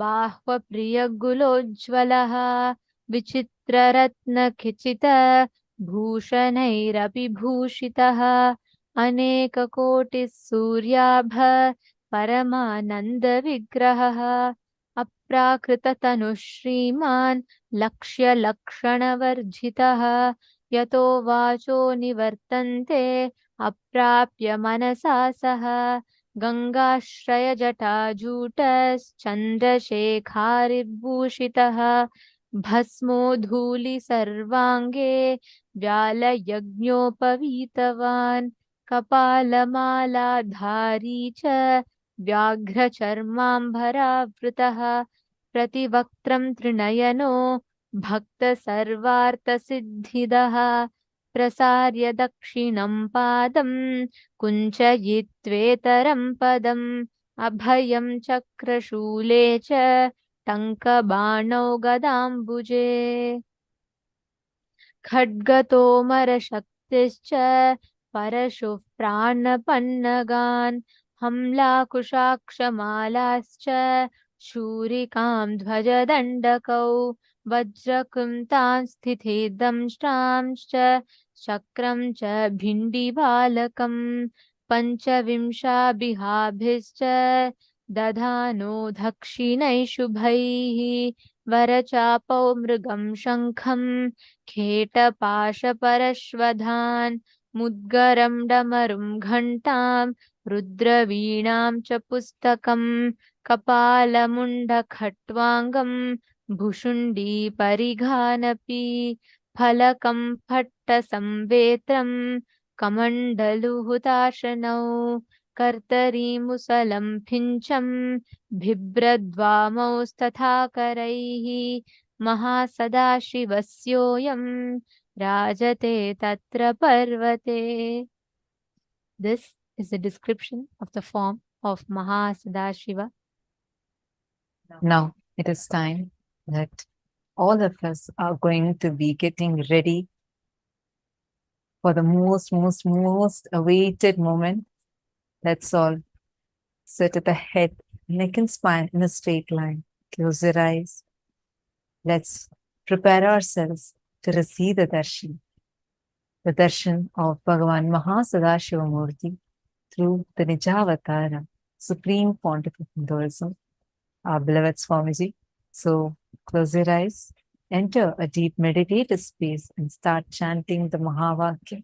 बाह्वप्रियगुलोज्ज्वलः विचित्ररत्नखचित भूषणैरपि भूषितः अनेककोटिः सूर्याभ परमानन्दविग्रहः अप्राकृततनुः श्रीमान् लक्ष्यलक्षणवर्जितः यतो वाचो निवर्तन्ते अप्राप्य मनसा सह गङ्गाश्रयजटाजूटश्चन्द्रशेखारिभूषितः भस्मो धूलि सर्वाङ्गे व्यालयज्ञोपवीतवान् कपालमालाधारी च व्याघ्रचर्माम्बरावृतः प्रतिवक्त्रं त्रिनयनो भक्तसर्वार्थसिद्धिदः प्रसार्य दक्षिणं पादं कुञ्चयित्वेतरं पदम् अभयं चक्रशूले च टङ्कबाणौ गदाम्बुजे खड्गतोमरशक्तिश्च परशुः प्राणपन्नगान् हम्लाकुशाक्षमालाश्च शूरिकां ध्वजदण्डकौ वज्रकुन्तां स्थिते दंष्ट्रांश्च चक्रं च भिण्डिबालकं पञ्चविंशाभिहाभिश्च दधानो दक्षिणैः शुभैः वरचापौ मृगं शङ्खं खेटपाशपरश्वधान् मुद्गरं डमरुं घण्टां रुद्रवीणां च पुस्तकं कपालमुण्डखट्वाङ्गं भुशुण्डीपरिघानपि फलकं फट्टसंवेत्रं कमण्डलुहुताशनौ कर्तरीमुसलं फिञ्चं बिभ्रद्वामौस्तथाकरैः महासदाशिवस्योऽयं राजते तत्र पर्वते. This is a description of the form of Mahasadashiva. Now it is time that all of us are going to be getting ready for the most awaited moment. Let's all sit at the head, neck and spine in a straight line. Close your eyes. Let's prepare ourselves to receive the darshan of Bhagavān Mahasadashiva Murti through the Nijavatara, Supreme Pontiff of Hinduism, our beloved Swamiji. So close your eyes, enter a deep meditative space and start chanting the Mahavakya.